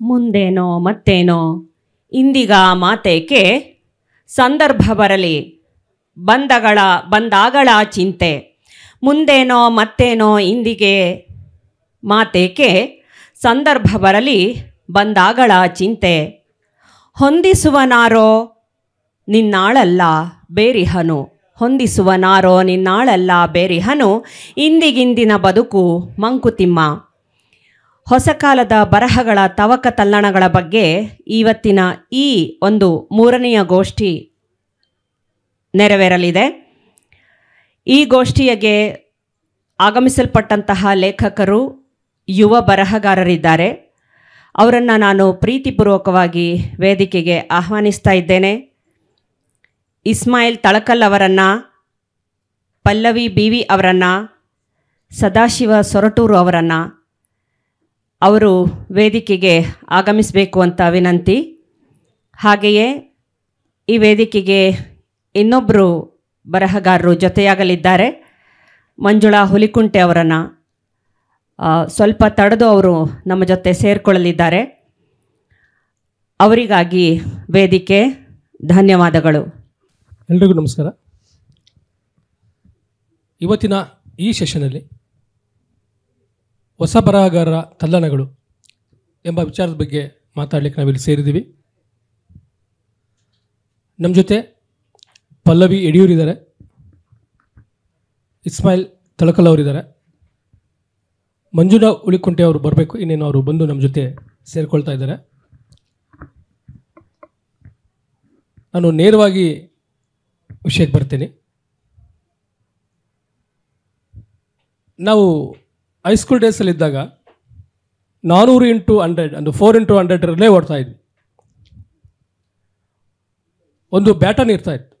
ಮುಂದೇನೋ ಮತ್ತೇನೋ ಇಂದಿಗ ಮಾತೇಕೆ, ಸಂದರ್ಭ ಬರಲಿ ಬಂದಾಗಳ ಚಿಂತೆ. ಮುಂದೇನೋ ಮತ್ತೇನೋ ಇಂದಿಗೆ ಮಾತೇಕೆ, ಸಂದರ್ಭ ಬರಲಿ ಬಂದಾಗಳ ಚಿಂತೆ. ಹೊಂದಿಸುವನಾರೋ ನಿನ್ನಾಳಲ್ಲ ಬೇರಿಹನು, ಹೊಂದಿಸುವನಾರೋ ನಿನ್ನಾಳಲ್ಲ ಬೇರಿಹನು. ಇಂದಿಗಿಂದಿನ ಬದುಕು ಮಂಕುತಿಮ್ಮ. ಹೊಸ ಕಾಲದ ಬರಹಗಳ ತವಕ ತಲ್ಲಣಗಳ ಬಗ್ಗೆ ಇವತ್ತಿನ ಈ ಒಂದು 3ನೆಯ ಗೋಷ್ಠಿ ನೆರವೇರಲಿದೆ. ಈ ಗೋಷ್ಠಿಗೆ ಆಗಮಿಸಲ್ಪಟ್ಟಂತಹ ಲೇಖಕರು ಯುವ ಬರಹಗಾರರಿದ್ದಾರೆ. ಅವರನ್ನು ನಾನು ಪ್ರೀತಿಪೂರ್ವಕವಾಗಿ ವೇದಿಕೆಗೆ ಆಹ್ವಾನಿಸ್ತಾ ಇದ್ದೇನೆ. ಇಸ್ಮಾಯಿಲ್ ತಳಕಲ್ ಅವರನ್ನು, ಪಲ್ಲವಿ BV ಅವರನ್ನು, ಸದಾಶಿವ ಸೊರಟೂರು ಅವರನ್ನು ಅವರು ವೇದಿಕೆಗೆ ಆಗಮಿಸಬೇಕು ಅಂತ ವಿನಂತಿ. ಹಾಗೆಯೇ ಈ ವೇದಿಕೆಗೆ ಇನ್ನೊಬ್ಬರು ಬರಹಗಾರರು ಜೊತೆಯಾಗಲಿದ್ದಾರೆ. ಮಂಜುಳಾ ಹುಲಿಕುಂಟೆ ಅವರನ್ನು ಸ್ವಲ್ಪ ತಡೆದು ಅವರು ನಮ್ಮ ಜೊತೆ ಸೇರಿಕೊಳ್ಳಲಿದ್ದಾರೆ. ಅವರಿಗಾಗಿ ವೇದಿಕೆ ಧನ್ಯವಾದಗಳು. ಎಲ್ರಿಗೂ ನಮಸ್ಕಾರ. ಇವತ್ತಿನ ಈ ಸೆಷನಲ್ಲಿ ಹೊಸ ಬರಹಗಾರರ ತಲ್ಲಣಗಳು ಎಂಬ ವಿಚಾರದ ಬಗ್ಗೆ ಮಾತಾಡಲಿಕ್ಕೆ ನಾವಿಲ್ಲಿ ಸೇರಿದ್ದೀವಿ. ನಮ್ಮ ಜೊತೆ ಪಲ್ಲವಿ ಯಡಿಯೂರಿದ್ದಾರೆ, ಇಸ್ಮಾಯಿಲ್ ತಳಕಲ್ ಅವರಿದ್ದಾರೆ, ಮಂಜುಳಾ ಹುಲಿಕುಂಟೆ ಅವರು ಬರಬೇಕು, ಇನ್ನೇನು ಅವರು ಬಂದು ನಮ್ಮ ಜೊತೆ ಸೇರಿಕೊಳ್ತಾ ಇದ್ದಾರೆ. ನಾನು ನೇರವಾಗಿ ವಿಷಯಕ್ಕೆ ಬರ್ತೀನಿ. ನಾವು ಹೈಸ್ಕೂಲ್ ಡೇಸಲ್ಲಿದ್ದಾಗ 400x100 ಒಂದು 4x100 ರಿಲೇ ಓಡ್ತಾ ಇದ್ವಿ. ಒಂದು ಬ್ಯಾಟನ್ ಇರ್ತಾ ಇತ್ತು.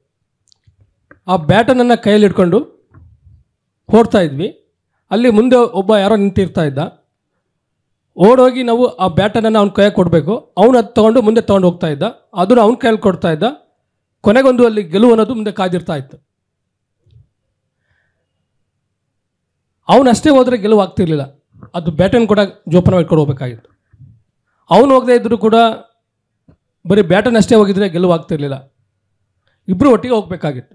ಆ ಬ್ಯಾಟನನ್ನು ಕೈಯಲ್ಲಿ ಇಟ್ಕೊಂಡು ಓಡ್ತಾ ಇದ್ವಿ. ಅಲ್ಲಿ ಮುಂದೆ ಒಬ್ಬ ಯಾರೋ ನಿಂತಿರ್ತಾ ಇದ್ದ. ಓಡೋಗಿ ನಾವು ಆ ಬ್ಯಾಟನನ್ನು ಅವ್ನ ಕೈಯಾಗಿ ಕೊಡಬೇಕು. ಅವನು ಅದು ತೊಗೊಂಡು ಮುಂದೆ ತೊಗೊಂಡು ಹೋಗ್ತಾ ಇದ್ದ. ಅದನ್ನು ಅವ್ನ ಕೈಯಲ್ಲಿ ಕೊಡ್ತಾ ಇದ್ದ. ಕೊನೆಗೊಂದು ಅಲ್ಲಿ ಗೆಲುವು ಅನ್ನೋದು ಮುಂದೆ ಕಾದಿರ್ತಾ ಇತ್ತು. ಅವನಷ್ಟೇ ಹೋದರೆ ಗೆಲುವು ಆಗ್ತಿರ್ಲಿಲ್ಲ, ಅದು ಬ್ಯಾಟನ್ ಕೂಡ ಜೋಪಾನವಾಗಿ ಇಟ್ಕೊಂಡು ಹೋಗ್ಬೇಕಾಗಿತ್ತು. ಅವನು ಹೋಗದೇ ಇದ್ದರೂ ಕೂಡ ಬರೀ ಬ್ಯಾಟನ್ ಅಷ್ಟೇ ಹೋಗಿದ್ರೆ ಗೆಲುವು ಆಗ್ತಿರ್ಲಿಲ್ಲ, ಇಬ್ಬರು ಒಟ್ಟಿಗೆ ಹೋಗಬೇಕಾಗಿತ್ತು.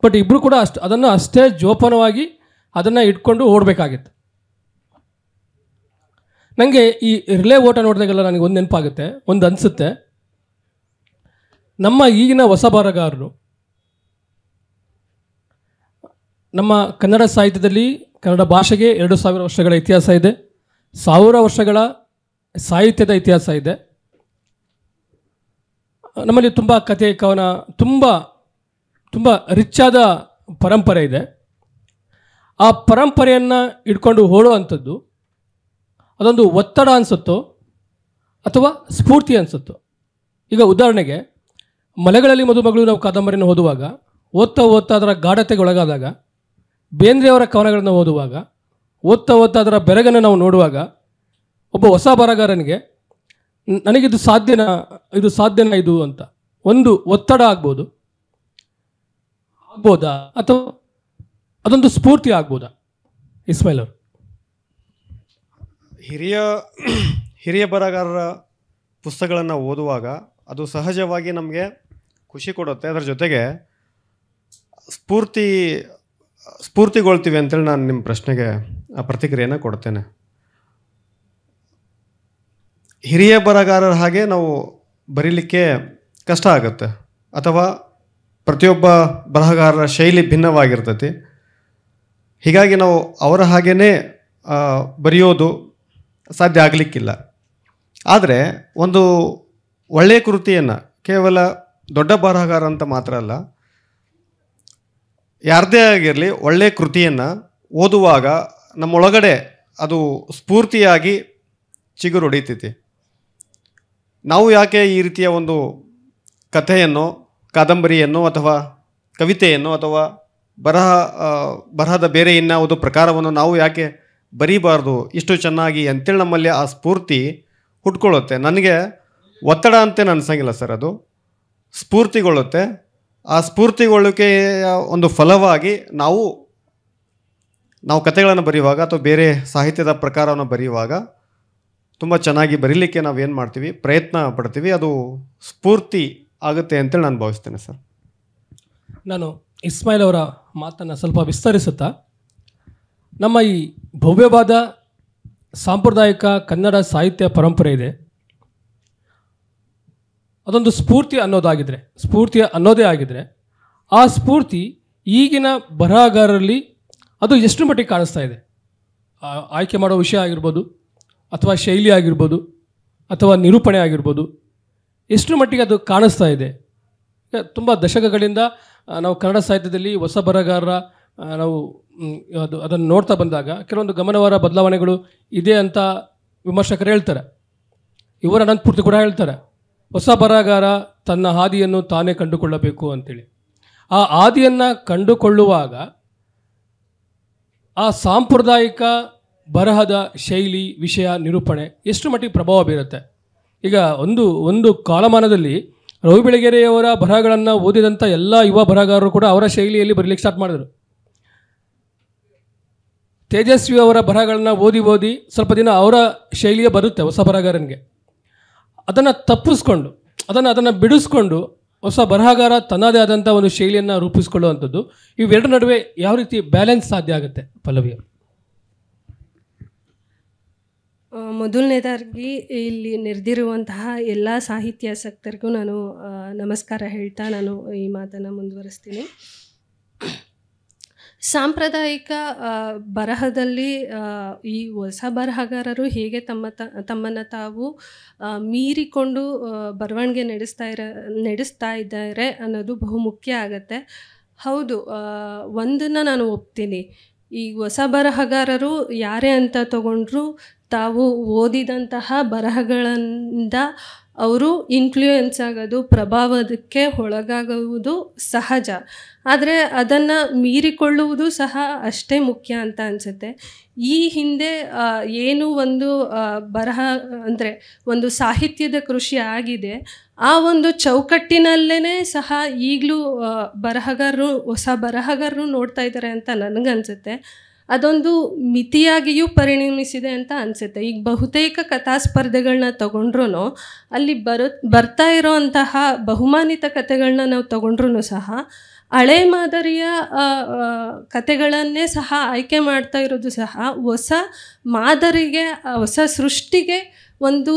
ಬಟ್ ಇಬ್ಬರು ಕೂಡ ಅದನ್ನು ಅಷ್ಟೇ ಜೋಪಾನವಾಗಿ ಅದನ್ನು ಇಟ್ಕೊಂಡು ಓಡಬೇಕಾಗಿತ್ತು. ನನಗೆ ಈ ರಿಲೇ ಓಟ ನೋಡಿದಾಗೆಲ್ಲ ನನಗೆ ಒಂದು ನೆನಪಾಗುತ್ತೆ, ಒಂದು ಅನಿಸುತ್ತೆ. ನಮ್ಮ ಈಗಿನ ಹೊಸ ಬರಹಗಾರರು ನಮ್ಮ ಕನ್ನಡ ಸಾಹಿತ್ಯದಲ್ಲಿ, ಕನ್ನಡ ಭಾಷೆಗೆ 2000 ವರ್ಷಗಳ ಇತಿಹಾಸ ಇದೆ, 1000 ವರ್ಷಗಳ ಸಾಹಿತ್ಯದ ಇತಿಹಾಸ ಇದೆ. ನಮ್ಮಲ್ಲಿ ತುಂಬ ಕಥೆ ಕವನ, ತುಂಬ ತುಂಬ ರಿಚ್ಚಾದ ಪರಂಪರೆ ಇದೆ. ಆ ಪರಂಪರೆಯನ್ನು ಇಟ್ಕೊಂಡು ಓಡುವಂಥದ್ದು ಅದೊಂದು ಒತ್ತಡ ಅನಿಸುತ್ತೋ ಅಥವಾ ಸ್ಫೂರ್ತಿ ಅನಿಸುತ್ತೋ. ಈಗ ಉದಾಹರಣೆಗೆ ಮಲೆಗಳಲ್ಲಿ ಮದುಮಗಳು ನಾವು ಕಾದಂಬರಿನ ಓದುವಾಗ, ಓದ್ತಾ ಅದರ ಗಾಢತೆಗೆ ಒಳಗಾದಾಗ, ಬೇಂದ್ರೆಯವರ ಕವನಗಳನ್ನು ಓದುವಾಗ, ಓದ್ತಾ ಅದರ ಬೆರಗನ್ನು ನಾವು ನೋಡುವಾಗ, ಒಬ್ಬ ಹೊಸ ಬರಹಗಾರನಿಗೆ ನನಗಿದು ಸಾಧ್ಯನಾ ಇದು ಅಂತ ಒಂದು ಒತ್ತಡ ಆಗ್ಬೋದಾ ಅಥವಾ ಅದೊಂದು ಸ್ಫೂರ್ತಿ ಆಗ್ಬೋದಾ? ಇಸ್ಮಾಯಿಲ್ ಅವರು. ಹಿರಿಯ ಬರಹಗಾರರ ಪುಸ್ತಕಗಳನ್ನು ಓದುವಾಗ ಅದು ಸಹಜವಾಗಿ ನಮಗೆ ಖುಷಿ ಕೊಡುತ್ತೆ. ಅದರ ಜೊತೆಗೆ ಸ್ಫೂರ್ತಿಗೊಳ್ತೀವಿ ಅಂತೇಳಿ ನಾನು ನಿಮ್ಮ ಪ್ರಶ್ನೆಗೆ ಪ್ರತಿಕ್ರಿಯೆಯನ್ನು ಕೊಡ್ತೇನೆ. ಹಿರಿಯ ಬರಹಗಾರರ ಹಾಗೆ ನಾವು ಬರೀಲಿಕ್ಕೆ ಕಷ್ಟ ಆಗುತ್ತೆ, ಅಥವಾ ಪ್ರತಿಯೊಬ್ಬ ಬರಹಗಾರರ ಶೈಲಿ ಭಿನ್ನವಾಗಿರ್ತೈತಿ. ಹೀಗಾಗಿ ನಾವು ಅವರ ಹಾಗೇ ಬರೆಯೋದು ಸಾಧ್ಯ ಆಗಲಿಕ್ಕಿಲ್ಲ. ಆದರೆ ಒಂದು ಒಳ್ಳೆಯ ಕೃತಿಯನ್ನು, ಕೇವಲ ದೊಡ್ಡ ಬರಹಗಾರ ಅಂತ ಮಾತ್ರ ಅಲ್ಲ, ಯಾರದೇ ಆಗಿರಲಿ ಒಳ್ಳೆಯ ಕೃತಿಯನ್ನು ಓದುವಾಗ ನಮ್ಮೊಳಗಡೆ ಅದು ಸ್ಫೂರ್ತಿಯಾಗಿ ಚಿಗುರೊಡಿತೈತಿ. ನಾವು ಯಾಕೆ ಈ ರೀತಿಯ ಒಂದು ಕಥೆಯನ್ನು, ಕಾದಂಬರಿಯನ್ನು ಅಥವಾ ಕವಿತೆಯನ್ನು ಅಥವಾ ಬರಹದ ಬೇರೆ ಇನ್ಯಾವುದು ಪ್ರಕಾರವನ್ನು ನಾವು ಯಾಕೆ ಬರೀಬಾರ್ದು ಇಷ್ಟು ಚೆನ್ನಾಗಿ ಅಂತೇಳಿ ನಮ್ಮಲ್ಲಿ ಆ ಸ್ಫೂರ್ತಿ ಹುಟ್ಕೊಳ್ಳುತ್ತೆ. ನನಗೆ ಒತ್ತಡ ಅಂತೇನು ಅನ್ಸಂಗಿಲ್ಲ ಸರ್, ಅದು ಸ್ಫೂರ್ತಿಗೊಳ್ಳುತ್ತೆ. ಆ ಸ್ಫೂರ್ತಿಗೊಳ್ಳುವಿಕೆಯ ಒಂದು ಫಲವಾಗಿ ನಾವು ಕಥೆಗಳನ್ನು ಬರೆಯುವಾಗ ಅಥವಾ ಬೇರೆ ಸಾಹಿತ್ಯದ ಪ್ರಕಾರವನ್ನು ಬರೆಯುವಾಗ ತುಂಬ ಚೆನ್ನಾಗಿ ಬರೀಲಿಕ್ಕೆ ನಾವೇನು ಮಾಡ್ತೀವಿ, ಪ್ರಯತ್ನ ಪಡ್ತೀವಿ, ಅದು ಸ್ಫೂರ್ತಿ ಆಗುತ್ತೆ ಅಂತೇಳಿ ನಾನು ಭಾವಿಸ್ತೇನೆ ಸರ್. ನಾನು ಇಸ್ಮಾಯಿಲ್ ಅವರ ಮಾತನ್ನು ಸ್ವಲ್ಪ ವಿಸ್ತರಿಸುತ್ತಾ, ನಮ್ಮ ಈ ಭವ್ಯವಾದ ಸಾಂಪ್ರದಾಯಿಕ ಕನ್ನಡ ಸಾಹಿತ್ಯ ಪರಂಪರೆ ಇದೆ, ಅದೊಂದು ಸ್ಫೂರ್ತಿ ಅನ್ನೋದೇ ಆಗಿದ್ರೆ ಆ ಸ್ಫೂರ್ತಿ ಈಗಿನ ಬರಹಗಾರರಲ್ಲಿ ಅದು ಎಷ್ಟು ಮಟ್ಟಿಗೆ ಕಾಣಿಸ್ತಾ ಇದೆ? ಆಯ್ಕೆ ಮಾಡೋ ವಿಷಯ ಆಗಿರ್ಬೋದು, ಅಥವಾ ಶೈಲಿ ಆಗಿರ್ಬೋದು, ಅಥವಾ ನಿರೂಪಣೆ ಆಗಿರ್ಬೋದು, ಎಷ್ಟು ಮಟ್ಟಿಗೆ ಅದು ಕಾಣಿಸ್ತಾ ಇದೆ? ತುಂಬ ದಶಕಗಳಿಂದ ನಾವು ಕನ್ನಡ ಸಾಹಿತ್ಯದಲ್ಲಿ ಹೊಸ ಬರಹಗಾರರ ನಾವು ಅದನ್ನು ನೋಡ್ತಾ ಬಂದಾಗ ಕೆಲವೊಂದು ಗಮನಾರ್ಹ ಬದಲಾವಣೆಗಳು ಇದೆ ಅಂತ ವಿಮರ್ಶಕರು ಹೇಳ್ತಾರೆ. ಇವರ ಅನಂತಪೂರ್ತಿ ಕೂಡ ಹೇಳ್ತಾರೆ, ಹೊಸ ಬರಹಗಾರ ತನ್ನ ಹಾದಿಯನ್ನು ತಾನೇ ಕಂಡುಕೊಳ್ಳಬೇಕು ಅಂತೇಳಿ. ಆ ಹಾದಿಯನ್ನು ಕಂಡುಕೊಳ್ಳುವಾಗ ಆ ಸಾಂಪ್ರದಾಯಿಕ ಬರಹದ ಶೈಲಿ, ವಿಷಯ, ನಿರೂಪಣೆ ಎಷ್ಟು ಮಟ್ಟಿಗೆ ಪ್ರಭಾವ ಬೀರುತ್ತೆ? ಈಗ ಒಂದು ಕಾಲಮಾನದಲ್ಲಿ ರವಿ ಬೆಳಗೆರೆಯವರ ಬರಹಗಳನ್ನು ಓದಿದಂಥ ಎಲ್ಲ ಯುವ ಬರಹಗಾರರು ಕೂಡ ಅವರ ಶೈಲಿಯಲ್ಲಿ ಬರೀಲಿಕ್ಕೆ ಸ್ಟಾರ್ಟ್ ಮಾಡಿದರು. ತೇಜಸ್ವಿ ಅವರ ಬರಹಗಳನ್ನ ಓದಿ ಸ್ವಲ್ಪ ದಿನ ಅವರ ಶೈಲಿಯೇ ಬರುತ್ತೆ ಹೊಸ ಬರಹಗಾರನಿಗೆ. ಅದನ್ನು ತಪ್ಪಿಸ್ಕೊಂಡು ಅದನ್ನು ಬಿಡಿಸ್ಕೊಂಡು ಹೊಸ ಬರಹಗಾರ ತನ್ನದೇ ಆದಂಥ ಒಂದು ಶೈಲಿಯನ್ನು ರೂಪಿಸ್ಕೊಳ್ಳುವಂಥದ್ದು, ಇವೆರಡರ ನಡುವೆ ಯಾವ ರೀತಿ ಬ್ಯಾಲೆನ್ಸ್ ಸಾಧ್ಯ ಆಗುತ್ತೆ ಪಲ್ಲವಿ? ಮೊದಲನೇದಾಗಿ ಇಲ್ಲಿ ನೆರೆದಿರುವಂತಹ ಎಲ್ಲ ಸಾಹಿತ್ಯಾಸಕ್ತರಿಗೂ ನಾನು ನಮಸ್ಕಾರ ಹೇಳ್ತಾ ನಾನು ಈ ಮಾತನ್ನು ಮುಂದುವರಿಸ್ತೀನಿ. ಸಾಂಪ್ರದಾಯಿಕ ಬರಹದಲ್ಲಿ ಈ ಹೊಸ ಬರಹಗಾರರು ಹೇಗೆ ತಮ್ಮನ್ನು ತಾವು ಮೀರಿಕೊಂಡು ಬರವಣಿಗೆ ನಡೆಸ್ತಾ ಇದ್ದಾರೆ ಅನ್ನೋದು ಬಹುಮುಖ್ಯ ಆಗತ್ತೆ. ಹೌದು, ಒಂದನ್ನು ನಾನು ಒಪ್ತೀನಿ, ಈ ಹೊಸ ಬರಹಗಾರರು ಯಾರೇ ಅಂತ ತಗೊಂಡ್ರು ತಾವು ಓದಿದಂತಹ ಬರಹಗಳಿಂದ ಅವರು ಇನ್ಫ್ಲೂಯೆನ್ಸ್ ಆಗೋದು, ಪ್ರಭಾವಕ್ಕೆ ಒಳಗಾಗುವುದು ಸಹಜ. ಆದರೆ ಅದನ್ನು ಮೀರಿಕೊಳ್ಳುವುದು ಸಹ ಅಷ್ಟೇ ಮುಖ್ಯ ಅಂತ ಅನಿಸುತ್ತೆ. ಈ ಹಿಂದೆ ಏನು ಒಂದು ಬರಹ ಅಂದರೆ ಒಂದು ಸಾಹಿತ್ಯದ ಕೃಷಿ ಆಗಿದೆ, ಆ ಒಂದು ಚೌಕಟ್ಟಿನಲ್ಲೇ ಸಹ ಈಗಲೂ ಹೊಸ ಬರಹಗಾರರು ನೋಡ್ತಾ ಇದ್ದಾರೆ ಅಂತ ನನಗನ್ಸುತ್ತೆ. ಅದೊಂದು ಮಿತಿಯಾಗಿಯೂ ಪರಿಣಮಿಸಿದೆ ಅಂತ ಅನಿಸುತ್ತೆ. ಈಗ ಬಹುತೇಕ ಕಥಾಸ್ಪರ್ಧೆಗಳನ್ನ ತಗೊಂಡ್ರೂ ಅಲ್ಲಿ ಬರ್ತಾ ಇರೋಂತಹ ಬಹುಮಾನಿತ ಕಥೆಗಳನ್ನ ನಾವು ತಗೊಂಡ್ರೂ ಸಹ ಹಳೆ ಮಾದರಿಯ ಕಥೆಗಳನ್ನೇ ಸಹ ಆಯ್ಕೆ ಮಾಡ್ತಾ ಇರೋದು ಸಹ ಹೊಸ ಮಾದರಿಗೆ, ಹೊಸ ಸೃಷ್ಟಿಗೆ ಒಂದು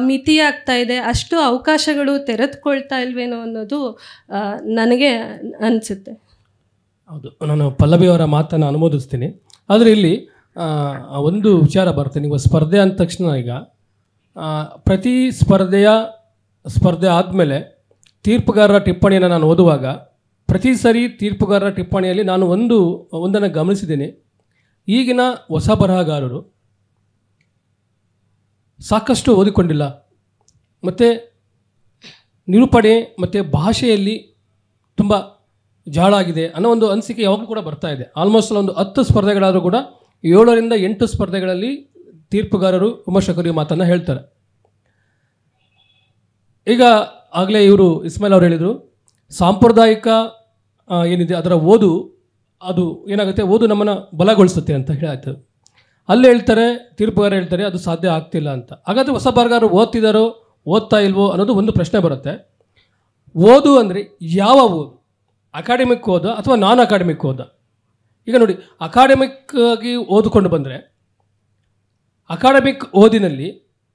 ಮಿತಿಯಾಗ್ತಾ ಇದೆ. ಅಷ್ಟು ಅವಕಾಶಗಳು ತೆರೆದುಕೊಳ್ತಾ ಇಲ್ವೇನೋ ಅನ್ನೋದು ನನಗೆ ಅನಿಸುತ್ತೆ. ಹೌದು, ನಾನು ಪಲ್ಲವಿಯವರ ಮಾತನ್ನು ಅನುಮೋದಿಸ್ತೀನಿ. ಆದರೆ ಇಲ್ಲಿ ಒಂದು ವಿಚಾರ ಬರುತ್ತೆ. ನೀವು ಸ್ಪರ್ಧೆ ಅಂದ ತಕ್ಷಣ ಈಗ ಪ್ರತಿ ಸ್ಪರ್ಧೆ ಆದಮೇಲೆ ತೀರ್ಪುಗಾರರ ಟಿಪ್ಪಣಿಯನ್ನು ನಾನು ಓದುವಾಗ ಪ್ರತಿ ಸರಿ ತೀರ್ಪುಗಾರರ ಟಿಪ್ಪಣಿಯಲ್ಲಿ ನಾನು ಒಂದನ್ನು ಗಮನಿಸಿದ್ದೀನಿ. ಈಗಿನ ಹೊಸ ಬರಹಗಾರರು ಸಾಕಷ್ಟು ಓದಿಕೊಂಡಿಲ್ಲ, ಮತ್ತು ನಿರೂಪಣೆ ಮತ್ತು ಭಾಷೆಯಲ್ಲಿ ತುಂಬ ಜಾಳಾಗಿದೆ ಅನ್ನೋ ಒಂದು ಅನಿಸಿಕೆ ಯಾವಾಗಲೂ ಕೂಡ ಬರ್ತಾ ಇದೆ. ಆಲ್ಮೋಸ್ಟ್ ಒಂದು 10 ಸ್ಪರ್ಧೆಗಳಾದರೂ ಕೂಡ 7ರಿಂದ 8 ಸ್ಪರ್ಧೆಗಳಲ್ಲಿ ತೀರ್ಪುಗಾರರು, ವಿಮರ್ಶಕರು ಈ ಮಾತನ್ನು ಹೇಳ್ತಾರೆ. ಈಗ ಆಗಲೇ ಇವರು ಇಸ್ಮಾಯಿಲ್ ಅವರು ಹೇಳಿದರು, ಸಾಂಪ್ರದಾಯಿಕ ಏನಿದೆ ಅದರ ಅದು ಏನಾಗುತ್ತೆ, ನಮ್ಮನ್ನು ಬಲಗೊಳಿಸುತ್ತೆ ಅಂತ ಹೇಳಾಯ್ತು. ಅಲ್ಲಿ ಹೇಳ್ತಾರೆ, ತೀರ್ಪುಗಾರ ಹೇಳ್ತಾರೆ ಅದು ಸಾಧ್ಯ ಆಗ್ತಿಲ್ಲ ಅಂತ. ಹಾಗಾದರೆ ಹೊಸ ಬರಹಗಾರರು ಓದ್ತಾ ಇಲ್ವೋ ಅನ್ನೋದು ಒಂದು ಪ್ರಶ್ನೆ ಬರುತ್ತೆ. ಓದು ಅಂದರೆ ಯಾವ ಓದು? ಅಕಾಡೆಮಿಕ್ ಓದ ಅಥವಾ ನಾನ್ ಅಕಾಡೆಮಿಕ್ ಓದ? ಈಗ ನೋಡಿ, ಅಕಾಡೆಮಿಕ್ ಆಗಿ ಓದಿಕೊಂಡು ಬಂದರೆ ಅಕಾಡೆಮಿಕ್ ಓದಿನಲ್ಲಿ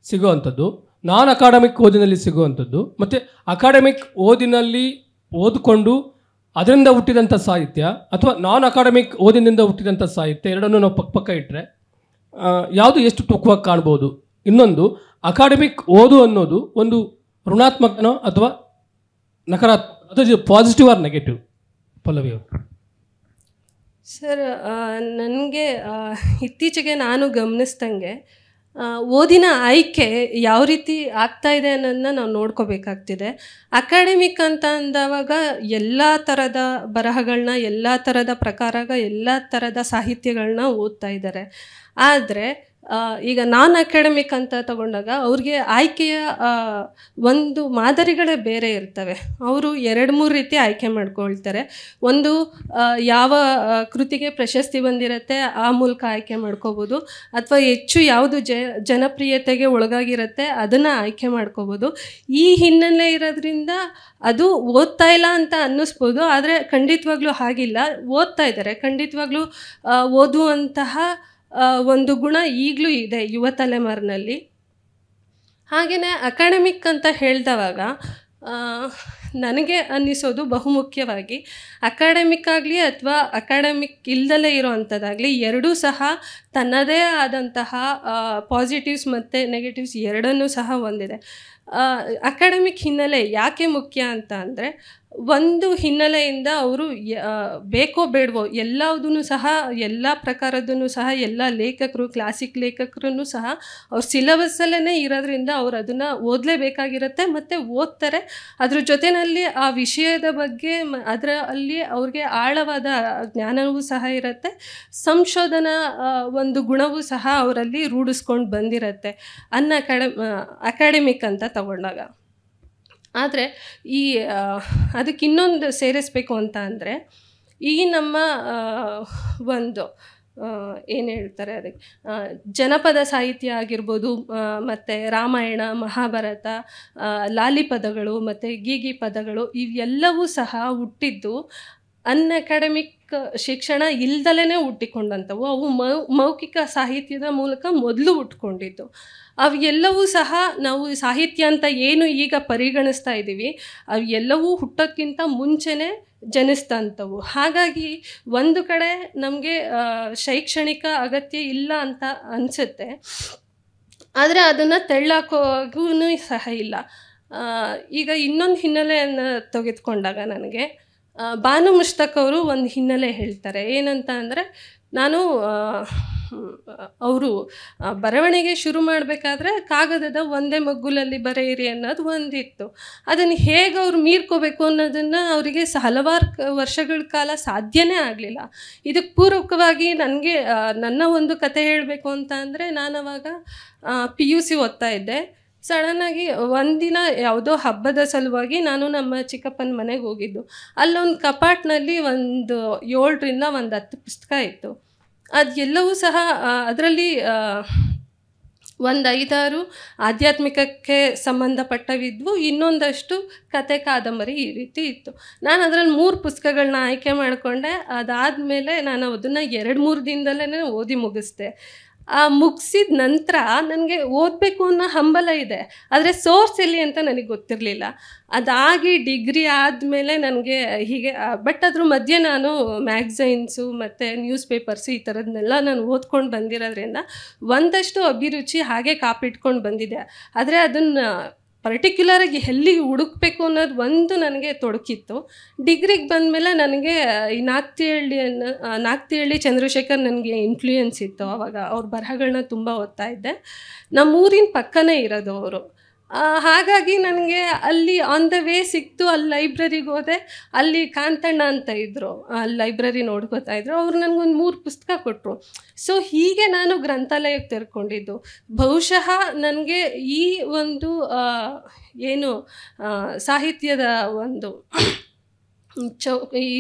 ಸಿಗುವಂಥದ್ದು, ನಾನ್ ಅಕಾಡೆಮಿಕ್ ಓದಿನಲ್ಲಿ ಸಿಗುವಂಥದ್ದು, ಮತ್ತು ಅಕಾಡೆಮಿಕ್ ಓದಿನಲ್ಲಿ ಓದಿಕೊಂಡು ಅದರಿಂದ ಹುಟ್ಟಿದಂಥ ಸಾಹಿತ್ಯ ಅಥವಾ ನಾನ್ ಅಕಾಡೆಮಿಕ್ ಓದಿನಿಂದ ಹುಟ್ಟಿದಂಥ ಸಾಹಿತ್ಯ ಎರಡನ್ನೂ ನಾವು ಪಕ್ಕ ಇಟ್ಟರೆ ಯಾವುದು ಎಷ್ಟು ತೂಕವಾಗಿ ಕಾಣ್ಬೋದು? ಇನ್ನೊಂದು, ಅಕಾಡೆಮಿಕ್ ಓದು ಅನ್ನೋದು ಒಂದು ಋಣಾತ್ಮಕನೋ ಅಥವಾ ನಕಾರಾತ್ಮಕ, ಅದು ಪಾಸಿಟಿವ್ ಆರ್ ನೆಗೆಟಿವ್? ಪಲ್ಲವಿ ಅವರು. ಸರ್, ನನಗೆ ಇತ್ತೀಚೆಗೆ ನಾನು ಗಮನಿಸ್ದಂಗೆ ಓದಿನ ಆಯ್ಕೆ ಯಾವ ರೀತಿ ಆಗ್ತಾ ಇದೆ ಅನ್ನೋದನ್ನ ನಾವು ನೋಡ್ಕೋಬೇಕಾಗ್ತಿದೆ. ಅಕಾಡೆಮಿಕ್ ಅಂತ ಅಂದವಾಗ ಎಲ್ಲ ಥರದ ಬರಹಗಳನ್ನ, ಎಲ್ಲ ಥರದ ಪ್ರಕಾರ, ಎಲ್ಲ ಥರದ ಸಾಹಿತ್ಯಗಳನ್ನ ಓದ್ತಾ ಇದ್ದಾರೆ. ಆದರೆ ಈಗ ನಾನ್ ಅಕಾಡೆಮಿಕ್ ಅಂತ ತಗೊಂಡಾಗ ಅವ್ರಿಗೆ ಆಯ್ಕೆಯ ಒಂದು ಮಾದರಿಗಳೇ ಬೇರೆ ಇರ್ತವೆ. ಅವರು 2-3 ರೀತಿ ಆಯ್ಕೆ ಮಾಡ್ಕೊಳ್ತಾರೆ. ಒಂದು ಯಾವ ಕೃತಿಗೆ ಪ್ರಶಸ್ತಿ ಬಂದಿರುತ್ತೆ ಆ ಮೂಲಕ ಆಯ್ಕೆ ಮಾಡ್ಕೋಬೋದು, ಅಥವಾ ಹೆಚ್ಚು ಯಾವುದು ಜನಪ್ರಿಯತೆಗೆ ಒಳಗಾಗಿರುತ್ತೆ ಅದನ್ನು ಆಯ್ಕೆ ಮಾಡ್ಕೋಬೋದು. ಈ ಹಿನ್ನೆಲೆ ಇರೋದ್ರಿಂದ ಅದು ಓದ್ತಾ ಇಲ್ಲ ಅಂತ ಅನ್ನಿಸ್ಬೋದು, ಆದರೆ ಖಂಡಿತವಾಗ್ಲೂ ಹಾಗಿಲ್ಲ, ಓದ್ತಾ ಇದ್ದಾರೆ. ಖಂಡಿತವಾಗ್ಲೂ ಓದುವಂತಹ ಒಂದು ಗುಣ ಈಗಲೂ ಇದೆ ಯುವ ತಲೆಮಾರಿನಲ್ಲಿ. ಹಾಗೆಯೇ ಅಕಾಡೆಮಿಕ್ ಅಂತ ಹೇಳಿದವಾಗ ನನಗೆ ಅನ್ನಿಸೋದು ಬಹುಮುಖ್ಯವಾಗಿ ಅಕಾಡೆಮಿಕ್ ಆಗಲಿ ಅಥವಾ ಅಕಾಡೆಮಿಕ್ ಇಲ್ದಲೇ ಇರೋ ಅಂಥದ್ದಾಗಲಿ ಎರಡೂ ಸಹ ತನ್ನದೇ ಆದಂತಹ ಪಾಸಿಟಿವ್ಸ್ ಮತ್ತು ನೆಗೆಟಿವ್ಸ್ ಎರಡನ್ನೂ ಸಹ ಹೊಂದಿದೆ. ಅಕಾಡೆಮಿಕ್ ಹಿನ್ನೆಲೆ ಯಾಕೆ ಮುಖ್ಯ ಅಂತ ಅಂದರೆ, ಒಂದು ಹಿನ್ನೆಲೆಯಿಂದ ಅವರು ಬೇಕೋ ಬೇಡವೋ ಎಲ್ಲದೂ ಸಹ, ಎಲ್ಲ ಪ್ರಕಾರದೂ ಸಹ, ಎಲ್ಲ ಲೇಖಕರು, ಕ್ಲಾಸಿಕ್ ಲೇಖಕರೂ ಸಹ ಅವ್ರ ಸಿಲೆಬಸ್ಸಲ್ಲೇ ಇರೋದ್ರಿಂದ ಅವ್ರು ಅದನ್ನು ಓದಲೇಬೇಕಾಗಿರುತ್ತೆ ಮತ್ತು ಓದ್ತಾರೆ. ಅದ್ರ ಜೊತೆಯಲ್ಲಿ ಆ ವಿಷಯದ ಬಗ್ಗೆ ಅದರಲ್ಲಿ ಅವ್ರಿಗೆ ಆಳವಾದ ಜ್ಞಾನವೂ ಸಹ ಇರುತ್ತೆ, ಸಂಶೋಧನಾ ಒಂದು ಗುಣವೂ ಸಹ ಅವರಲ್ಲಿ ರೂಢಿಸ್ಕೊಂಡು ಬಂದಿರುತ್ತೆ ಅಕಾಡೆಮಿಕ್ ಅಂತ ತಗೊಂಡಾಗ. ಆದರೆ ಅದಕ್ಕೆ ಇನ್ನೊಂದು ಸೇರಿಸಬೇಕು ಅಂತ ಅಂದರೆ, ಈ ನಮ್ಮ ಒಂದು ಏನು ಹೇಳ್ತಾರೆ ಅದಕ್ಕೆ, ಜನಪದ ಸಾಹಿತ್ಯ ಆಗಿರ್ಬೋದು, ಮತ್ತು ರಾಮಾಯಣ, ಮಹಾಭಾರತ, ಲಾಲಿ ಪದಗಳು ಮತ್ತು ಗೀಗಿ ಪದಗಳು ಇವೆಲ್ಲವೂ ಸಹ ಹುಟ್ಟಿದ್ದು ಅನ್ಅಕಾಡೆಮಿಕ್ ಶಿಕ್ಷಣ ಇಲ್ದಲೇ ಹುಟ್ಟಿಕೊಂಡಂಥವು. ಅವು ಮೌಖಿಕ ಸಾಹಿತ್ಯದ ಮೂಲಕ ಮೊದಲು ಹುಟ್ಕೊಂಡಿದ್ದು. ಅವು ಎಲ್ಲವೂ ಸಹ ನಾವು ಸಾಹಿತ್ಯ ಅಂತ ಏನು ಈಗ ಪರಿಗಣಿಸ್ತಾ ಇದ್ದೀವಿ, ಅವು ಎಲ್ಲವೂ ಹುಟ್ಟೋಕ್ಕಿಂತ ಮುಂಚೆನೇ ಜನಿಸ್ತಂಥವು. ಹಾಗಾಗಿ ಒಂದು ಕಡೆ ನಮಗೆ ಶೈಕ್ಷಣಿಕ ಅಗತ್ಯ ಇಲ್ಲ ಅಂತ ಅನಿಸುತ್ತೆ, ಆದರೆ ಅದನ್ನು ತೆಳ್ಳಾಕೋಗೂ ಸಹ ಇಲ್ಲ. ಈಗ ಇನ್ನೊಂದು ಹಿನ್ನೆಲೆಯನ್ನು ತೆಗೆದುಕೊಂಡಾಗ ನನಗೆ ಬಾನು ಮುಷ್ತಾಕ್ ಅವರು ಒಂದು ಹಿನ್ನೆಲೆ ಹೇಳ್ತಾರೆ. ಏನಂತ ಅಂದರೆ, ಅವರು ಬರವಣಿಗೆ ಶುರು ಮಾಡಬೇಕಾದ್ರೆ ಕಾಗದದ ಒಂದೇ ಮಗ್ಗುಲಲ್ಲಿ ಬರೆಯಿರಿ ಅನ್ನೋದು ಒಂದಿತ್ತು. ಅದನ್ನು ಹೇಗೆ ಅವ್ರು ಮೀರ್ಕೋಬೇಕು ಅನ್ನೋದನ್ನು ಅವರಿಗೆ ಹಲವಾರು ವರ್ಷಗಳ ಕಾಲ ಸಾಧ್ಯನೇ ಆಗಲಿಲ್ಲ. ಇದಕ್ಕೆ ಪೂರಕವಾಗಿ ನನ್ನ ಒಂದು ಕತೆ ಹೇಳಬೇಕು ಅಂತ ಅಂದರೆ, ನಾನು ಅವಾಗ PUC ಓದ್ತಾ ಇದ್ದೆ. ಸಡನ್ನಾಗಿ ಒಂದಿನ ಯಾವುದೋ ಹಬ್ಬದ ಸಲುವಾಗಿ ನಾನು ನಮ್ಮ ಚಿಕ್ಕಪ್ಪನ ಮನೆಗೆ ಹೋಗಿದ್ದು. ಅಲ್ಲೊಂದು ಕಪಾಟಿನಲ್ಲಿ ಒಂದು 7ರಿಂದ 10 ಪುಸ್ತಕ ಇತ್ತು. ಅದು ಎಲ್ಲವೂ ಸಹ ಅದರಲ್ಲಿ ಒಂದು 5-6 ಆಧ್ಯಾತ್ಮಿಕಕ್ಕೆ ಸಂಬಂಧಪಟ್ಟವಿದ್ವು, ಇನ್ನೊಂದಷ್ಟು ಕತೆ, ಕಾದಂಬರಿ ಈ ರೀತಿ ಇತ್ತು. ನಾನು ಅದರಲ್ಲಿ 3 ಪುಸ್ತಕಗಳನ್ನ ಆಯ್ಕೆ ಮಾಡಿಕೊಂಡೆ. ಅದಾದಮೇಲೆ ನಾನು ಅದನ್ನು 2-3 ದಿನದಲ್ಲೇ ಓದಿ ಮುಗಿಸ್ದೆ. ಮುಗಿಸಿದ ನಂತರ ನನಗೆ ಓದಬೇಕು ಅನ್ನೋ ಹಂಬಲ ಇದೆ, ಆದರೆ ಸೋರ್ಸ್ ಎಲ್ಲಿ ಅಂತ ನನಗೆ ಗೊತ್ತಿರಲಿಲ್ಲ. ಅದಾಗಿ ಡಿಗ್ರಿ ಆದಮೇಲೆ ನನಗೆ ಹೀಗೆ, ಬಟ್ ಅದ್ರ ಮಧ್ಯೆ ನಾನು ಮ್ಯಾಗ್ಝೈನ್ಸು ಮತ್ತು ನ್ಯೂಸ್ ಪೇಪರ್ಸು ಈ ಥರದನ್ನೆಲ್ಲ ನಾನು ಓದ್ಕೊಂಡು ಬಂದಿರೋದ್ರಿಂದ ಒಂದಷ್ಟು ಅಭಿರುಚಿ ಹಾಗೆ ಕಾಪಿಟ್ಕೊಂಡು ಬಂದಿದೆ. ಆದರೆ ಅದನ್ನು ಪರ್ಟಿಕ್ಯುಲರಾಗಿ ಎಲ್ಲಿಗೆ ಹುಡುಕಬೇಕು ಅನ್ನೋದು ಒಂದು ನನಗೆ ತೊಡಕಿತ್ತು. ಡಿಗ್ರಿಗೆ ಬಂದಮೇಲೆ ನನಗೆ ಈ ನಾಕ್ತಿಹಳ್ಳಿ ಚಂದ್ರಶೇಖರ್ ನನಗೆ ಇನ್ಫ್ಲೂಯೆನ್ಸ್ ಇತ್ತು. ಆವಾಗ ಅವ್ರ ಬರಹಗಳನ್ನ ತುಂಬ ಓದ್ತಾ ಇದ್ದೆ. ನಮ್ಮೂರಿನ ಪಕ್ಕನೇ ಇರೋದು ಅವರು. ಹಾಗಾಗಿ ನನಗೆ ಅಲ್ಲಿ ಆನ್ ದ ವೇ ಸಿಕ್ತು. ಅಲ್ಲಿ ಲೈಬ್ರರಿಗೆ ಹೋದೆ. ಅಲ್ಲಿ ಕಾಂತಣ್ಣ ಅಂತ ಇದ್ದರು, ಅಲ್ಲಿ ಲೈಬ್ರರಿ ನೋಡ್ಕೋತಾ ಇದ್ರು. ಅವ್ರು ನನಗೊಂದು 3 ಪುಸ್ತಕ ಕೊಟ್ಟರು. ಸೊ ಹೀಗೆ ನಾನು ಗ್ರಂಥಾಲಯಕ್ಕೆ ತೆರ್ಕೊಂಡಿದ್ದು. ಬಹುಶಃ ನನಗೆ ಈ ಒಂದು ಏನು ಸಾಹಿತ್ಯದ ಒಂದು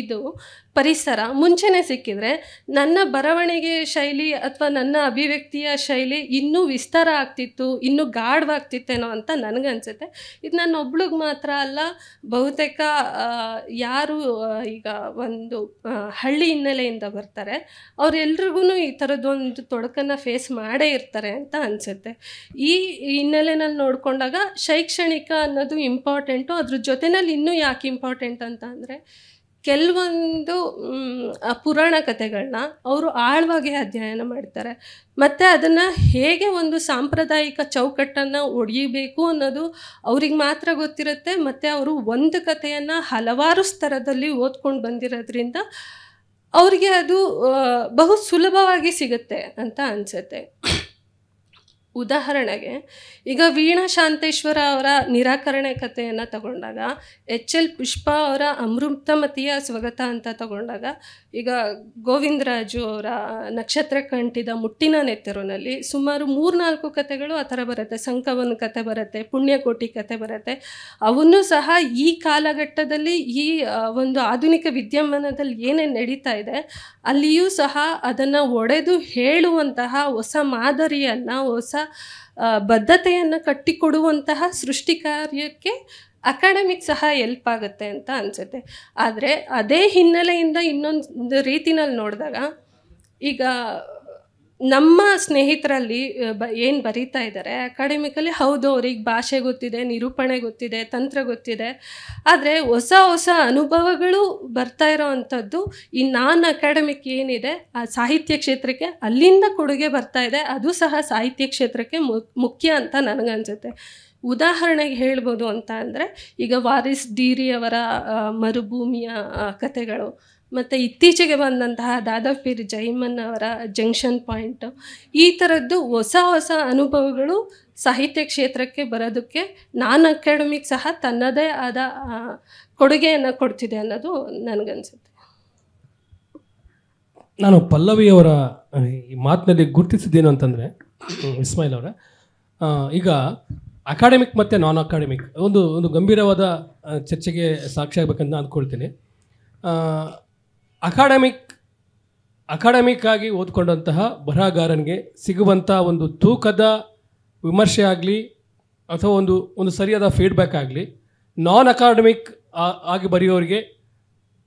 ಇದು ಪರಿಸರ ಮುಂಚೆನೇ ಸಿಕ್ಕಿದರೆ ನನ್ನ ಬರವಣಿಗೆ ಶೈಲಿ ಅಥವಾ ನನ್ನ ಅಭಿವ್ಯಕ್ತಿಯ ಶೈಲಿ ಇನ್ನೂ ವಿಸ್ತಾರ ಆಗ್ತಿತ್ತು, ಇನ್ನೂ ಗಾಢವಾಗ್ತಿತ್ತೇನೋ ಅಂತ ನನಗನ್ಸುತ್ತೆ. ಇದು ನನ್ನ ಒಬ್ಳಿಗೆ ಮಾತ್ರ ಅಲ್ಲ, ಬಹುತೇಕ ಯಾರು ಈಗ ಒಂದು ಹಳ್ಳಿ ಹಿನ್ನೆಲೆಯಿಂದ ಬರ್ತಾರೆ ಅವರೆಲ್ರಿಗೂ ಈ ಥರದ್ದೊಂದು ತೊಡಕನ್ನು ಫೇಸ್ ಮಾಡೇ ಇರ್ತಾರೆ ಅಂತ ಅನಿಸುತ್ತೆ. ಈ ಹಿನ್ನೆಲೆನಲ್ಲಿ ನೋಡಿಕೊಂಡಾಗ ಶೈಕ್ಷಣಿಕ ಅನ್ನೋದು ಇಂಪಾರ್ಟೆಂಟು. ಅದ್ರ ಜೊತೆಯಲ್ಲಿ ಇನ್ನೂ ಯಾಕೆ ಇಂಪಾರ್ಟೆಂಟ್ ಅಂತ ಅಂದರೆ, ಕೆಲವೊಂದು ಪುರಾಣ ಕಥೆಗಳನ್ನ ಅವರು ಆಳವಾಗಿ ಅಧ್ಯಯನ ಮಾಡ್ತಾರೆ ಮತ್ತು ಅದನ್ನು ಹೇಗೆ ಒಂದು ಸಾಂಪ್ರದಾಯಿಕ ಚೌಕಟ್ಟನ್ನು ಒಡೆಯಬೇಕು ಅನ್ನೋದು ಅವ್ರಿಗೆ ಮಾತ್ರ ಗೊತ್ತಿರುತ್ತೆ. ಮತ್ತು ಅವರು ಒಂದು ಕಥೆಯನ್ನು ಹಲವಾರು ಸ್ತರದಲ್ಲಿ ಓದ್ಕೊಂಡು ಬಂದಿರೋದ್ರಿಂದ ಅವ್ರಿಗೆ ಅದು ಬಹು ಸುಲಭವಾಗಿ ಸಿಗುತ್ತೆ ಅಂತ ಅನಿಸುತ್ತೆ. ಉದಾಹರಣೆಗೆ ಈಗ ವೀಣಾ ಶಾಂತೇಶ್ವರ ಅವರ ನಿರಾಕರಣೆ ಕಥೆಯನ್ನು ತಗೊಂಡಾಗ, HL ಪುಷ್ಪ ಅವರ ಅಮೃತಮತಿಯ ಸ್ವಗತ ಅಂತ ತಗೊಂಡಾಗ, ಈಗ ಗೋವಿಂದರಾಜು ಅವರ ನಕ್ಷತ್ರ ಕಂಠಿದ ಮುಟ್ಟಿನ ನೆತ್ತರುನಲ್ಲಿ ಸುಮಾರು 3-4 ಕಥೆಗಳು ಆ ಥರ ಬರುತ್ತೆ. ಸಂಕವನ ಕಥೆ ಬರುತ್ತೆ, ಪುಣ್ಯಕೋಟಿ ಕಥೆ ಬರುತ್ತೆ. ಅವನ್ನು ಸಹ ಈ ಕಾಲಘಟ್ಟದಲ್ಲಿ ಈ ಒಂದು ಆಧುನಿಕ ವಿದ್ಯಮಾನದಲ್ಲಿ ಏನೇನು ನಡೀತಾ ಇದೆ ಅಲ್ಲಿಯೂ ಸಹ ಅದನ್ನು ಒಡೆದು ಹೇಳುವಂತಹ ಹೊಸ ಮಾದರಿಯನ್ನು, ಹೊಸ ಬದ್ಧತೆಯನ್ನು ಕಟ್ಟಿಕೊಡುವಂತಹ ಸೃಷ್ಟಿ ಕಾರ್ಯಕ್ಕೆ ಅಕಾಡೆಮಿಕ್ ಸಹ ಎಲ್ಪ್ ಆಗುತ್ತೆ ಅಂತ ಅನಿಸುತ್ತೆ. ಆದರೆ ಅದೇ ಹಿನ್ನೆಲೆಯಿಂದ ಇನ್ನೊಂದು ರೀತಿನಲ್ಲಿ ನೋಡಿದಾಗ, ಈಗ ನಮ್ಮ ಸ್ನೇಹಿತರಲ್ಲಿ ಏನು ಬರೀತಾ ಇದ್ದಾರೆ ಅಕಾಡೆಮಿಕಲಿ, ಹೌದು ಅವ್ರಿಗೆ ಭಾಷೆ ಗೊತ್ತಿದೆ, ನಿರೂಪಣೆ ಗೊತ್ತಿದೆ, ತಂತ್ರ ಗೊತ್ತಿದೆ, ಆದರೆ ಹೊಸ ಹೊಸ ಅನುಭವಗಳು ಬರ್ತಾ ಇರೋ ಅಂಥದ್ದು ಈ ನಾನ್ ಅಕಾಡೆಮಿಕ್ ಏನಿದೆ ಆ ಸಾಹಿತ್ಯ ಕ್ಷೇತ್ರಕ್ಕೆ ಅಲ್ಲಿಂದ ಕೊಡುಗೆ ಬರ್ತಾ ಇದೆ. ಅದು ಸಹ ಸಾಹಿತ್ಯ ಕ್ಷೇತ್ರಕ್ಕೆ ಮುಖ್ಯ ಅಂತ ನನಗನ್ಸುತ್ತೆ. ಉದಾಹರಣೆಗೆ ಹೇಳ್ಬೋದು ಅಂತ ಅಂದರೆ, ಈಗ ವಾರಿಸ್ ಡೀರಿ ಅವರ ಮರುಭೂಮಿಯ ಕಥೆಗಳು, ಮತ್ತು ಇತ್ತೀಚೆಗೆ ಬಂದಂತಹ ದಾದಾ ಪೀರ್ ಜೈಮನ್ ಅವರ ಜಂಕ್ಷನ್ ಪಾಯಿಂಟ್, ಈ ಥರದ್ದು ಹೊಸ ಹೊಸ ಅನುಭವಗಳು ಸಾಹಿತ್ಯ ಕ್ಷೇತ್ರಕ್ಕೆ ಬರೋದಕ್ಕೆ ನಾನ್ ಅಕಾಡೆಮಿಕ್ ಸಹ ತನ್ನದೇ ಆದ ಕೊಡುಗೆಯನ್ನು ಕೊಡ್ತಿದೆ ಅನ್ನೋದು ನನಗನ್ಸುತ್ತೆ. ನಾನು ಪಲ್ಲವಿಯವರ ಈ ಮಾತಿನಲ್ಲಿ ಗುರುತಿಸಿದ್ದೇನು ಅಂತಂದರೆ, ಇಸ್ಮಾಯಿಲ್ ಅವರ ಈಗ ಅಕಾಡೆಮಿಕ್ ಮತ್ತು ನಾನ್ ಅಕಾಡೆಮಿಕ್ ಒಂದು ಗಂಭೀರವಾದ ಚರ್ಚೆಗೆ ಸಾಕ್ಷಿ ಆಗಬೇಕಂತ ನಾನು ಅಂದ್ಕೊಳ್ತೀನಿ. ಅಕಾಡೆಮಿಕ್ ಆಗಿ ಓದ್ಕೊಂಡಂತಹ ಬರಹಗಾರನಿಗೆ ಸಿಗುವಂಥ ಒಂದು ತೂಕದ ವಿಮರ್ಶೆ ಆಗಲಿ ಅಥವಾ ಒಂದು ಸರಿಯಾದ ಫೀಡ್ಬ್ಯಾಕ್ ಆಗಲಿ ನಾನ್ ಅಕಾಡೆಮಿಕ್ ಆಗಿ ಬರೆಯೋರಿಗೆ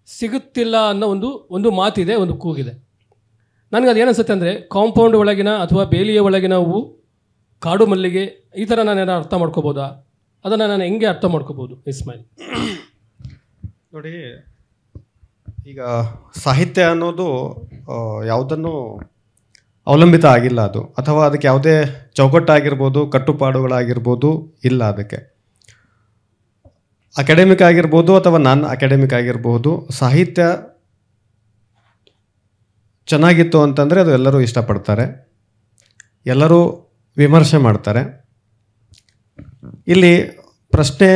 ಸಿಗುತ್ತಿಲ್ಲ ಅನ್ನೋ ಒಂದು ಮಾತಿದೆ, ಒಂದು ಕೂಗಿದೆ. ನನಗೆ ಅದು ಏನಿಸುತ್ತೆ ಅಂದರೆ, ಕಾಂಪೌಂಡ್ ಒಳಗಿನ ಅಥವಾ ಬೇಲಿಯ ಒಳಗಿನ ಹೂವು, ಕಾಡು ಮಲ್ಲಿಗೆ, ಈ ಥರ ನಾನು ಏನಾರು ಅರ್ಥ ಮಾಡ್ಕೋಬೋದಾ? ಅದನ್ನು ನಾನು ಹೆಂಗೆ ಅರ್ಥ ಮಾಡ್ಕೋಬೋದು ಇಸ್ಮಾಯಿಲ್? ನೋಡಿ, ಈಗ ಸಾಹಿತ್ಯ ಅನ್ನೋದು ಯಾವುದನ್ನು ಅವಲಂಬಿತ ಆಗಿಲ್ಲ ಅದು, ಅಥವಾ ಅದಕ್ಕೆ ಯಾವುದೇ ಚೌಕಟ್ಟಾಗಿರ್ಬೋದು, ಕಟ್ಟುಪಾಡುಗಳಾಗಿರ್ಬೋದು ಇಲ್ಲ. ಅದಕ್ಕೆ ಅಕಾಡೆಮಿಕ್ ಆಗಿರ್ಬೋದು ಅಥವಾ ನಾನ್ ಅಕಾಡೆಮಿಕ್ ಆಗಿರ್ಬೋದು, ಸಾಹಿತ್ಯ ಚೆನ್ನಾಗಿತ್ತು ಅಂತಂದರೆ ಅದು ಎಲ್ಲರೂ ಇಷ್ಟಪಡ್ತಾರೆ, ಎಲ್ಲರೂ ವಿಮರ್ಶೆ ಮಾಡ್ತಾರೆ. ಇಲ್ಲಿ ಪ್ರಶ್ನೆ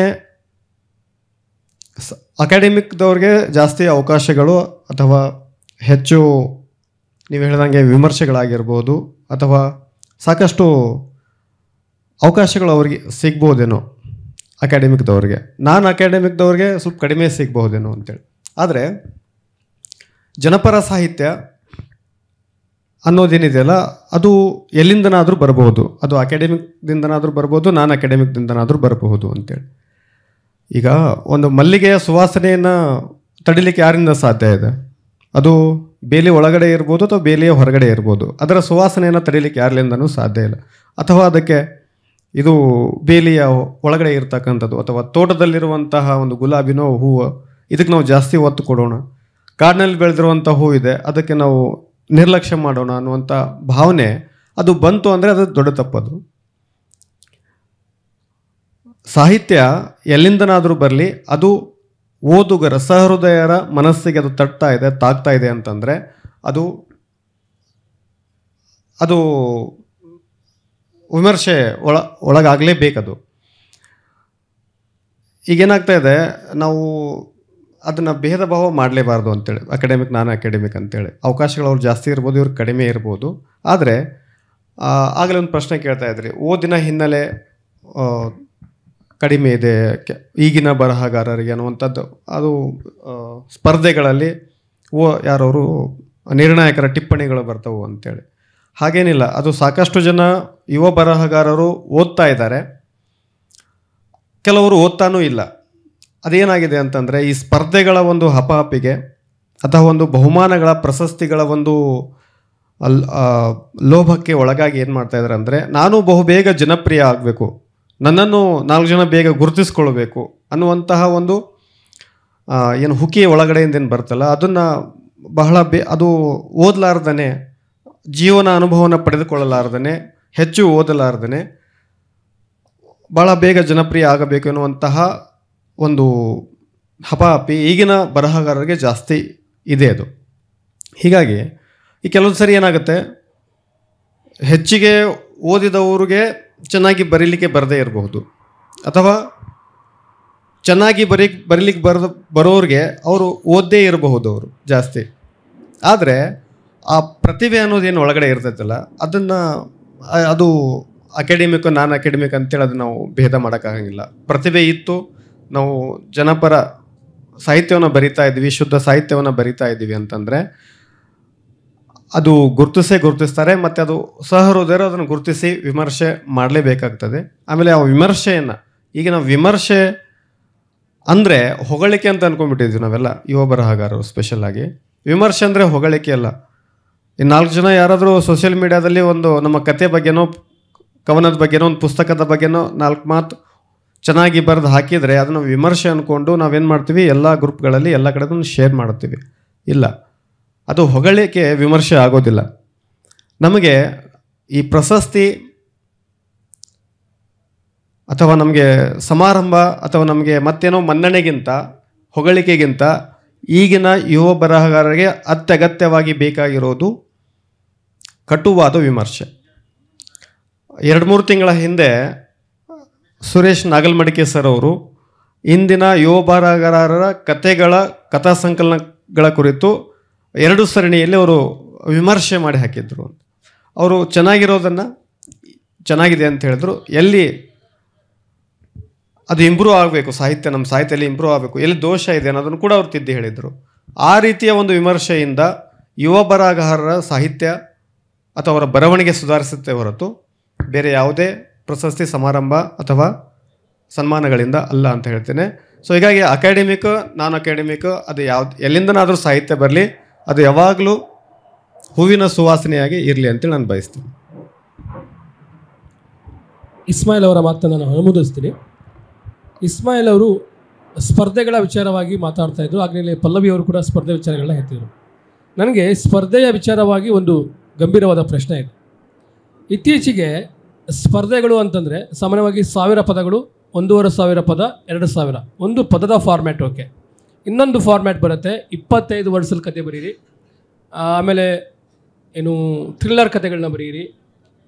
ಅಕಾಡೆಮಿಕ್ದವ್ರಿಗೆ ಜಾಸ್ತಿ ಅವಕಾಶಗಳು ಅಥವಾ ಹೆಚ್ಚು ನೀವು ಹೇಳಿದಂಗೆ ವಿಮರ್ಶೆಗಳಾಗಿರ್ಬೋದು ಅಥವಾ ಸಾಕಷ್ಟು ಅವಕಾಶಗಳು ಅವ್ರಿಗೆ ಸಿಗ್ಬೋದೇನೋ ಅಕಾಡೆಮಿಕ್ದವ್ರಿಗೆ. ನಾನ್ ಅಕಾಡೆಮಿಕ್ದವ್ರಿಗೆ ಸ್ವಲ್ಪ ಕಡಿಮೆ ಸಿಗ್ಬಹುದೇನೋ ಅಂತೇಳಿ. ಆದರೆ ಜನಪರ ಸಾಹಿತ್ಯ ಅನ್ನೋದೇನಿದೆಯಲ್ಲ, ಅದು ಎಲ್ಲಿಂದನಾದರೂ ಬರಬಹುದು. ಅದು ಅಕಾಡೆಮಿಕ್ದಿಂದನಾದರೂ ಬರ್ಬೋದು, ನಾನ್ ಅಕಾಡೆಮಿಕ್ದಿಂದನಾದರೂ ಬರಬಹುದು ಅಂತೇಳಿ. ಈಗ ಒಂದು ಮಲ್ಲಿಗೆಯ ಸುವಾಸನೆಯನ್ನು ತಡಿಲಿಕ್ಕೆ ಯಾರಿಂದ ಸಾಧ್ಯ ಇದೆ? ಅದು ಬೇಲಿ ಒಳಗಡೆ ಇರ್ಬೋದು ಅಥವಾ ಬೇಲಿಯ ಹೊರಗಡೆ ಇರ್ಬೋದು. ಅದರ ಸುವಾಸನೆಯನ್ನು ತಡಿಲಿಕ್ಕೆ ಯಾರಿಂದನೂ ಸಾಧ್ಯ ಇಲ್ಲ. ಅಥವಾ ಅದಕ್ಕೆ ಇದು ಬೇಲಿಯ ಒಳಗಡೆ ಇರ್ತಕ್ಕಂಥದ್ದು ಅಥವಾ ತೋಟದಲ್ಲಿರುವಂತಹ ಒಂದು ಗುಲಾಬಿನೋ ಹೂವು, ಇದಕ್ಕೆ ನಾವು ಜಾಸ್ತಿ ಒತ್ತು ಕೊಡೋಣ, ಕಾಡಿನಲ್ಲಿ ಬೆಳೆದಿರುವಂಥ ಹೂವು ಇದೆ ಅದಕ್ಕೆ ನಾವು ನಿರ್ಲಕ್ಷ್ಯ ಮಾಡೋಣ ಅನ್ನುವಂಥ ಭಾವನೆ ಅದು ಬಂತು ಅಂದರೆ ಅದು ದೊಡ್ಡ ತಪ್ಪದು. ಸಾಹಿತ್ಯ ಎಲ್ಲಿಂದನಾದರೂ ಬರಲಿ, ಅದು ಓದುಗರ ಸಹೃದಯರ ಮನಸ್ಸಿಗೆ ಅದು ತಟ್ತಾ ಇದೆ, ತಾಗ್ತಾ ಇದೆ ಅಂತಂದರೆ ಅದು ವಿಮರ್ಶೆ ಒಳಗಾಗಲೇಬೇಕದು. ಈಗೇನಾಗ್ತಾ ಇದೆ, ನಾವು ಅದನ್ನು ಭೇದ ಭಾವ ಮಾಡಲೇಬಾರ್ದು ಅಂತೇಳಿ, ಅಕಾಡೆಮಿಕ್ ನಾನ್ ಅಕಾಡೆಮಿಕ್ ಅಂತೇಳಿ. ಅವಕಾಶಗಳು ಅವ್ರು ಜಾಸ್ತಿ ಇರ್ಬೋದು, ಇವ್ರು ಕಡಿಮೆ ಇರ್ಬೋದು. ಆದರೆ ಆಗಲೇ ಒಂದು ಪ್ರಶ್ನೆ ಕೇಳ್ತಾ ಇದ್ರಿ, ಓದಿನ ಹಿನ್ನೆಲೆ ಕಡಿಮೆ ಇದೆ ಈಗಿನ ಬರಹಗಾರರಿಗೆ ಅನ್ನುವಂಥದ್ದು. ಅದು ಸ್ಪರ್ಧೆಗಳಲ್ಲಿ ಯಾರವರು ನಿರ್ಣಾಯಕರ ಟಿಪ್ಪಣಿಗಳು ಬರ್ತವೆ ಅಂತೇಳಿ. ಹಾಗೇನಿಲ್ಲ, ಅದು ಸಾಕಷ್ಟು ಜನ ಯುವ ಬರಹಗಾರರು ಓದ್ತಾ ಇದ್ದಾರೆ, ಕೆಲವರು ಓದ್ತಾನೂ ಇಲ್ಲ. ಅದೇನಾಗಿದೆ ಅಂತಂದರೆ, ಈ ಸ್ಪರ್ಧೆಗಳ ಒಂದು ಹಪಾಹಪಿಗೆ ಅಥವಾ ಒಂದು ಬಹುಮಾನಗಳ ಪ್ರಶಸ್ತಿಗಳ ಒಂದು ಲೋಭಕ್ಕೆ ಒಳಗಾಗಿ ಏನು ಮಾಡ್ತಾ ಇದ್ದಾರೆ ಅಂದರೆ, ನಾನು ಬಹುಬೇಗ ಜನಪ್ರಿಯ ಆಗಬೇಕು, ನನ್ನನ್ನು 4 ಜನ ಬೇಗ ಗುರುತಿಸ್ಕೊಳ್ಬೇಕು ಅನ್ನುವಂತಹ ಒಂದು ಏನು ಹುಕ್ಕಿ ಒಳಗಡೆಯಿಂದ ಏನು ಬರ್ತಲ್ಲ, ಅದನ್ನು ಬಹಳ ಅದು ಓದಲಾರ್ದೇ, ಜೀವನ ಅನುಭವನ ಪಡೆದುಕೊಳ್ಳಲಾರ್ದೇ, ಹೆಚ್ಚು ಓದಲಾರ್ದೇ ಭಾಳ ಬೇಗ ಜನಪ್ರಿಯ ಆಗಬೇಕು ಎನ್ನುವಂತಹ ಒಂದು ಹಪಾಹಪಿ ಈಗಿನ ಬರಹಗಾರರಿಗೆ ಜಾಸ್ತಿ ಇದೆ ಅದು. ಹೀಗಾಗಿ ಈ ಕೆಲವೊಂದು ಸರಿ ಏನಾಗುತ್ತೆ, ಹೆಚ್ಚಿಗೆ ಓದಿದವ್ರಿಗೆ ಚೆನ್ನಾಗಿ ಬರೀಲಿಕ್ಕೆ ಬರದೇ ಇರಬಹುದು, ಅಥವಾ ಚೆನ್ನಾಗಿ ಬರೀಲಿಕ್ಕೆ ಬರೋರಿಗೆ ಅವರು ಓದ್ದೇ ಇರಬಹುದು ಅವರು ಜಾಸ್ತಿ. ಆದರೆ ಆ ಪ್ರತಿಭೆ ಅನ್ನೋದೇನು ಒಳಗಡೆ ಇರ್ತೈತಲ್ಲ, ಅದು ಅಕಾಡೆಮಿಕ್ ನಾನ್ ಅಕಾಡೆಮಿಕ್ ಅಂತೇಳಿ ಅದು ನಾವು ಭೇದ ಮಾಡೋಕ್ಕಾಗಂಗಿಲ್ಲ. ಪ್ರತಿಭೆ ಇತ್ತು, ನಾವು ಜನಪರ ಸಾಹಿತ್ಯವನ್ನು ಬರಿತಾ ಇದ್ದೀವಿ, ಶುದ್ಧ ಸಾಹಿತ್ಯವನ್ನು ಬರಿತಾ ಇದ್ದೀವಿ ಅಂತಂದರೆ ಅದು ಗುರುತಿಸ್ತಾರೆ. ಮತ್ತು ಅದು ಸಹೃದಯರು ಅದನ್ನು ಗುರುತಿಸಿ ವಿಮರ್ಶೆ ಮಾಡಲೇಬೇಕಾಗ್ತದೆ. ಆಮೇಲೆ ಆ ವಿಮರ್ಶೆಯನ್ನು ಈಗ ನಾವು ವಿಮರ್ಶೆ ಅಂದರೆ ಹೊಗಳಿಕೆ ಅಂತ ಅಂದ್ಕೊಂಡ್ಬಿಟ್ಟಿದ್ವಿ ನಾವೆಲ್ಲ, ಯುವ ಬರಹಗಾರರು ಸ್ಪೆಷಲ್ ಆಗಿ. ವಿಮರ್ಶೆ ಅಂದರೆ ಹೊಗಳಿಕೆ ಅಲ್ಲ. ಇನ್ನು 4 ಜನ ಯಾರಾದರೂ ಸೋಷಿಯಲ್ ಮೀಡಿಯಾದಲ್ಲಿ ಒಂದು ನಮ್ಮ ಕತೆ ಬಗ್ಗೆನೋ ಕವನದ ಬಗ್ಗೆನೋ ಒಂದು ಪುಸ್ತಕದ ಬಗ್ಗೆನೋ 4 ಮಾತು ಚೆನ್ನಾಗಿ ಬರೆದು ಹಾಕಿದರೆ ಅದನ್ನು ವಿಮರ್ಶೆ ಅಂದ್ಕೊಂಡು ನಾವೇನು ಮಾಡ್ತೀವಿ, ಎಲ್ಲ ಗ್ರೂಪ್ಗಳಲ್ಲಿ ಎಲ್ಲ ಕಡೆಗೂ ಶೇರ್ ಮಾಡ್ತೀವಿ. ಇಲ್ಲ, ಅದು ಹೊಗಳಿಕೆ ವಿಮರ್ಶೆ ಆಗೋದಿಲ್ಲ. ನಮಗೆ ಈ ಪ್ರಶಸ್ತಿ ಅಥವಾ ನಮಗೆ ಸಮಾರಂಭ ಅಥವಾ ನಮಗೆ ಮತ್ತೇನೋ ಮನ್ನಣೆಗಿಂತ ಹೊಗಳಿಕೆಗಿಂತ ಈಗಿನ ಯುವ ಬರಹಗಾರರಿಗೆ ಅತ್ಯಗತ್ಯವಾಗಿ ಬೇಕಾಗಿರೋದು ಕಟುವಾದ ವಿಮರ್ಶೆ. 2-3 ತಿಂಗಳ ಹಿಂದೆ ಸುರೇಶ್ ನಾಗಲ್ಮಡಿಕೆ ಸರ್ ಅವರು ಇಂದಿನ ಯುವ ಬರಹಗಾರರ ಕಥಾ ಸಂಕಲನಗಳ ಕುರಿತು 2 ಸರಣಿಯಲ್ಲಿ ಅವರು ವಿಮರ್ಶೆ ಮಾಡಿ ಹಾಕಿದ್ರು. ಅವರು ಚೆನ್ನಾಗಿರೋದನ್ನು ಚೆನ್ನಾಗಿದೆ ಅಂತ ಹೇಳಿದ್ರು, ಎಲ್ಲಿ ಅದು ಇಂಪ್ರೂವ್ ಆಗಬೇಕು, ಸಾಹಿತ್ಯ ನಮ್ಮ ಸಾಹಿತ್ಯದಲ್ಲಿ ಇಂಪ್ರೂವ್ ಆಗಬೇಕು, ಎಲ್ಲಿ ದೋಷ ಇದೆ ಅನ್ನೋದನ್ನು ಕೂಡ ಅವ್ರು ತಿದ್ದಿ ಹೇಳಿದರು. ಆ ರೀತಿಯ ಒಂದು ವಿಮರ್ಶೆಯಿಂದ ಯುವ ಬರಹಗಾರರ ಸಾಹಿತ್ಯ ಅಥವಾ ಅವರ ಬರವಣಿಗೆ ಸುಧಾರಿಸುತ್ತೆ ಹೊರತು ಬೇರೆ ಯಾವುದೇ ಪ್ರಶಸ್ತಿ ಸಮಾರಂಭ ಅಥವಾ ಸನ್ಮಾನಗಳಿಂದ ಅಲ್ಲ ಅಂತ ಹೇಳ್ತೇನೆ. ಸೊ ಹೀಗಾಗಿ ಅಕಾಡೆಮಿಕ್ ನಾನ್ ಅಕಾಡೆಮಿಕ್ ಅದು ಎಲ್ಲಿಂದನಾದರೂ ಸಾಹಿತ್ಯ ಬರಲಿ, ಅದು ಯಾವಾಗಲೂ ಹೂವಿನ ಸುವಾಸನೆಯಾಗಿ ಇರಲಿ ಅಂತೇಳಿ ನಾನು ಬಯಸ್ತೀನಿ. ಇಸ್ಮಾಯಿಲ್ ಅವರ ಮಾತನ್ನು ನಾನು ಅನುಮೋದಿಸ್ತೀನಿ. ಇಸ್ಮಾಯಿಲ್ ಅವರು ಸ್ಪರ್ಧೆಗಳ ವಿಚಾರವಾಗಿ ಮಾತಾಡ್ತಾ ಇದ್ರು. ಆಗಲೇ ಪಲ್ಲವಿ ಅವರು ಕೂಡ ಸ್ಪರ್ಧೆ ವಿಚಾರಗಳನ್ನ ಹೇಳ್ತಿದ್ರು. ನನಗೆ ಸ್ಪರ್ಧೆಯ ವಿಚಾರವಾಗಿ ಒಂದು ಗಂಭೀರವಾದ ಪ್ರಶ್ನೆ ಇದೆ. ಇತ್ತೀಚೆಗೆ ಸ್ಪರ್ಧೆಗಳು ಅಂತಂದರೆ ಸಾಮಾನ್ಯವಾಗಿ 1000 ಪದಗಳು, 1500 ಪದ, 2000 ಒಂದು ಪದದ ಫಾರ್ಮ್ಯಾಟ್. ಓಕೆ, ಇನ್ನೊಂದು ಫಾರ್ಮ್ಯಾಟ್ ಬರುತ್ತೆ, 25 ವರ್ಷದ ಕತೆ ಬರೀರಿ, ಆಮೇಲೆ ಏನು ಥ್ರಿಲ್ಲರ್ ಕತೆಗಳನ್ನ ಬರೀರಿ,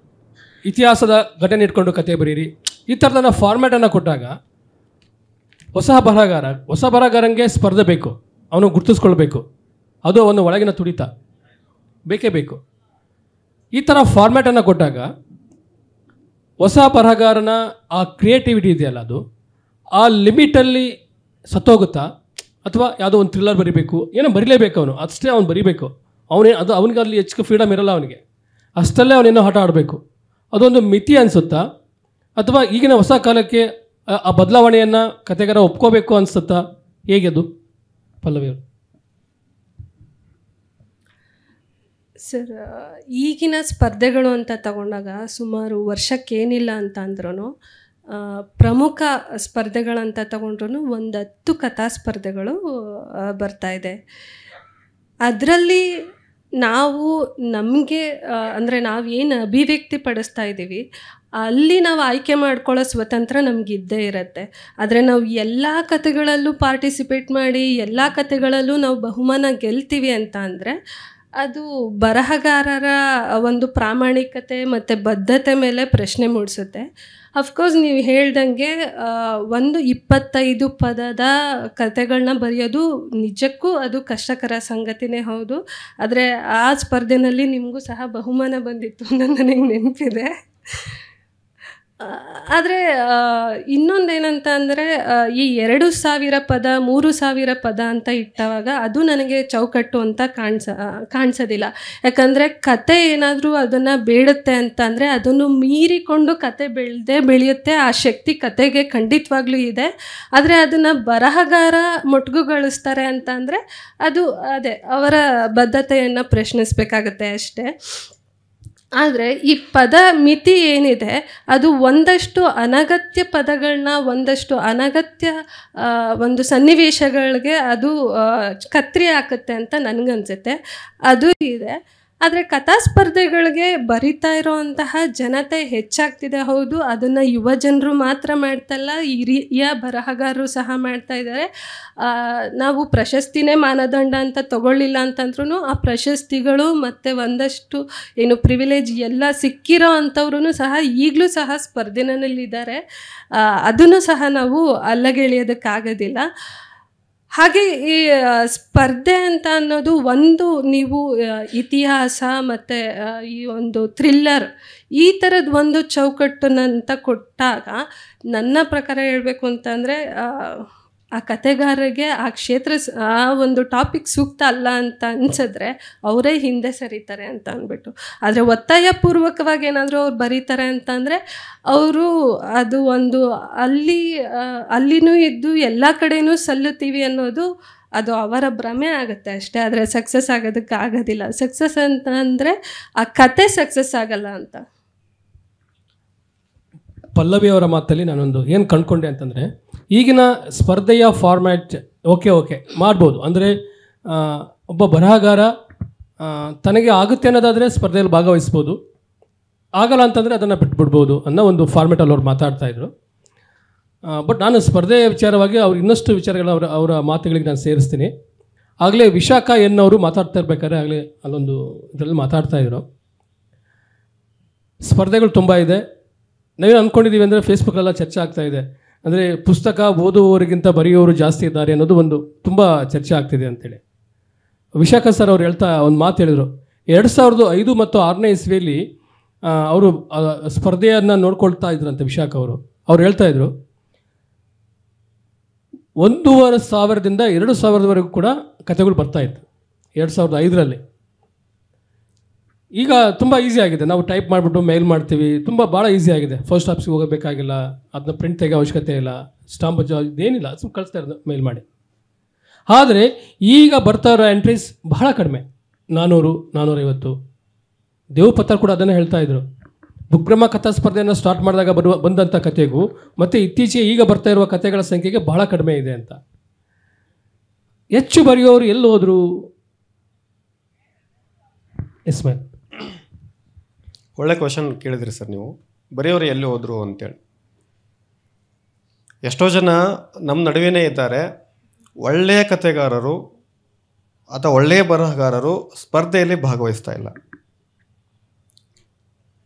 ಇತಿಹಾಸದ ಘಟನೆ ಇಟ್ಕೊಂಡು ಕತೆ ಬರೀರಿ. ಈ ಥರದ ಫಾರ್ಮ್ಯಾಟನ್ನು ಕೊಟ್ಟಾಗ ಹೊಸ ಬರಹಗಾರಂಗೆ ಸ್ಪರ್ಧೆ ಬೇಕು, ಅವನು ಗುರುತಿಸ್ಕೊಳ್ಬೇಕು, ಅದು ಅವನ ಒಳಗಿನ ತುಡಿತ ಬೇಕೇ ಬೇಕು. ಈ ಥರ ಫಾರ್ಮ್ಯಾಟನ್ನು ಕೊಟ್ಟಾಗ ಹೊಸ ಬರಹಗಾರನ ಆ ಕ್ರಿಯೇಟಿವಿಟಿ ಇದೆಯಲ್ಲ, ಅದು ಆ ಲಿಮಿಟಲ್ಲಿ ಸತ್ತೋಗುತ್ತಾ, ಅಥವಾ ಯಾವುದೋ ಒಂದು ಥ್ರಿಲ್ಲರ್ ಬರೀಬೇಕು, ಏನೋ ಬರೀಲೇಬೇಕು ಅವನು, ಅಷ್ಟೇ ಅವ್ನು ಬರೀಬೇಕು, ಅವನಿಗೆ ಅಲ್ಲಿ ಹೆಚ್ಚು ಫ್ರೀಡಮ್ ಇರಲ್ಲ ಅವನಿಗೆ, ಅಷ್ಟಲ್ಲೇ ಅವನೇನೋ ಆಟ ಆಡಬೇಕು, ಅದೊಂದು ಮಿತಿ ಅನಿಸುತ್ತಾ? ಅಥವಾ ಈಗಿನ ಹೊಸ ಕಾಲಕ್ಕೆ ಆ ಬದಲಾವಣೆಯನ್ನು ಕತೆಗಾರ ಒಪ್ಕೋಬೇಕು ಅನಿಸುತ್ತಾ? ಹೇಗೆ ಅದು ಪಲ್ಲವಿ ಅವರು? ಸರ್, ಈಗಿನ ಸ್ಪರ್ಧೆಗಳು ಅಂತ ತಗೊಂಡಾಗ ಸುಮಾರು ವರ್ಷಕ್ಕೇನಿಲ್ಲ ಅಂತ ಅಂದ್ರೂ ಪ್ರಮುಖ ಸ್ಪರ್ಧೆಗಳಂತ ತಗೊಂಡ್ರೂ ಒಂದು 10 ಕಥಾ ಸ್ಪರ್ಧೆಗಳು ಬರ್ತಾಯಿದೆ. ಅದರಲ್ಲಿ ನಾವು ನಮಗೆ ಅಂದರೆ ನಾವು ಏನು ಅಭಿವ್ಯಕ್ತಿ ಪಡಿಸ್ತಾ ಇದ್ದೀವಿ ಅಲ್ಲಿ ನಾವು ಆಯ್ಕೆ ಮಾಡ್ಕೊಳ್ಳೋ ಸ್ವತಂತ್ರ ನಮಗಿದ್ದೇ ಇರುತ್ತೆ. ಆದರೆ ನಾವು ಎಲ್ಲ ಕಥೆಗಳಲ್ಲೂ ಪಾರ್ಟಿಸಿಪೇಟ್ ಮಾಡಿ ಎಲ್ಲ ಕಥೆಗಳಲ್ಲೂ ನಾವು ಬಹುಮಾನ ಗೆಲ್ತೀವಿ ಅಂತ ಅಂದರೆ ಅದು ಬರಹಗಾರರ ಒಂದು ಪ್ರಾಮಾಣಿಕತೆ ಮತ್ತು ಬದ್ಧತೆ ಮೇಲೆ ಪ್ರಶ್ನೆ ಮೂಡಿಸುತ್ತೆ. ಅಫ್ಕೋರ್ಸ್ ನೀವು ಹೇಳ್ದಂಗೆ ಒಂದು 25 ಪದದ ಕಥೆಗಳನ್ನ ಬರೆಯೋದು ನಿಜಕ್ಕೂ ಅದು ಕಷ್ಟಕರ ಸಂಗತಿನೇ ಹೌದು. ಆದರೆ ಆ ಸ್ಪರ್ಧೆನಲ್ಲಿ ನಿಮಗೂ ಸಹ ಬಹುಮಾನ ಬಂದಿತ್ತು ಅನ್ನೋದು ನನಗೆ ನೆನಪಿದೆ. ಆದರೆ ಇನ್ನೊಂದೇನಂತ ಅಂದರೆ ಈ 2000 ಪದ 3000 ಪದ ಅಂತ ಇಟ್ಟವಾಗ ಅದು ನನಗೆ ಚೌಕಟ್ಟು ಅಂತ ಕಾಣಿಸೋದಿಲ್ಲ. ಯಾಕಂದರೆ ಕತೆ ಏನಾದರೂ ಅದನ್ನು ಬೇಡುತ್ತೆ ಅಂತ ಅಂದರೆ ಅದನ್ನು ಮೀರಿಕೊಂಡು ಕತೆ ಬೆಳೆಯುತ್ತೆ. ಆ ಶಕ್ತಿ ಕತೆಗೆ ಖಂಡಿತವಾಗ್ಲೂ ಇದೆ. ಆದರೆ ಅದನ್ನು ಬರಹಗಾರ ಮೊಟಕುಗೊಳಿಸ್ತಾರೆ ಅಂತ ಅಂದರೆ ಅದು ಅದೇ ಅವರ ಬದ್ಧತೆಯನ್ನು ಪ್ರಶ್ನಿಸಬೇಕಾಗತ್ತೆ ಅಷ್ಟೇ. ಆದರೆ ಈ ಪದ ಮಿತಿ ಏನಿದೆ ಅದು ಒಂದಷ್ಟು ಅನಗತ್ಯ ಪದಗಳನ್ನ ಒಂದಷ್ಟು ಅನಗತ್ಯ ಒಂದು ಸನ್ನಿವೇಶಗಳಿಗೆ ಅದು ಕತ್ತರಿ ಹಾಕುತ್ತೆ ಅಂತ ನನಗನ್ಸುತ್ತೆ. ಅದು ಇದೆ. ಆದರೆ ಕಥಾ ಸ್ಪರ್ಧೆಗಳಿಗೆ ಬರಿತಾ ಇರೋವಂತಹ ಜನತೆ ಹೆಚ್ಚಾಗ್ತಿದೆ. ಹೌದು, ಅದನ್ನು ಯುವ ಜನರು ಮಾತ್ರ ಮಾಡ್ತಲ್ಲ, ಹಿರಿಯ ಬರಹಗಾರರು ಸಹ ಮಾಡ್ತಾ ಇದ್ದಾರೆ. ನಾವು ಪ್ರಶಸ್ತಿನೇ ಮಾನದಂಡ ಅಂತ ತಗೊಳ್ಳಿಲ್ಲ ಅಂತಂದ್ರೂ ಆ ಪ್ರಶಸ್ತಿಗಳು ಮತ್ತು ಒಂದಷ್ಟು ಏನು ಪ್ರಿವಿಲೇಜ್ ಎಲ್ಲ ಸಿಕ್ಕಿರೋ ಅಂಥವ್ರೂ ಸಹ ಈಗಲೂ ಸಹ ಸ್ಪರ್ಧೆನಲ್ಲಿದ್ದಾರೆ. ಅದನ್ನು ಸಹ ನಾವು ಅಲ್ಲಗೆಳೆಯೋದಕ್ಕಾಗೋದಿಲ್ಲ. ಹಾಗೆ ಈ ಸ್ಪರ್ಧೆ ಅಂತ ಅನ್ನೋದು ಒಂದು, ನೀವು ಇತಿಹಾಸ ಮತ್ತು ಈ ಒಂದು ಥ್ರಿಲ್ಲರ್ ಈ ಥರದ್ದು ಒಂದು ಚೌಕಟ್ಟನ್ನಂತ ಕೊಟ್ಟಾಗ ನನ್ನ ಪ್ರಕಾರ ಹೇಳಬೇಕು ಅಂತಂದರೆ ಆ ಕಥೆಗಾರರಿಗೆ ಆ ಕ್ಷೇತ್ರ ಆ ಒಂದು ಟಾಪಿಕ್ ಸೂಕ್ತ ಅಲ್ಲ ಅಂತ ಅನ್ಸಿದ್ರೆ ಅವರೇ ಹಿಂದೆ ಸರಿತಾರೆ ಅಂತ ಅಂದ್ಬಿಟ್ಟು. ಆದರೆ ಒತ್ತಾಯಪೂರ್ವಕವಾಗಿ ಏನಾದರೂ ಅವ್ರು ಬರೀತಾರೆ ಅಂತಂದರೆ ಅವರು ಅದು ಒಂದು ಅಲ್ಲಿನೂ ಇದ್ದು ಎಲ್ಲ ಕಡೆನೂ ಸಲ್ಲುತ್ತೀವಿ ಅನ್ನೋದು ಅದು ಅವರ ಭ್ರಮೆ ಆಗುತ್ತೆ ಅಷ್ಟೇ. ಆದರೆ ಸಕ್ಸಸ್ ಆಗೋದಕ್ಕೆ ಆಗೋದಿಲ್ಲ. ಸಕ್ಸಸ್ ಅಂತ ಅಂದರೆ ಆ ಕತೆ ಸಕ್ಸಸ್ ಆಗಲ್ಲ ಅಂತ. ಪಲ್ಲವಿ ಅವರ ಮಾತಲ್ಲಿ ನಾನೊಂದು ಏನು ಕಂಡುಕೊಂಡೆ ಅಂತಂದರೆ, ಈಗಿನ ಸ್ಪರ್ಧೆಯ ಫಾರ್ಮ್ಯಾಟ್ ಓಕೆ ಮಾಡ್ಬೋದು. ಅಂದರೆ ಒಬ್ಬ ಬರಹಗಾರ ತನಗೆ ಆಗುತ್ತೆ ಅನ್ನೋದಾದರೆ ಸ್ಪರ್ಧೆಯಲ್ಲಿ ಭಾಗವಹಿಸ್ಬೋದು, ಆಗಲ್ಲ ಅಂತಂದರೆ ಅದನ್ನು ಬಿಟ್ಬಿಡ್ಬೋದು ಅನ್ನೋ ಒಂದು ಫಾರ್ಮ್ಯಾಟಲ್ಲಿ ಅವ್ರು ಮಾತಾಡ್ತಾಯಿದ್ರು. ಬಟ್ ನಾನು ಸ್ಪರ್ಧೆಯ ವಿಚಾರವಾಗಿ ಅವ್ರು ಇನ್ನಷ್ಟು ವಿಚಾರಗಳು ಅವರ ಮಾತುಗಳಿಗೆ ನಾನು ಸೇರಿಸ್ತೀನಿ. ಆಗಲೇ ವಿಶಾಖ ಎನ್ನವರು ಮಾತಾಡ್ತಾ ಇರ್ಬೇಕಾದ್ರೆ ಆಗಲೇ ಅಲ್ಲೊಂದು ಇದರಲ್ಲಿ ಮಾತಾಡ್ತಾಯಿದ್ರು. ಸ್ಪರ್ಧೆಗಳು ತುಂಬ ಇದೆ. ನಾವೇನು ಅಂದ್ಕೊಂಡಿದ್ದೀವಿ ಅಂದರೆ ಫೇಸ್ಬುಕ್ಕಲ್ಲೆಲ್ಲ ಚರ್ಚೆ ಆಗ್ತಾ ಇದೆ, ಅಂದರೆ ಪುಸ್ತಕ ಓದುವವರಿಗಿಂತ ಬರೆಯುವವರು ಜಾಸ್ತಿ ಇದ್ದಾರೆ ಅನ್ನೋದು ಒಂದು ತುಂಬ ಚರ್ಚೆ ಆಗ್ತಿದೆ ಅಂತೇಳಿ. ವಿಶಾಖ ಸರ್ ಅವ್ರು ಒಂದು ಮಾತು ಹೇಳಿದರು. 2005 ಮತ್ತು 6ನೇ ಇಸ್ವಿಯಲ್ಲಿ ಅವರು ಸ್ಪರ್ಧೆಯನ್ನು ನೋಡ್ಕೊಳ್ತಾ ಇದ್ರಂತೆ ವಿಶಾಖ ಅವರು. ಅವ್ರು ಹೇಳ್ತಾಯಿದ್ರು 1,500ದಿಂದ 2,000ವರೆಗೂ ಕೂಡ ಕಥೆಗಳು ಬರ್ತಾಯಿತ್ತು 2005ರಲ್ಲಿ. ಈಗ ತುಂಬ ಈಸಿ ಆಗಿದೆ, ನಾವು ಟೈಪ್ ಮಾಡಿಬಿಟ್ಟು ಮೇಲ್ ಮಾಡ್ತೀವಿ, ಭಾಳ ಈಸಿ ಆಗಿದೆ. ಫಸ್ಟ್ ಆಫೀಸ್ಗೆ ಹೋಗಬೇಕಾಗಿಲ್ಲ, ಅದನ್ನ ಪ್ರಿಂಟ್ ತೆಗೋ ಅವಶ್ಯಕತೆ ಇಲ್ಲ, ಸ್ಟಾಂಪ್ ಇದೇನಿಲ್ಲ, ಸುಮ್ಮನೆ ಕಳಿಸ್ತಾ ಇರೋದು ಮೇಲ್ ಮಾಡಿ. ಆದರೆ ಈಗ ಬರ್ತಾ ಇರೋ ಎಂಟ್ರೀಸ್ ಬಹಳ ಕಡಿಮೆ, 400, 450. ದೇವಪತ್ರ ಕೂಡ ಅದನ್ನೇ ಹೇಳ್ತಾಯಿದ್ರು. ಬುಕ್ಬ್ರಹ್ಮ ಕಥಾ ಸ್ಪರ್ಧೆಯನ್ನು ಸ್ಟಾರ್ಟ್ ಮಾಡಿದಾಗ ಬಂದಂಥ ಕಥೆಗೂ ಮತ್ತು ಇತ್ತೀಚೆಗೆ ಈಗ ಬರ್ತಾ ಇರುವ ಕಥೆಗಳ ಸಂಖ್ಯೆಗೆ ಬಹಳ ಕಡಿಮೆ ಇದೆ ಅಂತ. ಹೆಚ್ಚು ಬರೆಯೋರು ಎಲ್ಲಿ ಹೋದರು? Yes ma'am. ಒಳ್ಳೆ ಕ್ವಶನ್ ಕೇಳಿದ್ರಿ ಸರ್ ನೀವು. ಬರೆಯೋರು ಎಲ್ಲಿ ಹೋದರು ಅಂತೇಳಿ. ಎಷ್ಟೋ ಜನ ನಮ್ಮ ನಡುವೆನೇ ಇದ್ದಾರೆ, ಒಳ್ಳೆಯ ಕಥೆಗಾರರು ಅಥವಾ ಒಳ್ಳೆಯ ಬರಹಗಾರರು ಸ್ಪರ್ಧೆಯಲ್ಲಿ ಭಾಗವಹಿಸ್ತಾ ಇಲ್ಲ,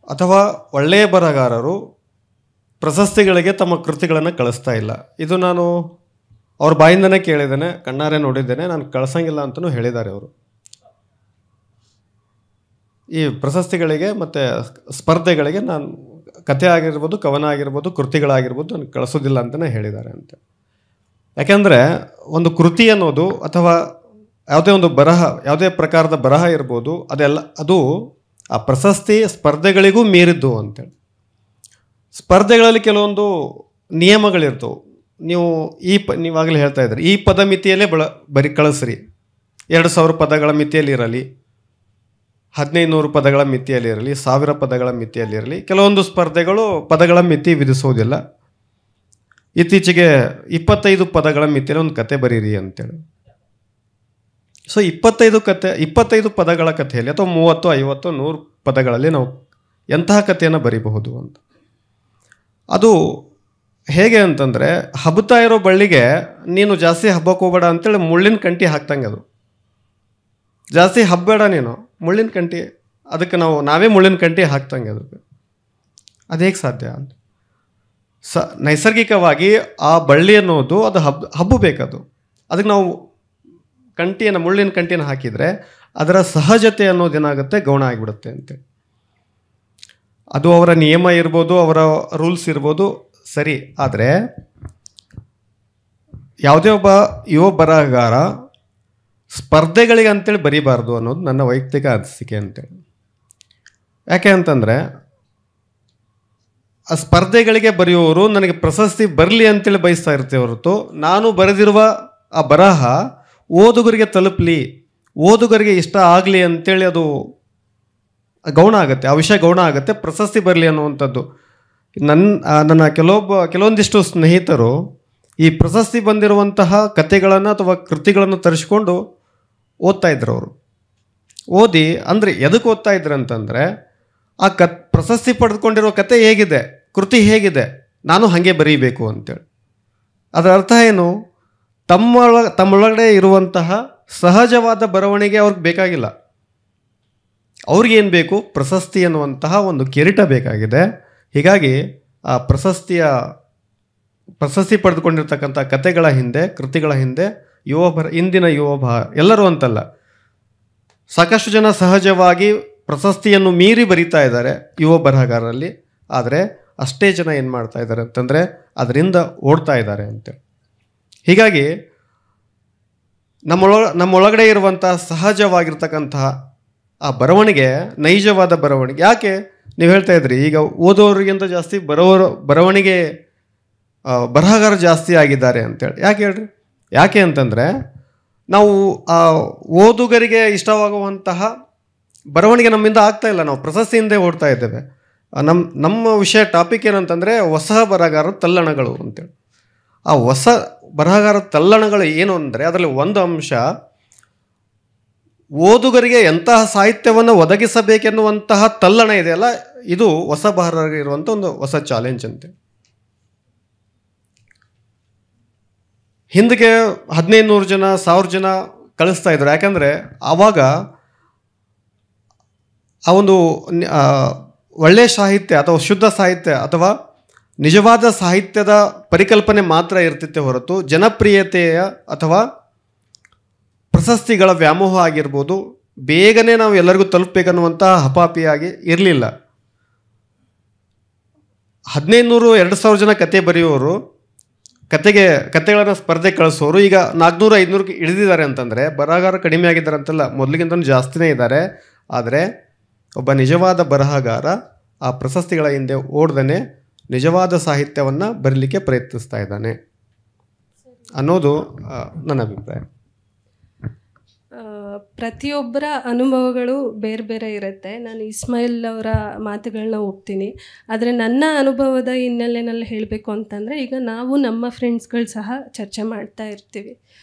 ಅಥವಾ ಒಳ್ಳೆಯ ಬರಹಗಾರರು ಪ್ರಶಸ್ತಿಗಳಿಗೆ ತಮ್ಮ ಕೃತಿಗಳನ್ನು ಕಳಿಸ್ತಾ ಇಲ್ಲ. ಇದು ನಾನು ಅವ್ರ ಬಾಯಿಂದನೇ ಕೇಳಿದ್ದೇನೆ, ಕಣ್ಣಾರೆ ನೋಡಿದ್ದೇನೆ. ನಾನು ಕಳ್ಸಂಗಿಲ್ಲ ಅಂತಲೂ ಹೇಳಿದ್ದಾರೆ ಅವರು. ಈ ಪ್ರಶಸ್ತಿಗಳಿಗೆ ಮತ್ತು ಸ್ಪರ್ಧೆಗಳಿಗೆ ನಾನು ಕಥೆ ಆಗಿರ್ಬೋದು, ಕವನ ಆಗಿರ್ಬೋದು, ಕೃತಿಗಳಾಗಿರ್ಬೋದು ನಾನು ಕಳಿಸೋದಿಲ್ಲ ಅಂತಲೇ ಹೇಳಿದ್ದಾರೆ ಅಂತ. ಯಾಕೆಂದರೆ ಒಂದು ಕೃತಿ ಅನ್ನೋದು ಅಥವಾ ಯಾವುದೇ ಒಂದು ಬರಹ, ಯಾವುದೇ ಪ್ರಕಾರದ ಬರಹ ಇರ್ಬೋದು, ಅದು ಆ ಪ್ರಶಸ್ತಿ ಸ್ಪರ್ಧೆಗಳಿಗೂ ಮೀರಿದ್ದು ಅಂತೇಳಿ. ಸ್ಪರ್ಧೆಗಳಲ್ಲಿ ಕೆಲವೊಂದು ನಿಯಮಗಳಿರ್ತವೆ. ನೀವಾಗಲೇ ಹೇಳ್ತಾ ಇದ್ರಿ, ಈ ಪದ ಮಿತಿಯಲ್ಲೇ ಬರೀ ಕಳಿಸ್ರಿ, 2,000 ಪದಗಳ ಮಿತಿಯಲ್ಲಿ ಇರಲಿ, 1,500 ಪದಗಳ ಮಿತಿಯಲ್ಲಿ ಇರಲಿ, 1,000 ಪದಗಳ ಮಿತಿಯಲ್ಲಿ ಇರಲಿ. ಕೆಲವೊಂದು ಸ್ಪರ್ಧೆಗಳು ಪದಗಳ ಮಿತಿ ವಿಧಿಸೋದಿಲ್ಲ. ಇತ್ತೀಚೆಗೆ 25 ಪದಗಳ ಮಿತಿಯಲ್ಲಿ ಒಂದು ಕತೆ ಬರೀರಿ ಅಂತೇಳಿ. ಸೊ 25 ಪದಗಳ ಕಥೆಯಲ್ಲಿ ಅಥವಾ 30, 50, 100 ಪದಗಳಲ್ಲಿ ನಾವು ಎಂತಹ ಕಥೆಯನ್ನು ಬರೀಬಹುದು ಅಂತ. ಅದು ಹೇಗೆ ಅಂತಂದರೆ, ಹಬ್ಬತಾ ಇರೋ ಬಳ್ಳಿಗೆ ನೀನು ಜಾಸ್ತಿ ಹಬ್ಬಕ್ಕೆ ಹೋಗಬೇಡ ಅಂತೇಳಿ ಮುಳ್ಳಿನ ಕಂಟಿ ಹಾಕ್ತಂಗೆ. ಅದು ಜಾಸ್ತಿ ಹಬ್ಬಬೇಡ ನೀನು, ಮುಳ್ಳಿನ ಕಂಟಿ, ಅದಕ್ಕೆ ನಾವೇ ಮುಳ್ಳಿನ ಕಂಟಿ ಹಾಕ್ತಂಗೆ. ಅದು ಹೇಗೆ ಸಾಧ್ಯ ಅಂತ. ನೈಸರ್ಗಿಕವಾಗಿ ಆ ಬಳ್ಳಿ ಅನ್ನೋದು ಅದು ಹಬ್ಬಬೇಕದು. ಅದಕ್ಕೆ ನಾವು ಮುಳ್ಳಿನ ಕಂಟಿನ ಹಾಕಿದರೆ ಅದರ ಸಹಜತೆ ಅನ್ನೋದೇನಾಗುತ್ತೆ, ಗೌಣ ಆಗಿಬಿಡುತ್ತೆ ಅಂತೇಳಿ. ಅದು ಅವರ ನಿಯಮ ಇರ್ಬೋದು, ಅವರ ರೂಲ್ಸ್ ಇರ್ಬೋದು, ಸರಿ. ಆದರೆ ಯಾವುದೇ ಒಬ್ಬ ಯುವ ಬರಹಗಾರ ಸ್ಪರ್ಧೆಗಳಿಗೆ ಅಂತೇಳಿ ಬರೀಬಾರ್ದು ಅನ್ನೋದು ನನ್ನ ವೈಯಕ್ತಿಕ ಅನಿಸಿಕೆ ಅಂತೇಳಿ. ಯಾಕೆ ಅಂತಂದರೆ, ಆ ಸ್ಪರ್ಧೆಗಳಿಗೆ ಬರೆಯುವವರು ನನಗೆ ಪ್ರಶಸ್ತಿ ಬರಲಿ ಅಂತೇಳಿ ಬಯಸ್ತಾ ಇರ್ತೇವೆ ಹೊರತು, ನಾನು ಬರೆದಿರುವ ಆ ಬರಹ ಓದುಗರಿಗೆ ತಲುಪಲಿ, ಓದುಗರಿಗೆ ಇಷ್ಟ ಆಗಲಿ ಅಂತೇಳಿ ಅದು ಗೌಣ ಆಗುತ್ತೆ, ಆ ವಿಷಯ ಗೌಣ ಆಗುತ್ತೆ. ಪ್ರಶಸ್ತಿ ಬರಲಿ ಅನ್ನುವಂಥದ್ದು. ನನ್ನ ಕೆಲವೊಂದಿಷ್ಟು ಸ್ನೇಹಿತರು ಈ ಪ್ರಶಸ್ತಿ ಬಂದಿರುವಂತಹ ಕಥೆಗಳನ್ನು ಅಥವಾ ಕೃತಿಗಳನ್ನು ತರಿಸ್ಕೊಂಡು ಓದ್ತಾ ಇದ್ರು ಅವರು. ಓದಿ ಅಂದರೆ ಎದಕ್ಕೆ ಓದ್ತಾ ಇದ್ರಂತಂದರೆ ಆ ಪ್ರಶಸ್ತಿ ಪಡೆದುಕೊಂಡಿರೋ ಕತೆ ಹೇಗಿದೆ, ಕೃತಿ ಹೇಗಿದೆ, ನಾನು ಹಾಗೆ ಬರೀಬೇಕು ಅಂತೇಳಿ. ಅದರ ಅರ್ಥ ಏನು? ತಮ್ಮೊಳಗಡೆ ಇರುವಂತಹ ಸಹಜವಾದ ಬರವಣಿಗೆ ಅವ್ರಿಗೆ ಬೇಕಾಗಿಲ್ಲ. ಅವ್ರಿಗೇನು ಬೇಕು? ಪ್ರಶಸ್ತಿ ಅನ್ನುವಂತಹ ಒಂದು ಕಿರೀಟ ಬೇಕಾಗಿದೆ. ಹೀಗಾಗಿ ಆ ಪ್ರಶಸ್ತಿ ಪಡೆದುಕೊಂಡಿರ್ತಕ್ಕಂಥ ಕತೆಗಳ ಹಿಂದೆ, ಕೃತಿಗಳ ಹಿಂದೆ ಇಂದಿನ ಎಲ್ಲರೂ ಅಂತಲ್ಲ, ಸಾಕಷ್ಟು ಜನ ಸಹಜವಾಗಿ ಪ್ರಶಸ್ತಿಯನ್ನು ಮೀರಿ ಬರೀತಾ ಇದ್ದಾರೆ ಯುವ ಬರಹಗಾರರಲ್ಲಿ. ಆದರೆ ಅಷ್ಟೇ ಜನ ಏನು ಮಾಡ್ತಾ ಇದ್ದಾರೆ ಅಂತಂದರೆ ಅದರಿಂದ ಓಡ್ತಾ ಇದ್ದಾರೆ ಅಂತೇಳಿ. ಹೀಗಾಗಿ ನಮ್ಮೊಳಗಡೆ ಇರುವಂತಹ ಸಹಜವಾಗಿರ್ತಕ್ಕಂತಹ ಆ ಬರವಣಿಗೆ, ನೈಜವಾದ ಬರವಣಿಗೆ. ಯಾಕೆ ನೀವು ಹೇಳ್ತಾ ಇದ್ರಿ ಈಗ ಓದೋರಿಗಿಂತ ಜಾಸ್ತಿ ಬರವಣಿಗೆ ಬರಹಗಾರ ಜಾಸ್ತಿ ಆಗಿದ್ದಾರೆ ಅಂತೇಳಿ. ಯಾಕೆ ಹೇಳ್ರಿ? ಯಾಕೆ ಅಂತಂದರೆ ನಾವು ಆ ಓದುಗರಿಗೆ ಇಷ್ಟವಾಗುವಂತಹ ಬರವಣಿಗೆ ನಮ್ಮಿಂದ ಆಗ್ತಾ ಇಲ್ಲ. ನಾವು ಪ್ರಶಸ್ತಿಯಿಂದೇ ಓಡ್ತಾ ಇದ್ದೇವೆ. ನಮ್ಮ ವಿಷಯ ಟಾಪಿಕ್ ಏನಂತಂದರೆ ಹೊಸ ಬರಹಗಾರರ ತಲ್ಲಣಗಳು ಅಂತೇಳಿ. ಆ ಹೊಸ ಬರಹಗಾರ ತಲ್ಲಣಗಳು ಏನು ಅಂದರೆ ಅದರಲ್ಲಿ ಒಂದು ಅಂಶ, ಓದುಗರಿಗೆ ಎಂತಹ ಸಾಹಿತ್ಯವನ್ನು ಒದಗಿಸಬೇಕೆನ್ನುವಂತಹ ತಲ್ಲಣ ಇದೆಯಲ್ಲ, ಇದು ಹೊಸ ಬರಹಗಾರರಿಗೆ ಇರುವಂಥ ಒಂದು ಹೊಸ ಚಾಲೆಂಜ್ ಅಂತೆ. ಹಿಂದಿಗೆ 1500 ಜನ 1000 ಜನ ಕಳಿಸ್ತಾ ಇದ್ರು. ಯಾಕಂದರೆ ಆವಾಗ ಆ ಒಂದು ಒಳ್ಳೆಯ ಸಾಹಿತ್ಯ ಅಥವಾ ಶುದ್ಧ ಸಾಹಿತ್ಯ ಅಥವಾ ನಿಜವಾದ ಸಾಹಿತ್ಯದ ಪರಿಕಲ್ಪನೆ ಮಾತ್ರ ಇರ್ತಿತ್ತೆ ಹೊರತು ಜನಪ್ರಿಯತೆಯ ಅಥವಾ ಪ್ರಶಸ್ತಿಗಳ ವ್ಯಾಮೋಹ ಆಗಿರ್ಬೋದು, ಬೇಗನೆ ನಾವು ಎಲ್ಲರಿಗೂ ತಲುಪಬೇಕನ್ನುವಂಥ ಹಪಾಪಿಯಾಗಿ ಇರಲಿಲ್ಲ. 1500-2000 ಜನ ಕತೆ ಬರೆಯೋರು, ಕತೆಗಳನ್ನು ಸ್ಪರ್ಧೆ ಕಳಿಸೋರು ಈಗ 400-500ಕ್ಕೆ ಇಳಿದಿದ್ದಾರೆ ಅಂತಂದರೆ ಬರಹಗಾರ ಕಡಿಮೆ ಆಗಿದ್ದಾರೆ ಅಂತಲ್ಲ, ಮೊದಲಿಗಿಂತ ಜಾಸ್ತಿನೇ ಇದ್ದಾರೆ. ಆದರೆ ಒಬ್ಬ ನಿಜವಾದ ಬರಹಗಾರ ಆ ಪ್ರಶಸ್ತಿಗಳ ಹಿಂದೆ ಓಡ್ದೇ ನಿಜವಾದ ಸಾಹಿತ್ಯವನ್ನು ಬರೀಲಿಕ್ಕೆ ಪ್ರಯತ್ನಿಸ್ತಾ ಇದ್ದಾನೆ ಅನ್ನೋದು ನನ್ನ ಅಭಿಪ್ರಾಯ. ಪ್ರತಿಯೊಬ್ಬರ ಅನುಭವಗಳು ಬೇರೆ ಬೇರೆ ಇರುತ್ತೆ. ನಾನು ಇಸ್ಮಾಯಿಲ್ ಅವರ ಮಾತುಗಳನ್ನ ಒಪ್ತೀನಿ. ಆದರೆ ನನ್ನ ಅನುಭವದ ಹಿನ್ನೆಲೆಯಲ್ಲಿ ಹೇಳಬೇಕು ಅಂತಂದರೆ, ಈಗ ನಾವು ನಮ್ಮ ಫ್ರೆಂಡ್ಸ್ಗಳು ಸಹ ಚರ್ಚೆ ಮಾಡ್ತಾ ಇರ್ತೀವಿ.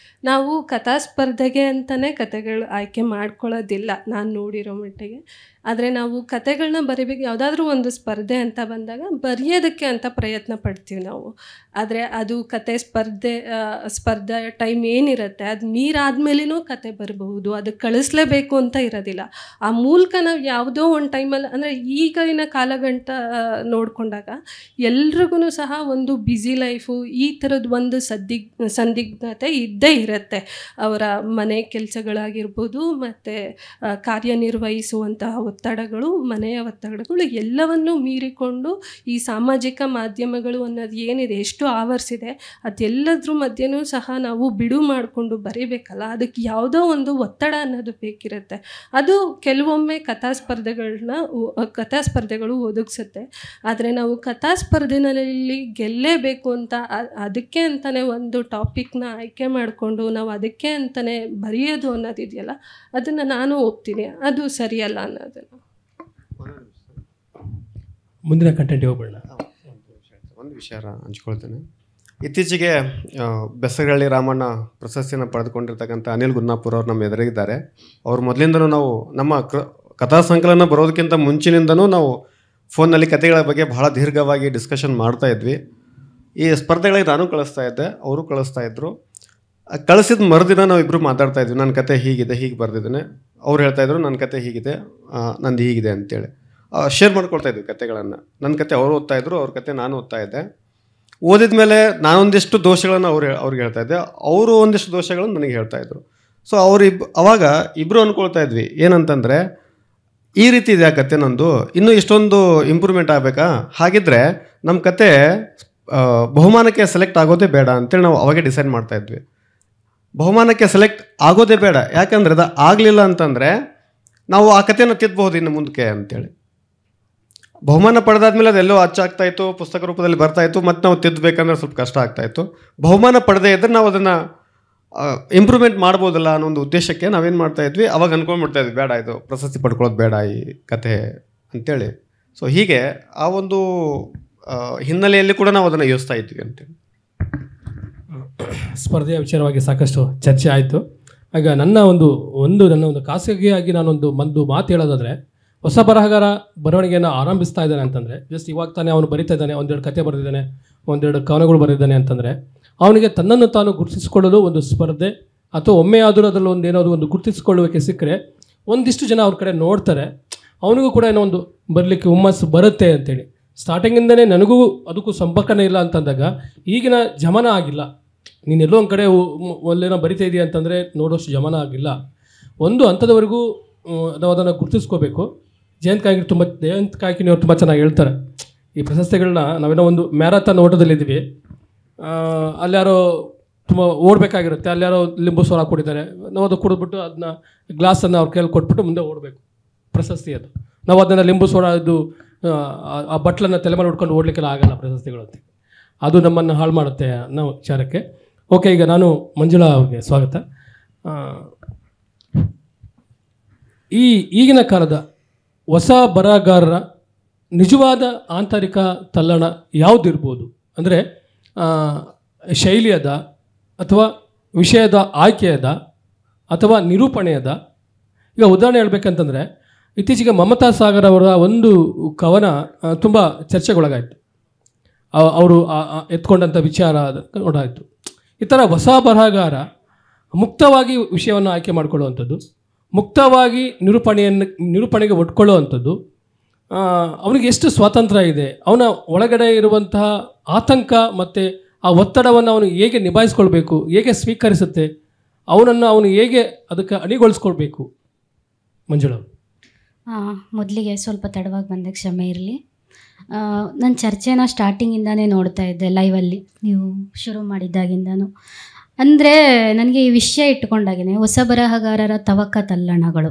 ನಾವು ಕಥಾ ಸ್ಪರ್ಧೆಗೆ ಅಂತಲೇ ಕತೆಗಳು ಆಯ್ಕೆ ಮಾಡ್ಕೊಳ್ಳೋದಿಲ್ಲ ನಾನು ನೋಡಿರೋ ಮಟ್ಟಿಗೆ. ಆದರೆ ನಾವು ಕತೆಗಳನ್ನ ಬರಿಬೇಕು, ಯಾವುದಾದ್ರೂ ಒಂದು ಸ್ಪರ್ಧೆ ಅಂತ ಬಂದಾಗ ಬರೆಯೋದಕ್ಕೆ ಅಂತ ಪ್ರಯತ್ನ ಪಡ್ತೀವಿ ನಾವು. ಆದರೆ ಅದು ಕತೆ ಸ್ಪರ್ಧೆ ಟೈಮ್ ಏನಿರುತ್ತೆ ಅದು ಮೀರಾದ್ಮೇಲೆನೂ ಕತೆ ಬರಬಹುದು, ಅದು ಕಳಿಸ್ಲೇಬೇಕು ಅಂತ ಇರೋದಿಲ್ಲ. ಆ ಮೂಲಕ ನಾವು ಯಾವುದೋ ಒಂದು ಟೈಮಲ್ಲಿ, ಅಂದರೆ ಈಗಿನ ಕಾಲಗಂಟ ನೋಡಿಕೊಂಡಾಗ ಎಲ್ರಿಗೂ ಸಹ ಒಂದು ಬ್ಯುಸಿ ಲೈಫು, ಈ ಥರದ್ದು ಒಂದು ಸಂದಿಗ್ಧತೆ ಇದ್ದೇ ಇರುತ್ತೆ. ಅವರ ಮನೆ ಕೆಲಸಗಳಾಗಿರ್ಬೋದು, ಮತ್ತು ಕಾರ್ಯನಿರ್ವಹಿಸುವಂತಹ ಒತ್ತಡಗಳು, ಮನೆಯ ಒತ್ತಡಗಳು ಎಲ್ಲವನ್ನೂ ಮೀರಿಕೊಂಡು ಈ ಸಾಮಾಜಿಕ ಮಾಧ್ಯಮಗಳು ಅನ್ನೋದು ಏನಿದೆ, ಎಷ್ಟು ಆವರಿಸಿದೆ, ಅದೆಲ್ಲದ್ರ ಮಧ್ಯೆನೂ ಸಹ ನಾವು ಬಿಡು ಮಾಡಿಕೊಂಡು ಬರೀಬೇಕಲ್ಲ, ಅದಕ್ಕೆ ಯಾವುದೋ ಒಂದು ಒತ್ತಡ ಅನ್ನೋದು ಬೇಕಿರುತ್ತೆ. ಅದು ಕೆಲವೊಮ್ಮೆ ಕಥಾ ಸ್ಪರ್ಧೆಗಳು ಒದಗಿಸುತ್ತೆ. ಆದರೆ ನಾವು ಕಥಾ ಸ್ಪರ್ಧೆನಲ್ಲಿ ಗೆಲ್ಲೇಬೇಕು ಅಂತ ಅದಕ್ಕೆ ಅಂತಲೇ ಒಂದು ಟಾಪಿಕ್ನ ಆಯ್ಕೆ ಮಾಡಿಕೊಂಡು ನಾವು ಅದಕ್ಕೆ ಅಂತಲೇ ಬರೆಯೋದು ಅನ್ನೋದಿದೆಯಲ್ಲ, ಅದನ್ನು ನಾನು ಒಪ್ತೀನಿ, ಅದು ಸರಿಯಲ್ಲ ಅನ್ನೋದನ್ನು. ಮುಂದಿನ ಕಂಟೆಂಟ್ ಹೋಗೋಣ. ಒಂದು ವಿಚಾರ ಹಂಚ್ಕೊಳ್ತೇನೆ. ಇತ್ತೀಚೆಗೆ ಬೆಸಗಳ್ಳಿ ರಾಮಣ್ಣ ಪ್ರಶಸ್ತಿಯನ್ನು ಪಡೆದುಕೊಂಡಿರ್ತಕ್ಕಂಥ ಅನಿಲ್ ಗುನ್ನಾಪುರ್ ಅವರು ನಮ್ಮ ಎದುರಿಗಿದ್ದಾರೆ. ಅವ್ರು ಮೊದಲಿಂದನೂ ನಾವು ನಮ್ಮ ಕಥಾ ಸಂಕಲನ ಬರೋದಕ್ಕಿಂತ ಮುಂಚಿನಿಂದನೂ ನಾವು ಫೋನ್ನಲ್ಲಿ ಕಥೆಗಳ ಬಗ್ಗೆ ಬಹಳ ದೀರ್ಘವಾಗಿ ಡಿಸ್ಕಷನ್ ಮಾಡ್ತಾ ಇದ್ವಿ. ಈ ಸ್ಪರ್ಧೆಗಳಿಗೆ ನಾನು ಕಳಿಸ್ತಾ ಇದ್ದೆ, ಅವರು ಕಳಿಸ್ತಾ ಇದ್ದರು. ಕಳಿಸಿದ ಮರುದಿನ ನಾವಿಬ್ಬರು ಮಾತಾಡ್ತಾ ಇದ್ವಿ, ನನ್ನ ಕತೆ ಹೀಗಿದೆ, ಹೀಗೆ ಬರೆದಿದ್ದೇನೆ. ಅವ್ರು ಹೇಳ್ತಾಯಿದ್ರು ನನ್ನ ಕತೆ ಹೀಗಿದೆ, ನಂದು ಹೀಗಿದೆ ಅಂತೇಳಿ ಶೇರ್ ಮಾಡ್ಕೊಳ್ತಾ ಇದ್ವಿ ಕತೆಗಳನ್ನು. ನನ್ನ ಕತೆ ಅವರು ಓದ್ತಾ ಇದ್ರು, ಅವ್ರ ಕತೆ ನಾನು ಓದ್ತಾ ಇದ್ದೆ. ಓದಿದ ಮೇಲೆ ನಾನೊಂದಿಷ್ಟು ದೋಷಗಳನ್ನು ಅವ್ರಿಗೆ ಹೇಳ್ತಾ ಇದ್ದೆ, ಅವರು ಒಂದಿಷ್ಟು ದೋಷಗಳನ್ನು ನನಗೆ ಹೇಳ್ತಾಯಿದ್ರು. ಸೊ ಅವಾಗ ಇಬ್ಬರು ಅಂದ್ಕೊಳ್ತಾ ಇದ್ವಿ ಏನಂತಂದರೆ, ಈ ರೀತಿ ಇದೆ ಆ ಕತೆ ನಂದು, ಇನ್ನೂ ಇಷ್ಟೊಂದು ಇಂಪ್ರೂವ್ಮೆಂಟ್ ಆಗಬೇಕಾ, ಹಾಗಿದ್ರೆ ನಮ್ಮ ಕತೆ ಬಹುಮಾನಕ್ಕೆ ಸೆಲೆಕ್ಟ್ ಆಗೋದೇ ಬೇಡ ಅಂತೇಳಿ ನಾವು ಅವಾಗೆ ಡಿಸೈಡ್ ಮಾಡ್ತಾ ಇದ್ವಿ. ಬಹುಮಾನಕ್ಕೆ ಸೆಲೆಕ್ಟ್ ಆಗೋದೇ ಬೇಡ, ಯಾಕಂದರೆ ಅದು ಆಗಲಿಲ್ಲ ಅಂತಂದರೆ ನಾವು ಆ ಕಥೆಯನ್ನು ತಿದ್ದಬಹುದು ಇನ್ನು ಮುಂದಕ್ಕೆ ಅಂತೇಳಿ. ಬಹುಮಾನ ಪಡೆದಾದ್ಮೇಲೆ ಅದೆಲ್ಲೋ ಅಚ್ಚಾಗ್ತಾಯಿತ್ತು, ಪುಸ್ತಕ ರೂಪದಲ್ಲಿ ಬರ್ತಾಯಿತ್ತು, ಮತ್ತು ನಾವು ತಿದ್ದಬೇಕಂದ್ರೆ ಸ್ವಲ್ಪ ಕಷ್ಟ ಆಗ್ತಾಯಿತ್ತು. ಬಹುಮಾನ ಪಡೆದೇ ಇದ್ದರೆ ನಾವು ಅದನ್ನು ಇಂಪ್ರೂವ್ಮೆಂಟ್ ಮಾಡ್ಬೋದಲ್ಲ ಅನ್ನೋ ಒಂದು ಉದ್ದೇಶಕ್ಕೆ ನಾವೇನು ಮಾಡ್ತಾಯಿದ್ವಿ, ಅವಾಗ ಅಂದ್ಕೊಂಡ್ಬಿಡ್ತಾ ಇದ್ವಿ, ಬೇಡ ಇದು ಪ್ರಶಸ್ತಿ ಪಡ್ಕೊಳ್ಳೋದು ಬೇಡ ಈ ಕಥೆ ಅಂತೇಳಿ. ಸೊ ಹೀಗೆ ಆ ಒಂದು ಹಿನ್ನೆಲೆಯಲ್ಲಿ ಕೂಡ ನಾವು ಅದನ್ನು ಯೋಚಿಸ್ತಾ ಇದ್ವಿ ಅಂತೇಳಿ. ಸ್ಪರ್ಧೆಯ ವಿಚಾರವಾಗಿ ಸಾಕಷ್ಟು ಚರ್ಚೆ ಆಯಿತು. ಈಗ ನನ್ನ ಒಂದು ಖಾಸಗಿಯಾಗಿ ನಾನೊಂದು ಮಾತು ಹೇಳೋದಾದರೆ, ಹೊಸ ಬರಹಗಾರ ಬರವಣಿಗೆಯನ್ನು ಆರಂಭಿಸ್ತಾ ಇದ್ದಾನೆ ಅಂತಂದರೆ, ಜಸ್ಟ್ ಇವಾಗ ತಾನೇ ಅವನು ಬರಿತಾ ಇದ್ದಾನೆ, ಒಂದೆರಡು ಕತೆ ಬರೆದಿದ್ದಾನೆ, ಒಂದೆರಡು ಕವನಗಳು ಬರೆದಿದ್ದಾನೆ ಅಂತಂದರೆ, ಅವನಿಗೆ ತನ್ನನ್ನು ತಾನು ಗುರುತಿಸಿಕೊಳ್ಳಲು ಒಂದು ಸ್ಪರ್ಧೆ ಅಥವಾ ಒಮ್ಮೆ ಆದರೂ ಅದರಲ್ಲಿ ಒಂದು ಗುರುತಿಸಿಕೊಳ್ಳುವಿಕೆ ಸಿಕ್ಕರೆ ಒಂದಿಷ್ಟು ಜನ ಅವ್ರ ಕಡೆ ನೋಡ್ತಾರೆ, ಅವನಿಗೂ ಕೂಡ ಏನೋ ಒಂದು ಬರಲಿಕ್ಕೆ ಹುಮ್ಮಸ್ಸು ಬರುತ್ತೆ ಅಂತೇಳಿ. ಸ್ಟಾರ್ಟಿಂಗಿಂದನೇ ನನಗೂ ಅದಕ್ಕೂ ಸಂಪರ್ಕನೇ ಇಲ್ಲ ಅಂತಂದಾಗ ಈಗಿನ ಜಮನ ಆಗಿಲ್ಲ. ನೀನೆಲ್ಲೋ ಒಂದು ಕಡೆ ಒಳ್ಳೆನೋ ಬರಿತಾ ಇದೆಯಾ ಅಂತಂದರೆ ನೋಡೋಷ್ಟು ಜಮನ ಆಗಿಲ್ಲ. ಒಂದು ಹಂತದವರೆಗೂ ನಾವು ಅದನ್ನು ಗುರುತಿಸ್ಕೋಬೇಕು. ಜಯಂತ್ ಕಾಯ್ಕಿನಿಯವರು ತುಂಬ ಚೆನ್ನಾಗಿ ಹೇಳ್ತಾರೆ, ಈ ಪ್ರಶಸ್ತಿಗಳನ್ನ ನಾವೇನೋ ಒಂದು ಮ್ಯಾರಥಾನ್ ಓಟದಲ್ಲಿದ್ದೀವಿ, ಅಲ್ಲಾರೋ ತುಂಬ ಓಡಬೇಕಾಗಿರುತ್ತೆ, ಅಲ್ಲಾರೋ ಲಿಂಬು ಸೋರ ಕೊಟ್ಟಿದ್ದಾರೆ, ನಾವು ಅದು ಕುಡಿದ್ಬಿಟ್ಟು ಅದನ್ನ ಗ್ಲಾಸನ್ನು ಅವ್ರ ಕೈಯಲ್ಲಿ ಕೊಟ್ಬಿಟ್ಟು ಮುಂದೆ ಓಡಬೇಕು. ಪ್ರಶಸ್ತಿ ಅದು. ನಾವು ಅದನ್ನು ಲಿಂಬು ಸೋಡ ಇದು ಆ ಬಟ್ಲನ್ನು ತಲೆ ಮೇಲೆ ಉಟ್ಕೊಂಡು ಓಡಲಿಕ್ಕೆಲ್ಲ ಆಗಲ್ಲ ಪ್ರಶಸ್ತಿಗಳಂತೆ. ಅದು ನಮ್ಮನ್ನು ಹಾಳು ಮಾಡುತ್ತೆ ಅನ್ನೋ ವಿಚಾರಕ್ಕೆ. ಓಕೆ, ಈಗ ನಾನು ಮಂಜುಳಾ ಅವ್ರಿಗೆ ಸ್ವಾಗತ. ಈಗಿನ ಕಾಲದ ಹೊಸ ಬರಹಗಾರರ ನಿಜವಾದ ಆಂತರಿಕ ತಲ್ಲಣ ಯಾವುದಿರ್ಬೋದು? ಅಂದರೆ ಶೈಲಿಯದ, ಅಥವಾ ವಿಷಯದ ಆಯ್ಕೆಯದ, ಅಥವಾ ನಿರೂಪಣೆಯದ? ಈಗ ಉದಾಹರಣೆ ಹೇಳ್ಬೇಕಂತಂದರೆ, ಇತ್ತೀಚೆಗೆ ಮಮತಾ ಸಾಗರ್ ಅವರ ಒಂದು ಕವನ ತುಂಬ ಚರ್ಚೆಗೊಳಗಾಯಿತು. ಅವರು ಎತ್ಕೊಂಡಂಥ ವಿಚಾರ ನೋಡಾಯಿತು. ಈ ಥರ ಹೊಸ ಬರಹಗಾರ ಮುಕ್ತವಾಗಿ ವಿಷಯವನ್ನು ಆಯ್ಕೆ ಮಾಡಿಕೊಳ್ಳುವಂಥದ್ದು, ಮುಕ್ತವಾಗಿ ನಿರೂಪಣೆಗೆ ಒಟ್ಕೊಳ್ಳುವಂಥದ್ದು, ಅವನಿಗೆ ಎಷ್ಟು ಸ್ವಾತಂತ್ರ್ಯ ಇದೆ, ಅವನ ಒಳಗಡೆ ಇರುವಂತಹ ಆತಂಕ ಮತ್ತು ಆ ಒತ್ತಡವನ್ನು ಅವನು ಹೇಗೆ ನಿಭಾಯಿಸ್ಕೊಳ್ಬೇಕು, ಹೇಗೆ ಸ್ವೀಕರಿಸುತ್ತೆ, ಅವನು ಹೇಗೆ ಅದಕ್ಕೆ ಅಣಿಗೊಳಿಸ್ಕೊಳ್ಬೇಕು? ಮಂಜುಳಾ. ಮೊದಲಿಗೆ ಸ್ವಲ್ಪ ತಡವಾಗಿ ಬಂದೆ, ಕ್ಷಮೆ ಇರಲಿ. ನಾನು ಚರ್ಚೆನ ಸ್ಟಾರ್ಟಿಂಗಿಂದನೇ ನೋಡ್ತಾ ಇದ್ದೆ, ಲೈವಲ್ಲಿ ನೀವು ಶುರು ಮಾಡಿದ್ದಾಗಿಂದನೂ. ಅಂದರೆ ನನಗೆ ಈ ವಿಷಯ ಇಟ್ಕೊಂಡಾಗೇ ಹೊಸ ಬರಹಗಾರರ ತವಕ ತಲ್ಲಣಗಳು.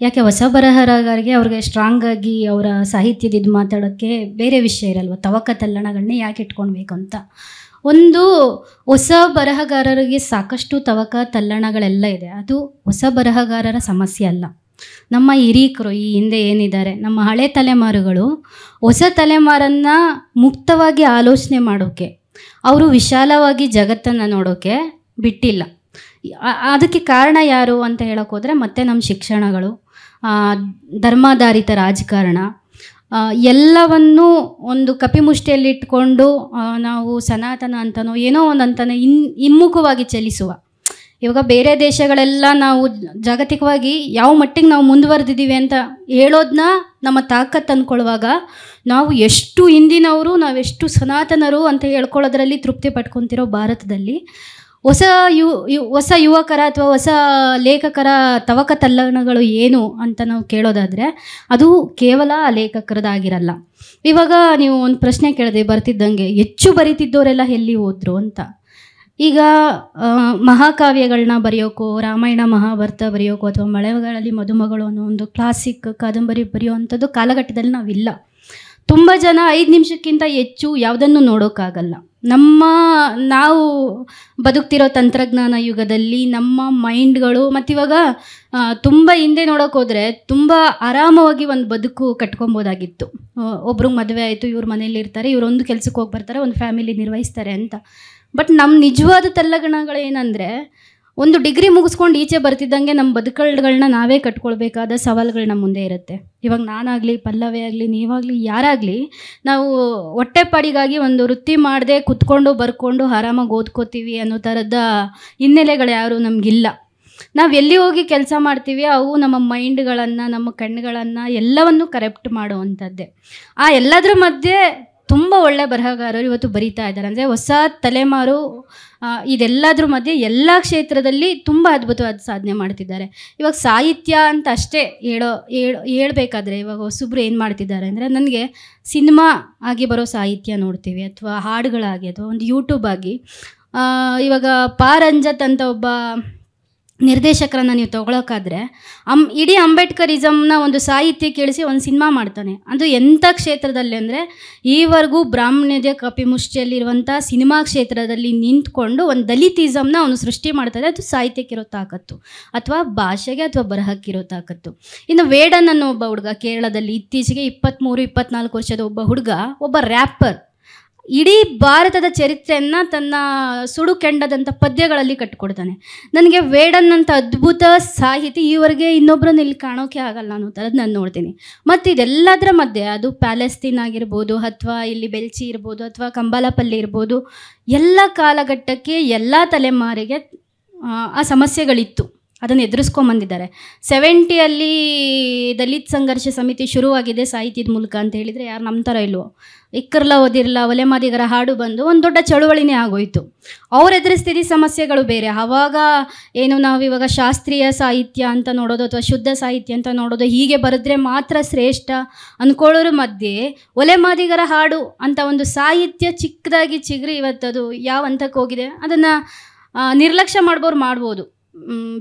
ಯಾಕೆ ಹೊಸ ಬರಹಗಾರರಿಗೆ ಅವ್ರಿಗೆ ಸ್ಟ್ರಾಂಗಾಗಿ ಅವರ ಸಾಹಿತ್ಯದ ಮಾತಾಡೋಕ್ಕೆ ಬೇರೆ ವಿಷಯ ಇರಲ್ವ, ತವಕ ತಲ್ಲಣಗಳನ್ನೇ ಯಾಕೆ ಇಟ್ಕೊಳ್ಬೇಕು ಅಂತ. ಒಂದು ಹೊಸ ಬರಹಗಾರರಿಗೆ ಸಾಕಷ್ಟು ತವಕ ತಲ್ಲಣಗಳೆಲ್ಲ ಇದೆ. ಅದು ಹೊಸ ಬರಹಗಾರರ ಸಮಸ್ಯೆ ಅಲ್ಲ. ನಮ್ಮ ಹಿರೀಕರು ಈ ಹಿಂದೆ ಏನಿದ್ದಾರೆ, ನಮ್ಮ ಹಳೆ ತಲೆಮಾರುಗಳು ಹೊಸ ತಲೆಮಾರನ್ನು ಮುಕ್ತವಾಗಿ ಆಲೋಚನೆ ಮಾಡೋಕ್ಕೆ, ಅವರು ವಿಶಾಲವಾಗಿ ಜಗತ್ತನ್ನು ನೋಡೋಕ್ಕೆ ಬಿಟ್ಟಿಲ್ಲ. ಅದಕ್ಕೆ ಕಾರಣ ಯಾರು ಅಂತ ಹೇಳೋಕೆ ಹೋದರೆ ಮತ್ತೆ ನಮ್ಮ ಶಿಕ್ಷಣಗಳು, ಧರ್ಮಾಧಾರಿತ ರಾಜಕಾರಣ, ಎಲ್ಲವನ್ನೂ ಒಂದು ಕಪಿಮುಷ್ಟಿಯಲ್ಲಿ ಇಟ್ಕೊಂಡು ನಾವು ಸನಾತನ ಅಂತನೋ ಏನೋ ಒಂದು ಅಂತಾನೆ ಹಿಮ್ಮುಖವಾಗಿ ಚಲಿಸುವ. ಇವಾಗ ಬೇರೆ ದೇಶಗಳೆಲ್ಲ ನಾವು ಜಾಗತಿಕವಾಗಿ ಯಾವ ಮಟ್ಟಿಗೆ ನಾವು ಮುಂದುವರೆದಿದ್ದೀವಿ ಅಂತ ಹೇಳೋದನ್ನ ನಮ್ಮ ತಾಕತ್ತು ಅಂದ್ಕೊಳ್ಳುವಾಗ, ನಾವು ಎಷ್ಟು ಹಿಂದಿನವರು, ನಾವೆಷ್ಟು ಸನಾತನರು ಅಂತ ಹೇಳ್ಕೊಳ್ಳೋದ್ರಲ್ಲಿ ತೃಪ್ತಿ ಪಡ್ಕೊತಿರೋ ಭಾರತದಲ್ಲಿ ಹೊಸ ಯುವಕರ ಅಥವಾ ಹೊಸ ಲೇಖಕರ ತವಕ ತಲ್ಲಣಗಳು ಏನು ಅಂತ ನಾವು ಕೇಳೋದಾದರೆ, ಅದು ಕೇವಲ ಆ ಲೇಖಕರದಾಗಿರಲ್ಲ. ಇವಾಗ ನೀವು ಒಂದು ಪ್ರಶ್ನೆ ಕೇಳಿದೆ ಬರ್ತಿದ್ದಂಗೆ, ಹೆಚ್ಚು ಬರಿತಿದ್ದವರೆಲ್ಲ ಎಲ್ಲಿ ಹೋದ್ರು ಅಂತ. ಈಗ ಮಹಾಕಾವ್ಯಗಳನ್ನ ಬರೆಯೋಕ್ಕೋ, ರಾಮಾಯಣ ಮಹಾಭಾರತ ಬರೆಯೋಕ್ಕೋ, ಅಥವಾ ಮಳೆಗಾಲದಲ್ಲಿ ಮದುಮಗಳು ಅನ್ನೋ ಒಂದು ಕ್ಲಾಸಿಕ್ ಕಾದಂಬರಿ ಬರೆಯುವಂಥದ್ದು ಕಾಲಘಟ್ಟದಲ್ಲಿ ನಾವಿಲ್ಲ. ತುಂಬ ಜನ 5 ನಿಮಿಷಕ್ಕಿಂತ ಹೆಚ್ಚು ಯಾವುದನ್ನು ನೋಡೋಕ್ಕಾಗಲ್ಲ. ನಾವು ಬದುಕ್ತಿರೋ ತಂತ್ರಜ್ಞಾನ ಯುಗದಲ್ಲಿ ನಮ್ಮ ಮೈಂಡ್ಗಳು, ಮತ್ತಿವಾಗ ತುಂಬ ಹಿಂದೆ ನೋಡೋಕೆ ಹೋದರೆ ತುಂಬ ಆರಾಮವಾಗಿ ಒಂದು ಬದುಕು ಕಟ್ಕೊಬೋದಾಗಿತ್ತು. ಒಬ್ರಿಗೆ ಮದುವೆ ಆಯಿತು, ಇವ್ರ ಮನೇಲಿ ಇರ್ತಾರೆ, ಇವರೊಂದು ಕೆಲಸಕ್ಕೆ ಹೋಗಿ ಬರ್ತಾರೆ, ಒಂದು ಫ್ಯಾಮಿಲಿ ನಿರ್ವಹಿಸ್ತಾರೆ ಅಂತ. ಬಟ್ ನಮ್ಮ ನಿಜವಾದ ತಲ್ಲಣಗಳೇನೆಂದರೆ, ಒಂದು ಡಿಗ್ರಿ ಮುಗಿಸ್ಕೊಂಡು ಈಚೆ ಬರ್ತಿದ್ದಂಗೆ ನಮ್ಮ ಬದುಕುಗಳನ್ನ ನಾವೇ ಕಟ್ಕೊಳ್ಬೇಕಾದ ಸವಾಲುಗಳು ನಮ್ಮ ಮುಂದೆ ಇರುತ್ತೆ. ಇವಾಗ ನಾನಾಗಲಿ, ಪಲ್ಲವಿ ಆಗಲಿ, ನೀವಾಗಲಿ, ಯಾರಾಗಲಿ, ನಾವು ಹೊಟ್ಟೆಪಾಡಿಗಾಗಿ ಒಂದು ವೃತ್ತಿ ಮಾಡದೆ ಕುತ್ಕೊಂಡು ಬರ್ಕೊಂಡು ಆರಾಮಾಗಿ ಓದ್ಕೋತೀವಿ ಅನ್ನೋ ಥರದ ಹಿನ್ನೆಲೆಗಳು ಯಾರು ನಮಗಿಲ್ಲ. ನಾವು ಎಲ್ಲಿ ಹೋಗಿ ಕೆಲಸ ಮಾಡ್ತೀವಿ, ಅವು ನಮ್ಮ ಮೈಂಡ್ಗಳನ್ನು, ನಮ್ಮ ಕಣ್ಣುಗಳನ್ನು ಎಲ್ಲವನ್ನು ಕರೆಕ್ಟ್ ಮಾಡುವಂಥದ್ದೇ. ಆ ಎಲ್ಲದರ ಮಧ್ಯೆ ತುಂಬ ಒಳ್ಳೆ ಬರಹಗಾರರು ಇವತ್ತು ಬರೀತಾ ಇದ್ದಾರೆ. ಅಂದರೆ ಹೊಸ ತಲೆಮಾರು ಇದೆಲ್ಲದ್ರ ಮಧ್ಯೆ ಎಲ್ಲ ಕ್ಷೇತ್ರದಲ್ಲಿ ತುಂಬ ಅದ್ಭುತವಾದ ಸಾಧನೆ ಮಾಡ್ತಿದ್ದಾರೆ. ಇವಾಗ ಸಾಹಿತ್ಯ ಅಂತ ಅಷ್ಟೇ ಹೇಳ್ಬೇಕಾದ್ರೆ ಇವಾಗ ಹೊಸಬ್ರು ಏನು ಮಾಡ್ತಿದ್ದಾರೆ ಅಂದರೆ, ನನಗೆ ಸಿನಿಮಾ ಆಗಿ ಬರೋ ಸಾಹಿತ್ಯ ನೋಡ್ತೀವಿ, ಅಥವಾ ಹಾಡುಗಳಾಗಿ, ಅಥವಾ ಒಂದು ಯೂಟ್ಯೂಬ್ ಆಗಿ. ಇವಾಗ ರಂಜತ್ ಅಂತ ಒಬ್ಬ ನಿರ್ದೇಶಕರನ್ನು ನೀವು ತೊಗೊಳೋಕ್ಕಾದ್ರೆ, ಇಡೀ ಅಂಬೇಡ್ಕರಿಸಮ್ನ ಒಂದು ಸಾಹಿತ್ಯ ಕೇಳಿಸಿ ಒಂದು ಸಿನಿಮಾ ಮಾಡ್ತಾನೆ. ಅದು ಎಂಥ ಕ್ಷೇತ್ರದಲ್ಲಿ ಅಂದರೆ, ಈವರೆಗೂ ಬ್ರಾಹ್ಮಣ್ಯದ ಕಪಿಮುಷ್ಟಿಯಲ್ಲಿರುವಂಥ ಸಿನಿಮಾ ಕ್ಷೇತ್ರದಲ್ಲಿ ನಿಂತ್ಕೊಂಡು ಒಂದು ದಲಿತಿಸಮ್ನ ಅವನು ಸೃಷ್ಟಿ ಮಾಡ್ತಾರೆ. ಅದು ಸಾಹಿತ್ಯಕ್ಕಿರೋ ತಾಕತ್ತು, ಅಥವಾ ಭಾಷೆಗೆ ಅಥವಾ ಬರಹಕ್ಕಿರೋ ತಾಕತ್ತು. ಇನ್ನು ವೇಡನ್ ಅನ್ನೋ ಒಬ್ಬ ಹುಡುಗ, ಕೇರಳದಲ್ಲಿ ಇತ್ತೀಚೆಗೆ 23-24 ವರ್ಷದ ಒಬ್ಬ ಹುಡುಗ, ಒಬ್ಬ ರ್ಯಾಪರ್. ಇಡೀ ಭಾರತದ ಚರಿತ್ರೆಯನ್ನು ತನ್ನ ಸುಡು ಕೆಂಡದಂಥ ಪದ್ಯಗಳಲ್ಲಿ ಕಟ್ಟಿಕೊಡ್ತಾನೆ. ನನಗೆ ವೇಡನ್ ಅಂತ ಅದ್ಭುತ ಸಾಹಿತಿ ಈವರೆಗೆ ಇನ್ನೊಬ್ಬರನ್ನ ಇಲ್ಲಿ ಕಾಣೋಕೆ ಆಗಲ್ಲ ಅನ್ನೋ ಥರದ್ದು ನಾನು ನೋಡ್ತೀನಿ. ಮತ್ತು ಇದೆಲ್ಲದರ ಮಧ್ಯೆ ಅದು ಪ್ಯಾಲೆಸ್ತೀನ್ ಆಗಿರ್ಬೋದು, ಅಥವಾ ಇಲ್ಲಿ ಬೆಲ್ಚಿ ಇರ್ಬೋದು, ಅಥವಾ ಕಂಬಾಲಪಲ್ಲಿ ಇರ್ಬೋದು, ಎಲ್ಲ ಕಾಲಘಟ್ಟಕ್ಕೆ ಎಲ್ಲ ತಲೆಮಾರಿಗೆ ಆ ಸಮಸ್ಯೆಗಳಿತ್ತು. ಅದನ್ನು ಎದುರಿಸ್ಕೊಂಬಂದಿದ್ದಾರೆ. 70 ದಲಿತ್ ಸಂಘರ್ಷ ಸಮಿತಿ ಶುರುವಾಗಿದೆ ಸಾಹಿತ್ಯದ ಮೂಲಕ ಅಂತ ಹೇಳಿದರೆ ಯಾರು ನಂಬ್ತಾರೋ ಇಲ್ವೋ. ಇಕ್ಕರ್ಲ ಓದಿರಲ್ಲ ಒಲೆ ಮಾದಿಗರ ಹಾಡು ಬಂದು ಒಂದು ದೊಡ್ಡ ಚಳುವಳಿನೇ ಆಗೋಯ್ತು. ಅವ್ರು ಎದುರಿಸ್ತಿದ್ದ ಸಮಸ್ಯೆಗಳು ಬೇರೆ. ಆವಾಗ ಏನು ನಾವಿವಾಗ ಶಾಸ್ತ್ರೀಯ ಸಾಹಿತ್ಯ ಅಂತ ನೋಡೋದು ಅಥವಾ ಶುದ್ಧ ಸಾಹಿತ್ಯ ಅಂತ ನೋಡೋದು, ಹೀಗೆ ಬರೆದ್ರೆ ಮಾತ್ರ ಶ್ರೇಷ್ಠ ಅಂದ್ಕೊಳ್ಳೋರ ಮಧ್ಯೆ ಒಲೆ ಮಾದಿಗರ ಹಾಡು ಅಂತ ಒಂದು ಸಾಹಿತ್ಯ ಚಿಕ್ಕದಾಗಿ ಚಿಗುರಿ ಇವತ್ತದು ಯಾವ ಹಂತಕ್ಕೆ ಹೋಗಿದೆ. ಅದನ್ನು ನಿರ್ಲಕ್ಷ್ಯ ಮಾಡ್ಬೋದು,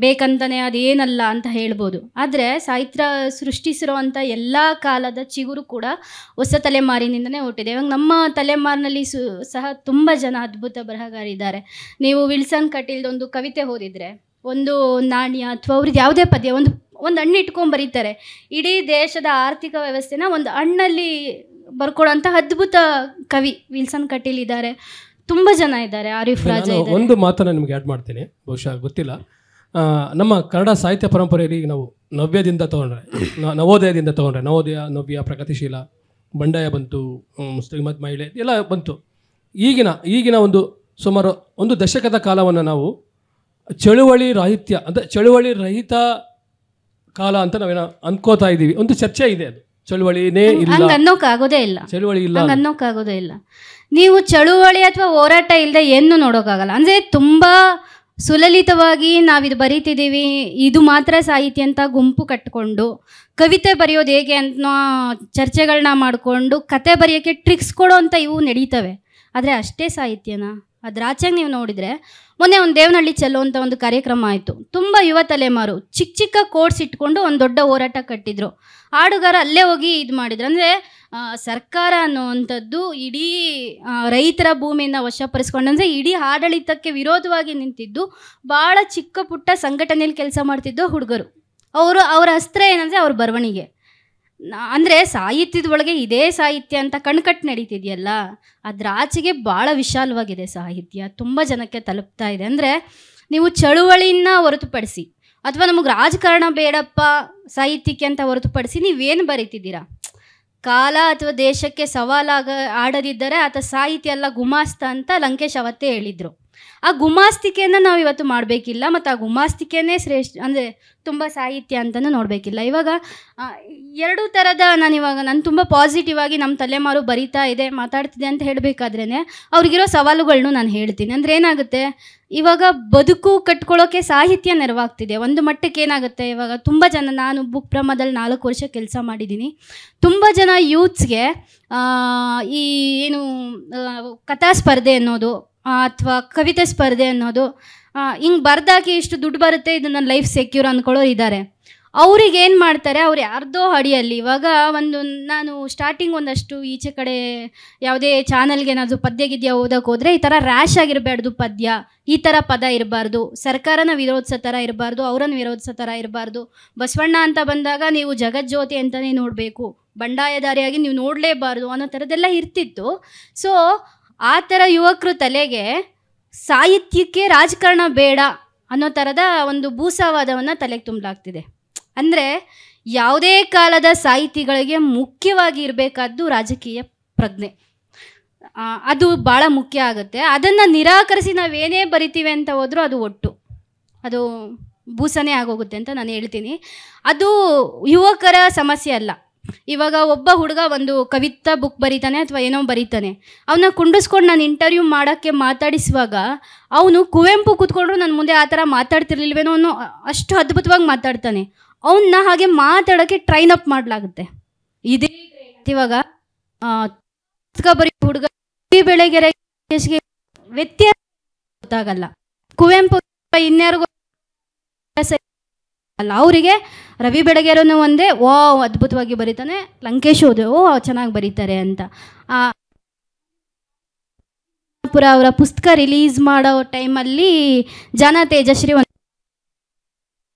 ಬೇಕಂತಲೇ ಅದೇನಲ್ಲ ಅಂತ ಹೇಳ್ಬೋದು. ಆದರೆ ಸಾಹಿತ್ಯ ಸೃಷ್ಟಿಸಿರೋವಂಥ ಎಲ್ಲ ಕಾಲದ ಚಿಗುರು ಕೂಡ ಹೊಸ ತಲೆಮಾರಿನಿಂದನೇ ಹುಟ್ಟಿದೆ. ಇವಾಗ ನಮ್ಮ ತಲೆಮಾರಿನಲ್ಲಿ ಸಹ ತುಂಬ ಜನ ಅದ್ಭುತ ಬರಹಗಾರಿದ್ದಾರೆ. ನೀವು ವಿಲ್ಸನ್ ಕಟೀಲ್ದೊಂದು ಕವಿತೆ ಓದಿದರೆ, ಒಂದು ನಾಣ್ಯ ಅಥವಾ ಅವ್ರದ್ದು ಯಾವುದೇ ಪದ್ಯ ಒಂದು ಹಣ್ಣು ಇಟ್ಕೊಂಡು ಬರೀತಾರೆ. ಇಡೀ ದೇಶದ ಆರ್ಥಿಕ ವ್ಯವಸ್ಥೆನ ಒಂದು ಹಣ್ಣಲ್ಲಿ ಬರ್ಕೊಡೋಂಥ ಅದ್ಭುತ ಕವಿ ವಿಲ್ಸನ್ ಕಟೀಲ್ ಇದ್ದಾರೆ. ತುಂಬ ಜನ ಇದ್ದಾರೆ. ಆರಿಫ್ ರಾಜ ಇದ್ದಾರೆ. ಒಂದು ಮಾತನ್ನು ನಿಮಗೆ ಆ್ಯಡ್ ಮಾಡ್ತೀನಿ, ಬಹುಶಃ ಗೊತ್ತಿಲ್ಲ. ನಮ್ಮ ಕನ್ನಡ ಸಾಹಿತ್ಯ ಪರಂಪರೆಯಲ್ಲಿ ನಾವು ನವ್ಯದಿಂದ ತೊಗೊಂಡ್ರೆ, ನವೋದಯದಿಂದ ತೊಗೊಂಡ್ರೆ, ನವೋದಯ, ನವ್ಯ, ಪ್ರಗತಿಶೀಲ, ಬಂಡಾಯ ಬಂತು, ಶ್ರೀಮತ್ ಮಹಿಳೆ ಎಲ್ಲ ಬಂತು. ಈಗಿನ ಒಂದು ಸುಮಾರು ಒಂದು ದಶಕದ ಕಾಲವನ್ನು ನಾವು ಚಳುವಳಿ ರಾಹಿತ್ಯ ಅಂದರೆ ಚಳುವಳಿ ರಹಿತ ಕಾಲ ಅಂತ ನಾವೇನೋ ಅನ್ಕೋತಾ ಇದ್ದೀವಿ. ಒಂದು ಚರ್ಚೆ ಇದೆ, ಅದು ಚಳುವಳಿನೇ ಇಲ್ಲ, ಅನ್ನೋಕ್ಕಾಗೋದೇ ಇಲ್ಲ, ಚಳುವಳಿ ಇಲ್ಲ ಅನ್ನೋಕ್ಕಾಗೋದೇ ಇಲ್ಲ. ನೀವು ಚಳುವಳಿ ಅಥವಾ ಹೋರಾಟ ಇಲ್ಲದೆ ಏನು ನೋಡೋಕ್ಕಾಗಲ್ಲ. ಅಂದರೆ ತುಂಬ ಸುಲಲಿತವಾಗಿ ನಾವಿದು ಬರೀತಿದ್ದೀವಿ, ಇದು ಮಾತ್ರ ಸಾಹಿತ್ಯ ಅಂತ ಗುಂಪು ಕಟ್ಟಿಕೊಂಡು ಕವಿತೆ ಬರೆಯೋದು ಹೇಗೆ ಅಂತ ಚರ್ಚೆಗಳನ್ನ ಮಾಡಿಕೊಂಡು ಕತೆ ಬರೆಯೋಕ್ಕೆ ಟ್ರಿಕ್ಸ್ ಕೊಡೋ ಅಂತ ಇವು ನಡೀತವೆ. ಆದರೆ ಅಷ್ಟೇ ಸಾಹಿತ್ಯನ ಅದ್ರಾಚೆಗೆ ನೀವು ನೋಡಿದರೆ, ಮೊನ್ನೆ ಒಂದು ದೇವನಹಳ್ಳಿ ಚೆಲ್ಲೋ ಅಂತ ಒಂದು ಕಾರ್ಯಕ್ರಮ ಆಯಿತು. ತುಂಬ ಯುವ ತಲೆಮಾರು ಚಿಕ್ಕ ಕೋರ್ಸ್ ಇಟ್ಕೊಂಡು ಒಂದು ದೊಡ್ಡ ಹೋರಾಟ ಕಟ್ಟಿದ್ರು. ಹಾಡುಗಾರ ಅಲ್ಲೇ ಹೋಗಿ ಇದು ಮಾಡಿದ್ರು. ಅಂದರೆ ಸರ್ಕಾರ ಅನ್ನುವಂಥದ್ದು ಇಡೀ ರೈತರ ಭೂಮಿಯನ್ನು ವಶಪಡಿಸ್ಕೊಂಡು, ಅಂದರೆ ಇಡೀ ಆಡಳಿತಕ್ಕೆ ವಿರೋಧವಾಗಿ ನಿಂತಿದ್ದು ಭಾಳ ಚಿಕ್ಕ ಪುಟ್ಟ ಸಂಘಟನೆಯಲ್ಲಿ ಕೆಲಸ ಮಾಡ್ತಿದ್ದು ಹುಡುಗರು. ಅವರ ಅಸ್ತ್ರ ಏನಂದರೆ ಅವ್ರ ಬರವಣಿಗೆ. ಅಂದರೆ ಸಾಹಿತ್ಯದ ಒಳಗೆ ಇದೇ ಸಾಹಿತ್ಯ ಅಂತ ಕಣ್ಕಟ್ಟು ನಡೀತಿದೆಯಲ್ಲ, ಅದ್ರ ಆಚೆಗೆ ಭಾಳ ವಿಶಾಲವಾಗಿದೆ ಸಾಹಿತ್ಯ, ತುಂಬ ಜನಕ್ಕೆ ತಲುಪ್ತಾ ಇದೆ. ಅಂದರೆ ನೀವು ಚಳುವಳಿನ ಹೊರತುಪಡಿಸಿ ಅಥವಾ ನಮಗೆ ರಾಜಕಾರಣ ಬೇಡಪ್ಪ ಸಾಹಿತ್ಯಕ್ಕೆ ಅಂತ ಹೊರತುಪಡಿಸಿ ನೀವೇನು ಬರೀತಿದ್ದೀರಾ? ಕಾಲ ಅಥವಾ ದೇಶಕ್ಕೆ ಸವಾಲಾಗ ಆಡದಿದ್ದರೆ ಆತ ಸಾಹಿತ್ಯ ಎಲ್ಲ ಗುಮಾಸ್ತ ಅಂತ ಲಂಕೇಶ್ ಅವತ್ತೇ ಹೇಳಿದರು. ಆ ಗುಮಾಸ್ತಿಕೆಯನ್ನು ನಾವು ಇವತ್ತು ಮಾಡಬೇಕಿಲ್ಲ, ಮತ್ತು ಆ ಗುಮಾಸ್ತಿಕೆನೇ ಶ್ರೇಷ್ಠ ಅಂದರೆ ತುಂಬ ಸಾಹಿತ್ಯ ಅಂತಲೂ ನೋಡಬೇಕಿಲ್ಲ. ಇವಾಗ ಎರಡೂ ಥರದ ನಾನು ತುಂಬ ಪಾಸಿಟಿವ್ ಆಗಿ ನಮ್ಮ ತಲೆಮಾರು ಬರಿತಾ ಇದೆ ಮಾತಾಡ್ತಿದೆ ಅಂತ ಹೇಳಬೇಕಾದ್ರೇ ಅವ್ರಿಗಿರೋ ಸವಾಲುಗಳನ್ನೂ ನಾನು ಹೇಳ್ತೀನಿ. ಅಂದರೆ ಏನಾಗುತ್ತೆ, ಇವಾಗ ಬದುಕು ಕಟ್ಕೊಳ್ಳೋಕ್ಕೆ ಸಾಹಿತ್ಯ ನೆರವಾಗ್ತಿದೆ. ಒಂದು ಮಟ್ಟಕ್ಕೆ ಏನಾಗುತ್ತೆ, ಇವಾಗ ತುಂಬ ಜನ, ನಾನು ಬುಕ್ ಪ್ರಮದಲ್ಲಿ 4 ವರ್ಷ ಕೆಲಸ ಮಾಡಿದ್ದೀನಿ, ತುಂಬ ಜನ ಯೂತ್ಸ್ಗೆ ಈ ಏನು ಕಥಾ ಸ್ಪರ್ಧೆ ಅನ್ನೋದು ಅಥವಾ ಕವಿತೆ ಸ್ಪರ್ಧೆ ಅನ್ನೋದು, ಹಿಂಗೆ ಬರ್ದಾಕಿ ಇಷ್ಟು ದುಡ್ಡು ಬರುತ್ತೆ, ಇದು ನನ್ನ ಲೈಫ್ ಸೆಕ್ಯೂರ್ ಅಂದ್ಕೊಳ್ಳೋರು ಇದ್ದಾರೆ. ಅವ್ರಿಗೆ ಏನು ಮಾಡ್ತಾರೆ, ಅವ್ರು ಯಾರ್ದೋ ಅಡಿಯಲ್ಲಿ, ಇವಾಗ ನಾನು ಸ್ಟಾರ್ಟಿಂಗ್ ಒಂದಷ್ಟು ಈಚೆ ಕಡೆ ಯಾವುದೇ ಚಾನಲ್ಗೆ ಏನಾದರೂ ಪದ್ಯ ಗಿದ್ಯ ಓದೋಕೆ ಹೋದರೆ ಈ ಥರ ರ್ಯಾಶ್ ಆಗಿರಬಾರ್ದು ಪದ್ಯ, ಈ ಥರ ಪದ ಇರಬಾರ್ದು, ಸರ್ಕಾರನ ವಿರೋಧಿಸೋ ಥರ ಇರಬಾರ್ದು, ಅವರನ್ನು ವಿರೋಧಿಸೋ ಥರ ಇರಬಾರ್ದು, ಬಸವಣ್ಣ ಅಂತ ಬಂದಾಗ ನೀವು ಜಗಜ್ಯೋತಿ ಅಂತಲೇ ನೋಡಬೇಕು, ಬಂಡಾಯದಾರಿಯಾಗಿ ನೀವು ನೋಡಲೇಬಾರ್ದು ಅನ್ನೋ ಥರದ್ದೆಲ್ಲ ಇರ್ತಿತ್ತು. ಸೊ ಆ ಥರ ಯುವಕರು ತಲೆಗೆ ಸಾಹಿತ್ಯಕ್ಕೆ ರಾಜಕಾರಣ ಬೇಡ ಅನ್ನೋ ಥರದ ಒಂದು ಭೂಸವಾದವನ್ನು ತಲೆಗೆ ತುಂಬಲಾಗ್ತಿದೆ. ಅಂದರೆ ಯಾವುದೇ ಕಾಲದ ಸಾಹಿತಿಗಳಿಗೆ ಮುಖ್ಯವಾಗಿ ಇರಬೇಕಾದ್ದು ರಾಜಕೀಯ ಪ್ರಜ್ಞೆ, ಅದು ಭಾಳ ಮುಖ್ಯ ಆಗುತ್ತೆ. ಅದನ್ನು ನಿರಾಕರಿಸಿ ನಾವೇನೇ ಬರಿತೀವಿ ಅಂತ ಹೋದರೂ ಅದು ಅದು ಭೂಸನೇ ಆಗೋಗುತ್ತೆ ಅಂತ ನಾನು ಹೇಳ್ತೀನಿ. ಅದು ಯುವಕರ ಸಮಸ್ಯೆ ಅಲ್ಲ. ಇವಾಗ ಒಬ್ಬ ಹುಡುಗ ಒಂದು ಕವಿತಾ ಬುಕ್ ಬರೀತಾನೆ ಅಥವಾ ಏನೋ ಬರೀತಾನೆ, ಅವನ್ನ ಕುಂಡಿಸ್ಕೊಂಡು ನಾನು ಇಂಟರ್ವ್ಯೂ ಮಾಡೋಕ್ಕೆ ಮಾತಾಡಿಸುವಾಗ ಅವನು ಕುವೆಂಪು ಕೂತ್ಕೊಂಡ್ರು ನನ್ನ ಮುಂದೆ ಆ ಥರ ಮಾತಾಡ್ತಿರ್ಲಿಲ್ವೇನೋ ಅನ್ನೋ ಅಷ್ಟು ಅದ್ಭುತವಾಗಿ ಮಾತಾಡ್ತಾನೆ. ಅವನ್ನ ಹಾಗೆ ಮಾತಾಡೋಕ್ಕೆ ಟ್ರೈನ್ ಅಪ್ ಮಾಡಲಾಗುತ್ತೆ. ಇದೇ ಇವಾಗ ಬರೀ ಹುಡುಗ ಬೆಳಗೆರೆ ವ್ಯತ್ಯಾಸ ಗೊತ್ತಾಗಲ್ಲ. ಕುವೆಂಪು ಇನ್ಯಾರಿಗೂ ಅಲ್ಲ, ಅವರಿಗೆ ರವಿ ಬೆಳಗೆರೆನೂ ಒಂದೇ, ಓ ಅದ್ಭುತವಾಗಿ ಬರೀತಾನೆ, ಲಂಕೇಶ್ ಓದೆ ಓ ಚೆನ್ನಾಗಿ ಬರೀತಾರೆ ಅಂತ. ಅವರ ಪುಸ್ತಕ ರಿಲೀಸ್ ಮಾಡೋ ಟೈಮಲ್ಲಿ ಜನ ತೇಜಶ್ರೀ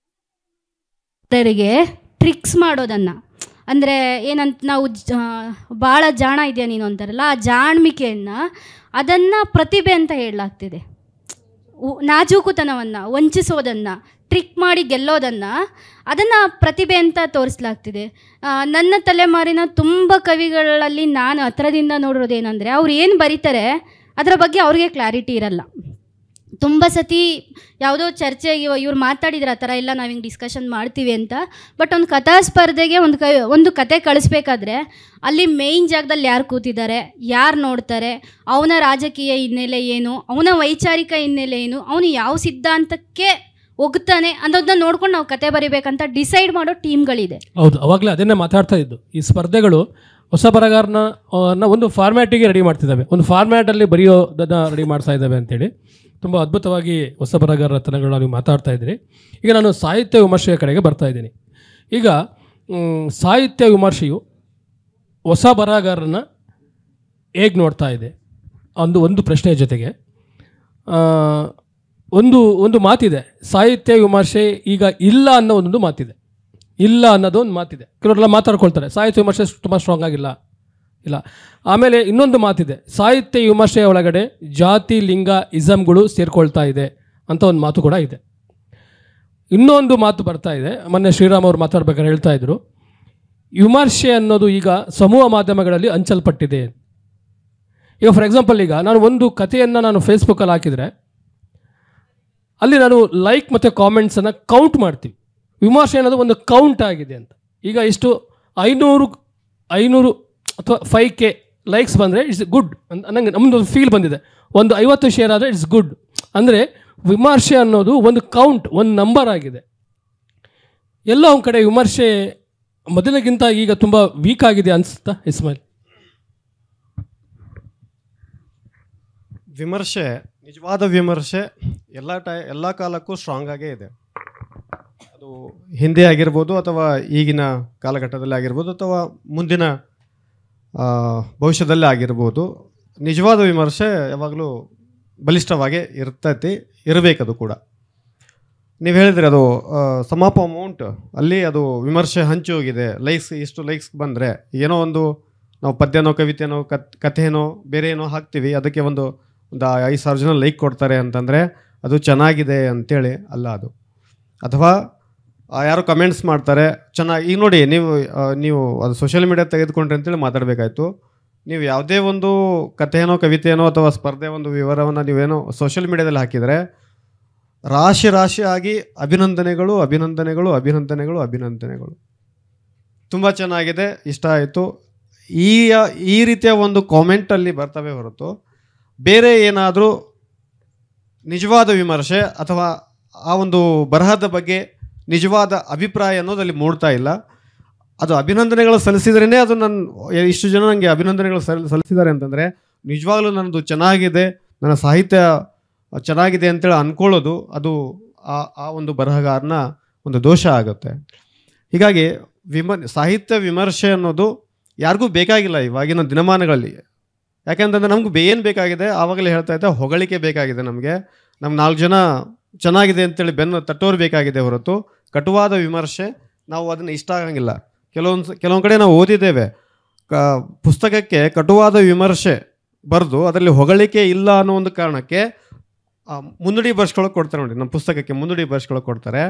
ಗೆ ಟ್ರಿಕ್ಸ್ ಮಾಡೋದನ್ನು, ಅಂದರೆ ಏನಂತ ನಾವು ಭಾಳ ಜಾಣ ಇದೆಯಾ ನೀನು ಅಂತಾರಲ್ಲ, ಆ ಜಾಣ್ಮಿಕೆಯನ್ನು ಅದನ್ನು ಪ್ರತಿಭೆ ಅಂತ ಹೇಳಲಾಗ್ತಿದೆ. ನಾಜೂಕುತನವನ್ನು, ವಂಚಿಸೋದನ್ನು, ಟ್ರಿಕ್ ಮಾಡಿ ಗೆಲ್ಲೋದನ್ನು, ಅದನ್ನು ಪ್ರತಿಭೆ ಅಂತ ತೋರಿಸಲಾಗ್ತಿದೆ. ನನ್ನ ತಲೆಮಾರಿನ ತುಂಬ ಕವಿಗಳಲ್ಲಿ ನಾನು ಹತ್ರದಿಂದ ನೋಡಿರೋದೇನೆಂದರೆ, ಅವ್ರು ಏನು ಬರೀತಾರೆ ಅದರ ಬಗ್ಗೆ ಅವ್ರಿಗೆ ಕ್ಲಾರಿಟಿ ಇರಲ್ಲ. ತುಂಬ ಸತಿ ಯಾವುದೋ ಚರ್ಚೆಗೆ ಇವ್ರು ಮಾತಾಡಿದ್ರೆ ಆ ಥರ ಎಲ್ಲ ನಾವು ಹಿಂಗೆ ಡಿಸ್ಕಷನ್ ಮಾಡ್ತೀವಿ ಅಂತ, ಬಟ್ ಒಂದು ಕಥಾ ಸ್ಪರ್ಧೆಗೆ ಒಂದು ಕತೆ ಕಳಿಸ್ಬೇಕಾದ್ರೆ ಅಲ್ಲಿ ಮೇಯ್ನ್ ಜಾಗದಲ್ಲಿ ಯಾರು ಕೂತಿದ್ದಾರೆ, ಯಾರು ನೋಡ್ತಾರೆ, ಅವನ ರಾಜಕೀಯ ಹಿನ್ನೆಲೆ ಏನು, ಅವನ ವೈಚಾರಿಕ ಹಿನ್ನೆಲೆ ಏನು, ಅವನು ಯಾವ ಸಿದ್ಧಾಂತಕ್ಕೆ ಹೋಗ್ತಾನೆ ಅನ್ನೋದನ್ನ ನೋಡ್ಕೊಂಡು ನಾವು ಕತೆ ಬರಿಬೇಕಂತ ಡಿಸೈಡ್ ಮಾಡೋ ಟೀಮ್ಗಳಿದೆ. ಹೌದು, ಅವಾಗಲೇ ಅದನ್ನೇ ಮಾತಾಡ್ತಾ ಇದ್ದು. ಈ ಸ್ಪರ್ಧೆಗಳು ಹೊಸ ಬರಹಗಾರನ ಒಂದು ಫಾರ್ಮ್ಯಾಟಿಗೆ ರೆಡಿ ಮಾಡ್ತಿದ್ದಾವೆ, ಒಂದು ಫಾರ್ಮ್ಯಾಟಲ್ಲಿ ಬರೆಯೋದನ್ನು ರೆಡಿ ಮಾಡ್ತಾ ಇದ್ದಾವೆ ಅಂತೇಳಿ ತುಂಬ ಅದ್ಭುತವಾಗಿ ಹೊಸ ಬರಹಗಾರರ ರಚನೆಗಳನ್ನ ನೀವು ಮಾತಾಡ್ತಾ ಇದ್ದೀರಿ. ಈಗ ನಾನು ಸಾಹಿತ್ಯ ವಿಮರ್ಶೆಯ ಕಡೆಗೆ ಬರ್ತಾ ಇದ್ದೀನಿ. ಈಗ ಸಾಹಿತ್ಯ ವಿಮರ್ಶೆಯು ಹೊಸ ಬರಹಗಾರರನ್ನ ಹೇಗೆ ನೋಡ್ತಾ ಇದೆ ಒಂದು ಪ್ರಶ್ನೆಯ ಜೊತೆಗೆ ಒಂದು ಮಾತಿದೆ, ಸಾಹಿತ್ಯ ವಿಮರ್ಶೆ ಈಗ ಇಲ್ಲ ಅನ್ನೋ ಒಂದು ಮಾತಿದೆ. ಇಲ್ಲ ಅನ್ನೋದು ಒಂದು ಮಾತಿದೆ. ಕೆಲವರೆಲ್ಲ ಮಾತಾಡ್ಕೊಳ್ತಾರೆ ಸಾಹಿತ್ಯ ವಿಮರ್ಶೆ ತುಂಬ ಸ್ಟ್ರಾಂಗ್ ಆಗಿಲ್ಲ ಇಲ್ಲ. ಆಮೇಲೆ ಇನ್ನೊಂದು ಮಾತಿದೆ, ಸಾಹಿತ್ಯ ವಿಮರ್ಶೆಯ ಒಳಗಡೆ ಜಾತಿ ಲಿಂಗ ಇಸಮ್ಗಳು ಸೇರ್ಕೊಳ್ತಾ ಇದೆ ಅಂತ ಒಂದು ಮಾತು ಕೂಡ ಇದೆ. ಇನ್ನೊಂದು ಮಾತು ಬರ್ತಾ ಇದೆ, ಮೊನ್ನೆ ಶ್ರೀರಾಮ್ ಅವರು ಮಾತಾಡ್ಬೇಕಾದ್ರೆ ಹೇಳ್ತಾ ಇದ್ರು, ವಿಮರ್ಶೆ ಅನ್ನೋದು ಈಗ ಸಮೂಹ ಮಾಧ್ಯಮಗಳಲ್ಲಿ ಹಂಚಲ್ಪಟ್ಟಿದೆ. ಈಗ ಫಾರ್ ಎಕ್ಸಾಂಪಲ್, ಈಗ ನಾನು ಒಂದು ಕಥೆಯನ್ನು ನಾನು ಫೇಸ್ಬುಕ್ಕಲ್ಲಿ ಹಾಕಿದರೆ ಅಲ್ಲಿ ನಾನು ಲೈಕ್ ಮತ್ತು ಕಾಮೆಂಟ್ಸನ್ನು ಕೌಂಟ್ ಮಾಡ್ತೀವಿ. ವಿಮರ್ಶೆ ಅನ್ನೋದು ಒಂದು ಕೌಂಟ್ ಆಗಿದೆ ಅಂತ. ಈಗ ಇಷ್ಟು 500 ಅಥವಾ 5K ಲೈಕ್ಸ್ ಬಂದರೆ ಇಟ್ಸ್ ಗುಡ್ ಅಂತ ನನಗೆ ನಮ್ಮದು ಫೀಲ್ ಬಂದಿದೆ. ಒಂದು 50 ಶೇರ್ ಆದರೆ ಇಟ್ಸ್ ಗುಡ್. ಅಂದರೆ ವಿಮರ್ಶೆ ಅನ್ನೋದು ಒಂದು ಕೌಂಟ್, ಒಂದು ನಂಬರ್ ಆಗಿದೆ. ಎಲ್ಲೋ ಒಂದು ಕಡೆ ವಿಮರ್ಶೆ ಮೊದಲಿಗಿಂತ ಈಗ ತುಂಬ ವೀಕ್ ಆಗಿದೆ ಅನಿಸುತ್ತಾ ಇಸ್ಮಾಯಿಲ್? ವಿಮರ್ಶೆ, ನಿಜವಾದ ವಿಮರ್ಶೆ ಎಲ್ಲ ಕಾಲಕ್ಕೂ ಸ್ಟ್ರಾಂಗ್ ಆಗೇ ಇದೆ. ಅದು ಹಿಂದೆ ಆಗಿರ್ಬೋದು ಅಥವಾ ಈಗಿನ ಕಾಲಘಟ್ಟದಲ್ಲಿ ಆಗಿರ್ಬೋದು ಅಥವಾ ಮುಂದಿನ ಭವಿಷ್ಯದಲ್ಲೇ ಆಗಿರ್ಬೋದು. ನಿಜವಾದ ವಿಮರ್ಶೆ ಯಾವಾಗಲೂ ಬಲಿಷ್ಠವಾಗೇ ಇರಬೇಕದು ಕೂಡ. ನೀವು ಹೇಳಿದ್ರೆ ಅದು ಸಮಾಪ ಅಮೌಂಟ್ ಅಲ್ಲಿ ಅದು ವಿಮರ್ಶೆ ಹಂಚಿ ಹೋಗಿದೆ. ಇಷ್ಟು ಲೈಕ್ಸ್ ಬಂದರೆ ಏನೋ ಒಂದು ನಾವು ಪದ್ಯನೋ ಕವಿತೆನೋ ಕಥೆನೋ ಬೇರೆ ಏನೋ ಹಾಕ್ತೀವಿ, ಅದಕ್ಕೆ ಒಂದು 5,000 ಜನ ಲೈಕ್ ಕೊಡ್ತಾರೆ ಅಂತಂದರೆ ಅದು ಚೆನ್ನಾಗಿದೆ ಅಂತೇಳಿ ಅಲ್ಲ ಅದು. ಅಥವಾ ಯಾರು ಕಮೆಂಟ್ಸ್ ಮಾಡ್ತಾರೆ ಚೆನ್ನಾಗಿ. ಈಗ ನೋಡಿ, ನೀವು ಅದು ಸೋಷಿಯಲ್ ಮೀಡಿಯಾ ತೆಗೆದುಕೊಂಡ್ರೆ ಅಂತೇಳಿ ಮಾತಾಡಬೇಕಾಯ್ತು. ನೀವು ಯಾವುದೇ ಒಂದು ಕಥೆನೋ ಕವಿತೆನೋ ಅಥವಾ ಸ್ಪರ್ಧೆ ಒಂದು ವಿವರವನ್ನು ನೀವೇನೋ ಸೋಷಿಯಲ್ ಮೀಡಿಯಾದಲ್ಲಿ ಹಾಕಿದರೆ ರಾಶಿ ಅಭಿನಂದನೆಗಳು ಅಭಿನಂದನೆಗಳು ಅಭಿನಂದನೆಗಳು ಅಭಿನಂದನೆಗಳು, ತುಂಬ ಚೆನ್ನಾಗಿದೆ, ಇಷ್ಟ ಆಯಿತು, ಈ ರೀತಿಯ ಒಂದು ಕಾಮೆಂಟಲ್ಲಿ ಬರ್ತವೆ ಹೊರತು ಬೇರೆ ಏನಾದರೂ ನಿಜವಾದ ವಿಮರ್ಶೆ ಅಥವಾ ಆ ಒಂದು ಬರಹದ ಬಗ್ಗೆ ನಿಜವಾದ ಅಭಿಪ್ರಾಯ ಅನ್ನೋದಲ್ಲಿ ಮೂಡ್ತಾ ಇಲ್ಲ. ಅದು ಅಭಿನಂದನೆಗಳು ಸಲ್ಲಿಸಿದ್ರೇ ಅದು ಇಷ್ಟು ಜನ ನನಗೆ ಅಭಿನಂದನೆಗಳು ಸಲ್ಲಿಸಿದ್ದಾರೆ ಅಂತಂದರೆ ನಿಜವಾಗ್ಲೂ ನನ್ನದು ಚೆನ್ನಾಗಿದೆ, ನನ್ನ ಸಾಹಿತ್ಯ ಚೆನ್ನಾಗಿದೆ ಅಂತೇಳಿ ಅಂದ್ಕೊಳ್ಳೋದು ಅದು ಆ ಒಂದು ಬರಹಗಾರನ ಒಂದು ದೋಷ ಆಗುತ್ತೆ. ಹೀಗಾಗಿ ಸಾಹಿತ್ಯ ವಿಮರ್ಶೆ ಅನ್ನೋದು ಯಾರಿಗೂ ಬೇಕಾಗಿಲ್ಲ ಇವಾಗಿನ ದಿನಮಾನಗಳಲ್ಲಿ. ಯಾಕೆಂತಂದರೆ ನಮ್ಗೆ ಏನು ಬೇಕಾಗಿದೆ, ಆವಾಗಲೇ ಹೇಳ್ತಾ ಇದ್ದೆ, ಹೊಗಳಿಕೆ ಬೇಕಾಗಿದೆ. ನಮಗೆ 4 ಜನ ಚೆನ್ನಾಗಿದೆ ಅಂತೇಳಿ ಬೆನ್ನು ತಟ್ಟೋರು ಬೇಕಾಗಿದೆ ಹೊರತು ಕಟುವಾದ ವಿಮರ್ಶೆ ನಾವು ಅದನ್ನು ಇಷ್ಟ ಆಗಂಗಿಲ್ಲ. ಕೆಲವೊಂದು ಕಡೆ ನಾವು ಓದಿದ್ದೇವೆ, ಪುಸ್ತಕಕ್ಕೆ ಕಟುವಾದ ವಿಮರ್ಶೆ ಬರೆದು ಅದರಲ್ಲಿ ಹೊಗಳಿಕೆ ಇಲ್ಲ ಅನ್ನೋ ಒಂದು ಕಾರಣಕ್ಕೆ ಮುನ್ನುಡಿ ಬರ್ಸ್ಕೊಳಕ್ಕೆ ಕೊಡ್ತಾರೆ. ನೋಡಿ, ನಮ್ಮ ಪುಸ್ತಕಕ್ಕೆ ಮುನ್ನುಡಿ ಬರ್ಸ್ಕೊಳಕ್ಕೆ ಕೊಡ್ತಾರೆ.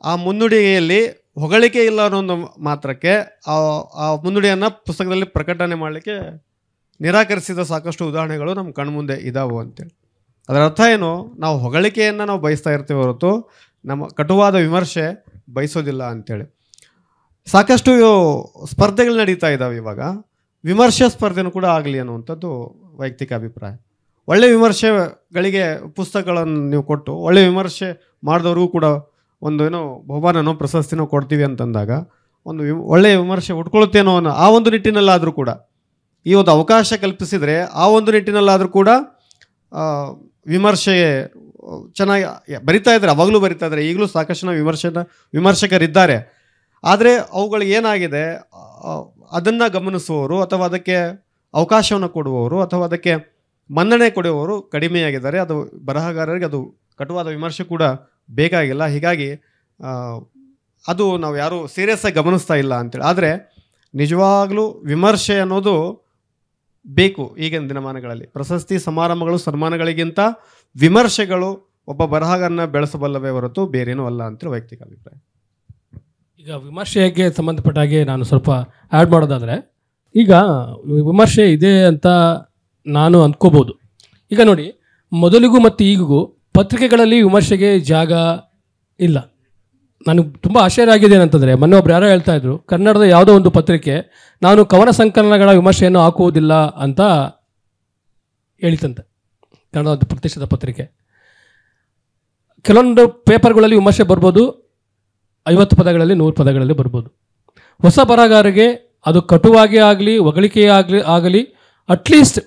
ಆ ಮುನ್ನುಡಿಯಲ್ಲಿ ಹೊಗಳಿಕೆ ಇಲ್ಲ ಅನ್ನೋ ಒಂದು ಮಾತ್ರಕ್ಕೆ ಆ ಮುನ್ನುಡಿಯನ್ನು ಪುಸ್ತಕದಲ್ಲಿ ಪ್ರಕಟಣೆ ಮಾಡಲಿಕ್ಕೆ ನಿರಾಕರಿಸಿದ ಸಾಕಷ್ಟು ಉದಾಹರಣೆಗಳು ನಮ್ಮ ಕಣ್ಮುಂದೆ ಇದಾವು ಅಂತೇಳಿ. ಅದರ ಅರ್ಥ ಏನು, ನಾವು ಹೊಗಳಿಕೆಯನ್ನು ನಾವು ಬಯಸ್ತಾ ಇರ್ತೀವಿ ಹೊರತು ನಮ್ಮ ಕಟುವಾದ ವಿಮರ್ಶೆ ಬಯಸೋದಿಲ್ಲ ಅಂಥೇಳಿ. ಸಾಕಷ್ಟು ಸ್ಪರ್ಧೆಗಳು ನಡೀತಾ ಇದ್ದಾವೆ ಇವಾಗ. ವಿಮರ್ಶೆ ಸ್ಪರ್ಧೆನೂ ಕೂಡ ಆಗಲಿ ಅನ್ನುವಂಥದ್ದು ವೈಯಕ್ತಿಕ ಅಭಿಪ್ರಾಯ. ಒಳ್ಳೆಯ ವಿಮರ್ಶೆಗಳಿಗೆ ಪುಸ್ತಕಗಳನ್ನು ನೀವು ಕೊಟ್ಟು ಒಳ್ಳೆಯ ವಿಮರ್ಶೆ ಮಾಡಿದವ್ರಿಗೂ ಕೂಡ ಒಂದು ಬಹುಮಾನನೋ ಪ್ರಶಸ್ತಿನೋ ಕೊಡ್ತೀವಿ ಅಂತಂದಾಗ ಒಂದು ಒಳ್ಳೆಯ ವಿಮರ್ಶೆ ಉಟ್ಕೊಳ್ತೇನೋ ಅನ್ನೋ ಆ ಒಂದು ನಿಟ್ಟಿನಲ್ಲಾದರೂ ಕೂಡ ಈ ಒಂದು ಅವಕಾಶ ಕಲ್ಪಿಸಿದರೆ ಆ ಒಂದು ನಿಟ್ಟಿನಲ್ಲಾದರೂ ಕೂಡ ವಿಮರ್ಶೆ ಚೆನ್ನಾಗಿ ಬರಿತಾ ಇದ್ದಾರೆ. ಅವಾಗಲೂ ಬರಿತಾ ಇದ್ದಾರೆ, ಈಗಲೂ ಸಾಕಷ್ಟು ವಿಮರ್ಶಕರಿದ್ದಾರೆ. ಆದರೆ ಅವುಗಳಿಗೆ ಏನಾಗಿದೆ, ಅದನ್ನು ಗಮನಿಸುವವರು ಅಥವಾ ಅದಕ್ಕೆ ಅವಕಾಶವನ್ನು ಕೊಡುವವರು ಅಥವಾ ಅದಕ್ಕೆ ಮನ್ನಣೆ ಕೊಡುವವರು ಕಡಿಮೆಯಾಗಿದ್ದಾರೆ. ಅದು ಬರಹಗಾರರಿಗೆ ಅದು ಕಟುವಾದ ವಿಮರ್ಶೆ ಕೂಡ ಬೇಕಾಗಿಲ್ಲ. ಹೀಗಾಗಿ ಅದು ನಾವು ಯಾರೂ ಸೀರಿಯಸ್ ಆಗಿ ಗಮನಿಸ್ತಾ ಇಲ್ಲ ಅಂತೇಳಿ. ಆದರೆ ನಿಜವಾಗ್ಲೂ ವಿಮರ್ಶೆ ಅನ್ನೋದು ಬೇಕು ಈಗಿನ ದಿನಮಾನಗಳಲ್ಲಿ. ಪ್ರಶಸ್ತಿ ಸಮಾರಂಭಗಳು ಸನ್ಮಾನಗಳಿಗಿಂತ ವಿಮರ್ಶೆಗಳು ಒಬ್ಬ ಬರಹಗಾರನ ಬೆಳೆಸಬಲ್ಲವೇ ಹೊರತು ಬೇರೇನೂ ಅಲ್ಲ ಅಂತೇಳಿ ವೈಯಕ್ತಿಕ ಅಭಿಪ್ರಾಯ. ಈಗ ವಿಮರ್ಶೆಗೆ ಸಂಬಂಧಪಟ್ಟ ಹಾಗೆ ನಾನು ಸ್ವಲ್ಪ ಆ್ಯಡ್ ಮಾಡೋದಾದರೆ, ಈಗ ವಿಮರ್ಶೆ ಇದೆ ಅಂತ ನಾನು ಅಂದ್ಕೋಬೋದು. ಈಗ ನೋಡಿ, ಮೊದಲಿಗೂ ಮತ್ತು ಈಗಿಗೂ ಪತ್ರಿಕೆಗಳಲ್ಲಿ ವಿಮರ್ಶೆಗೆ ಜಾಗ ಇಲ್ಲ. ನನಗೆ ತುಂಬ ಆಶ್ಚರ್ಯ ಆಗಿದೆ ಏನಂತಂದರೆ, ಮೊನ್ನೆ ಒಬ್ರು ಯಾರೋ ಹೇಳ್ತಾ ಇದ್ರು, ಕನ್ನಡದ ಯಾವುದೋ ಒಂದು ಪತ್ರಿಕೆ ನಾನು ಕವನ ಸಂಕಲನಗಳ ವಿಮರ್ಶೆಯನ್ನು ಹಾಕುವುದಿಲ್ಲ ಅಂತ ಹೇಳಿತಂತೆ. ಕನ್ನಡದ ಪ್ರತಿಷ್ಠಿತ ಪತ್ರಿಕೆ. ಕೆಲವೊಂದು ಪೇಪರ್ಗಳಲ್ಲಿ ವಿಮರ್ಶೆ ಬರ್ಬೋದು, 50 ಪದಗಳಲ್ಲಿ 100 ಪದಗಳಲ್ಲಿ ಬರ್ಬೋದು. ಹೊಸ ಬರಹಗಾರರಿಗೆ ಅದು ಕಟುವಾಗಿ ಆಗಲಿ ಹೊಗಳಿಕೆಯೇ ಆಗಲಿ ಅಟ್ಲೀಸ್ಟ್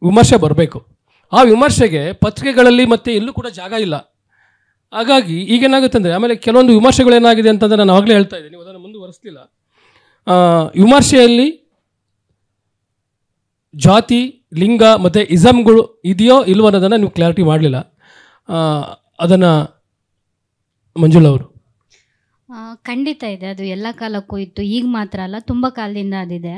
ವಿಮರ್ಶೆ ಬರಬೇಕು. ಆ ವಿಮರ್ಶೆಗೆ ಪತ್ರಿಕೆಗಳಲ್ಲಿ ಮತ್ತೆ ಎಲ್ಲೂ ಕೂಡ ಜಾಗ ಇಲ್ಲ. ಹಾಗಾಗಿ ಈಗೇನಾಗುತ್ತೆ ಅಂದರೆ, ಆಮೇಲೆ ಕೆಲವೊಂದು ವಿಮರ್ಶೆಗಳೇನಾಗಿದೆ ಅಂತಂದರೆ, ನಾನು ಆವಾಗಲೇ ಹೇಳ್ತಾ ಇದ್ದೀನಿ, ನೀವು ಅದನ್ನು ಮುಂದುವರಿಸಲಿಲ್ಲ. ವಿಮರ್ಶೆಯಲ್ಲಿ ಜಾತಿ, ಲಿಂಗ ಮತ್ತು ಇಸಮ್ಗಳು ಇದೆಯೋ ಇಲ್ವೋ ಅನ್ನೋದನ್ನು ನೀವು ಕ್ಲಾರಿಟಿ ಮಾಡಲಿಲ್ಲ. ಅದನ್ನು ಮಂಜುಳಾ ಅವರು. ಖಂಡಿತ ಇದೆ, ಅದು ಎಲ್ಲ ಕಾಲಕ್ಕೂ ಇತ್ತು. ಈಗ ಮಾತ್ರ ಅಲ್ಲ, ತುಂಬ ಕಾಲದಿಂದ ಅದಿದೆ.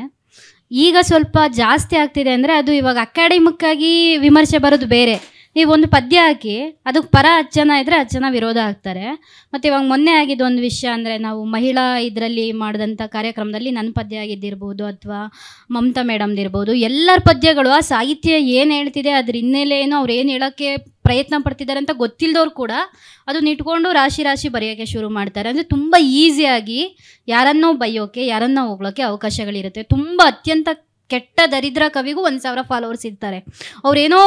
ಈಗ ಸ್ವಲ್ಪ ಜಾಸ್ತಿ ಆಗ್ತಿದೆ ಅಂದರೆ, ಅದು ಇವಾಗ ಅಕಾಡೆಮಿಕ್ಕಾಗಿ ವಿಮರ್ಶೆ ಬರೋದು ಬೇರೆ. ನೀವು ಒಂದು ಪದ್ಯ ಹಾಕಿ ಅದಕ್ಕೆ ಪರ 10 ಜನ ಇದ್ದರೆ 10 ಜನ ವಿರೋಧ ಆಗ್ತಾರೆ. ಮತ್ತು ಇವಾಗ ಮೊನ್ನೆ ಆಗಿದ್ದು ಒಂದು ವಿಷಯ ಅಂದರೆ, ನಾವು ಮಹಿಳಾ ಇದರಲ್ಲಿ ಮಾಡಿದಂಥ ಕಾರ್ಯಕ್ರಮದಲ್ಲಿ ನನ್ನ ಪದ್ಯ ಆಗಿದ್ದಿರ್ಬೋದು ಅಥವಾ ಮಮತಾ ಮೇಡಮ್ದಿರ್ಬೋದು, ಎಲ್ಲರ ಪದ್ಯಗಳು ಆ ಸಾಹಿತ್ಯ ಏನು ಹೇಳ್ತಿದೆ, ಅದ್ರ ಹಿನ್ನೆಲೆ ಏನು, ಅವ್ರು ಏನು ಹೇಳೋಕ್ಕೆ ಪ್ರಯತ್ನ ಪಡ್ತಿದ್ದಾರೆ ಅಂತ ಗೊತ್ತಿಲ್ಲದವ್ರು ಕೂಡ ಅದನ್ನ ಇಟ್ಕೊಂಡು ರಾಶಿ ಬರೆಯೋಕ್ಕೆ ಶುರು ಮಾಡ್ತಾರೆ. ಅಂದರೆ ತುಂಬ ಈಸಿಯಾಗಿ ಯಾರನ್ನೋ ಬೈಯೋಕ್ಕೆ, ಯಾರನ್ನೋ ಹೋಗ್ಳೋಕ್ಕೆ ಅವಕಾಶಗಳಿರುತ್ತೆ. ತುಂಬ ಅತ್ಯಂತ ಕೆಟ್ಟ ದರಿದ್ರ ಕವಿಗೂ 1000 ಫಾಲೋವರ್ಸ್ ಇರ್ತಾರೆ. ಅವ್ರೇನೋ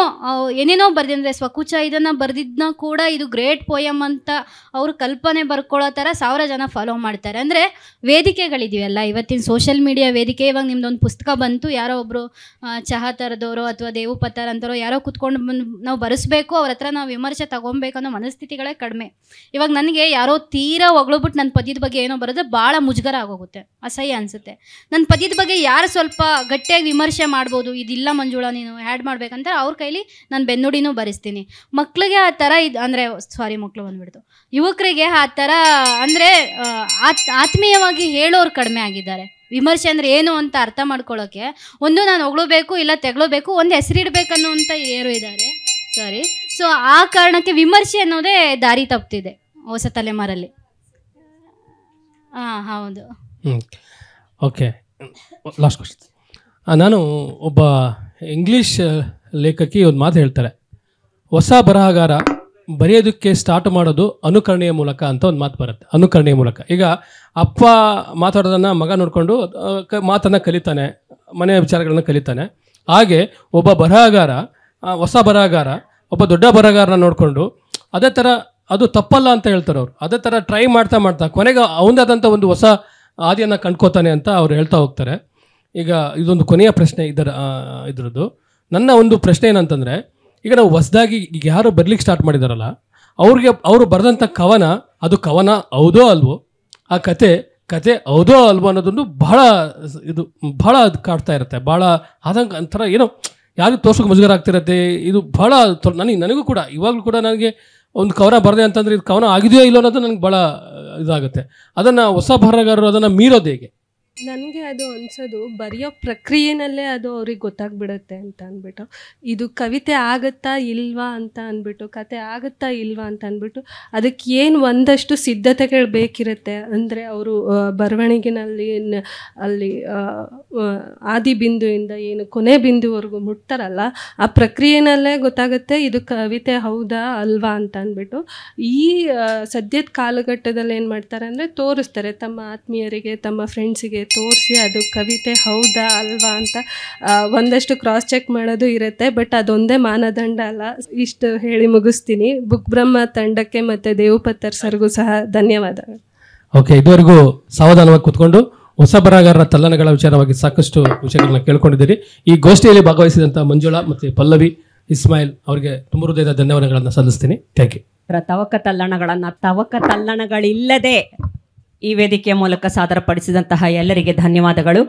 ಏನೇನೋ ಬರ್ದಿದ್ರೆ, ಸ್ವಕುಚ ಇದನ್ನು ಬರೆದಿದ್ದನ್ನ ಕೂಡ ಇದು ಗ್ರೇಟ್ ಪೋಯಮ್ ಅಂತ ಅವರು ಕಲ್ಪನೆ ಬರ್ಕೊಳ್ಳೋ ಥರ 1000 ಜನ ಫಾಲೋ ಮಾಡ್ತಾರೆ. ಅಂದರೆ ವೇದಿಕೆಗಳಿದೆಯಲ್ಲ ಇವತ್ತಿನ ಸೋಷಿಯಲ್ ಮೀಡಿಯಾ ವೇದಿಕೆ. ಇವಾಗ ನಿಮ್ದೊಂದು ಪುಸ್ತಕ ಬಂತು, ಯಾರೋ ಒಬ್ಬರು ಚಹಾ ಥರದವರು ಅಥವಾ ದೇವು ಪತ್ತಾರ ಅಂತರೋ ಯಾರೋ ಕುತ್ಕೊಂಡು ಬಂದು ನಾವು ಬರೆಸ್ಬೇಕು, ಅವ್ರ ಹತ್ರ ನಾವು ವಿಮರ್ಶೆ ತೊಗೊಬೇಕು ಅನ್ನೋ ಮನಸ್ಥಿತಿಗಳೇ ಕಡಿಮೆ. ಇವಾಗ ನನಗೆ ಯಾರೋ ತೀರಾ ಹೊಗಳ್ಬಿಟ್ಟು ನನ್ನ ಪದ್ಯದ ಬಗ್ಗೆ ಏನೋ ಬರೋದ್ರೆ ಭಾಳ ಮುಜುಗರ ಆಗೋಗುತ್ತೆ, ಅಸಹ್ಯ ಅನಿಸುತ್ತೆ. ನನ್ನ ಪದ್ಯದ ಬಗ್ಗೆ ಯಾರು ಸ್ವಲ್ಪ ಗಟ್ಟಿಯಾಗಿ ವಿಮರ್ಶೆ ಮಾಡ್ಬೋದು, ಇದಿಲ್ಲ ಮಂಜುಳಾ ನೀನು ಆ್ಯಡ್ ಮಾಡ್ಬೇಕಂತ ಅವ್ರ ಕೈಲಿ ನಾನು ಬೆನ್ನುಡಿನೂ ಬರೆಸ್ತೀನಿ. ಮಕ್ಳಿಗೆ ಆ ಥರ ಅಂದರೆ ಮಕ್ಕಳು ಬಂದ್ಬಿಡ್ತು, ಯುವಕರಿಗೆ ಆ ಥರ ಅಂದರೆ ಆತ್ಮೀಯವಾಗಿ ಹೇಳೋರು ಕಡಿಮೆ ಆಗಿದ್ದಾರೆ. ವಿಮರ್ಶೆ ಅಂದರೆ ಏನು ಅಂತ ಅರ್ಥ ಮಾಡ್ಕೊಳ್ಳೋಕ್ಕೆ ಒಂದು ನಾನು ಹೊಗಳಬೇಕು ಇಲ್ಲ ತೆಗಳಬೇಕು, ಒಂದು ಹೆಸರಿಡ್ಬೇಕನ್ನೋಂಥ ಯಾರು ಇದ್ದಾರೆ. ಸೊ ಆ ಕಾರಣಕ್ಕೆ ವಿಮರ್ಶೆ ಅನ್ನೋದೇ ದಾರಿ ತಪ್ಪಿದೆ ಹೊಸ ತಲೆಮಾರಲ್ಲಿ. ಹೌದು. Okay, last question. ನಾನು ಒಬ್ಬ ಇಂಗ್ಲೀಷ್ ಲೇಖಕಿ ಒಂದು ಮಾತು ಹೇಳ್ತಾರೆ, ಹೊಸ ಬರಹಗಾರ ಬರೆಯೋದಕ್ಕೆ ಸ್ಟಾರ್ಟ್ ಮಾಡೋದು ಅನುಕರಣೆಯ ಮೂಲಕ ಅಂತ ಒಂದು ಮಾತು ಬರುತ್ತೆ. ಅನುಕರಣೆಯ ಮೂಲಕ. ಈಗ ಅಪ್ಪ ಮಾತಾಡೋದನ್ನು ಮಗ ನೋಡಿಕೊಂಡು ಮಾತನ್ನು ಕಲಿತಾನೆ, ಮನೆಯ ವಿಚಾರಗಳನ್ನು ಕಲಿತಾನೆ. ಹಾಗೆ ಒಬ್ಬ ಬರಹಗಾರ, ಹೊಸ ಬರಹಗಾರ ಒಬ್ಬ ದೊಡ್ಡ ಬರಹಗಾರನ ನೋಡಿಕೊಂಡು ಅದೇ ಥರ, ಅದು ತಪ್ಪಲ್ಲ ಅಂತ ಹೇಳ್ತಾರೆ ಅವರು, ಅದೇ ಥರ ಟ್ರೈ ಮಾಡ್ತಾ ಕೊನೆಗೆ ಅವನದಾದಂಥ ಒಂದು ಹೊಸ ಹಾದಿಯನ್ನು ಕಂಡ್ಕೋತಾನೆ ಅಂತ ಅವ್ರು ಹೇಳ್ತಾ ಹೋಗ್ತಾರೆ. ಈಗ ಇದೊಂದು ಕೊನೆಯ ಪ್ರಶ್ನೆ ಇದ್ರದ್ದು. ನನ್ನ ಒಂದು ಪ್ರಶ್ನೆ ಏನಂತಂದರೆ, ಈಗ ನಾವು ಹೊಸದಾಗಿ ಈಗ ಯಾರು ಬರ್ಲಿಕ್ಕೆ ಸ್ಟಾರ್ಟ್ ಮಾಡಿದಾರಲ್ಲ, ಅವರು ಬರೆದಂಥ ಕವನ, ಅದು ಕವನ ಹೌದೋ ಅಲ್ವೋ, ಆ ಕತೆ ಹೌದೋ ಅಲ್ವೋ ಅನ್ನೋದೊಂದು ಭಾಳ ಕಾಡ್ತಾ ಇರುತ್ತೆ. ಭಾಳ ಆದಂಗೆ ಒಂಥರ ಏನೋ ಯಾರಿಗೂ ತೋರ್ಸೋಕೆ ಮುಜುಗರ ಆಗ್ತಿರತ್ತೆ. ಇದು ಭಾಳ ನನಗೂ ಕೂಡ ಇವಾಗಲೂ ಕೂಡ ನನಗೆ ಒಂದು ಕವನ ಬರದೆ ಅಂತಂದರೆ ಇದು ಕವನ ಆಗಿದೆಯೋ ಇಲ್ಲೋ ಅನ್ನೋದು ನನಗೆ ಭಾಳ ಇದಾಗುತ್ತೆ. ಅದನ್ನು ಹೊಸ ಬರಹಗಾರರು ಅದನ್ನು ಮೀರೋದು ಹೇಗೆ? ನನಗೆ ಅದು ಅನ್ಸೋದು ಬರೆಯೋ ಪ್ರಕ್ರಿಯೆನಲ್ಲೇ ಅದು ಅವ್ರಿಗೆ ಗೊತ್ತಾಗ್ಬಿಡುತ್ತೆ ಅಂತ ಅಂದ್ಬಿಟ್ಟು, ಇದು ಕವಿತೆ ಆಗುತ್ತಾ ಇಲ್ವಾ ಅಂತ ಅಂದ್ಬಿಟ್ಟು, ಕತೆ ಆಗುತ್ತಾ ಇಲ್ವಾ ಅಂತ ಅಂದ್ಬಿಟ್ಟು ಅದಕ್ಕೆ ಏನು ಒಂದಷ್ಟು ಸಿದ್ಧತೆಗಳು ಬೇಕಿರುತ್ತೆ. ಅಂದರೆ ಅವರು ಬರವಣಿಗೆನಲ್ಲಿ ಅಲ್ಲಿ ಆದಿ ಬಿಂದುವಿಂದ ಏನು ಕೊನೆ ಬಿಂದುವರೆಗೂ ಮುಟ್ತಾರಲ್ಲ, ಆ ಪ್ರಕ್ರಿಯೆನಲ್ಲೇ ಗೊತ್ತಾಗುತ್ತೆ ಇದು ಕವಿತೆ ಹೌದಾ ಅಲ್ವಾ ಅಂತ ಅಂದ್ಬಿಟ್ಟು. ಈ ಸದ್ಯದ ಕಾಲಘಟ್ಟದಲ್ಲಿ ಏನು ಮಾಡ್ತಾರೆ ಅಂದರೆ ತೋರಿಸ್ತಾರೆ, ತಮ್ಮ ಆತ್ಮೀಯರಿಗೆ ತಮ್ಮ ಫ್ರೆಂಡ್ಸಿಗೆ ತೋರಿಸಿ ಅದು ಕವಿತೆ ಹೌದಾ ಅಲ್ವಾ ಅಂತ ಒಂದಷ್ಟು ಕ್ರಾಸ್ ಚೆಕ್ ಮಾಡೋದು ಇರುತ್ತೆ. ಬಟ್ ಅದೊಂದೇ ಮಾನದಂಡ ಅಲ್ಲ. ಇಷ್ಟು ಹೇಳಿ ಮುಗಿಸ್ತೀನಿ. ಬುಕ್ ಬ್ರಹ್ಮ ತಂಡಕ್ಕೆ ಮತ್ತು ದೇವು ಪತ್ತರ್ ಸರ್ಗೂ ಸಹ ಧನ್ಯವಾದಗಳು. ಓಕೆ, ಇದುವರೆಗೂ ಸಾವಧಾನವಾಗಿ ಕೂತ್ಕೊಂಡು ಹೊಸ ಬರಹಗಾರರ ತಲ್ಲಣಗಳ ವಿಚಾರವಾಗಿ ಸಾಕಷ್ಟು ವಿಷಯಗಳನ್ನ ಕೇಳ್ಕೊಂಡಿದ್ದೀರಿ. ಈ ಗೋಷ್ಠಿಯಲ್ಲಿ ಭಾಗವಹಿಸಿದಂಥ ಮಂಜುಳಾ ಮತ್ತು ಪಲ್ಲವಿ, ಇಸ್ಮಾಯಿಲ್ ಅವರಿಗೆ ತುಂಬ ಹೃದಯದ ಧನ್ಯವಾದಗಳನ್ನು ಸಲ್ಲಿಸ್ತೀನಿ. Thank you. ತವಕ ತಲ್ಲಣಗಳಿಲ್ಲದೆ ಈ ವೇದಿಕೆಯ ಮೂಲಕ ಸಾದರಪಡಿಸಿದಂತಹ ಎಲ್ಲರಿಗೆ ಧನ್ಯವಾದಗಳು.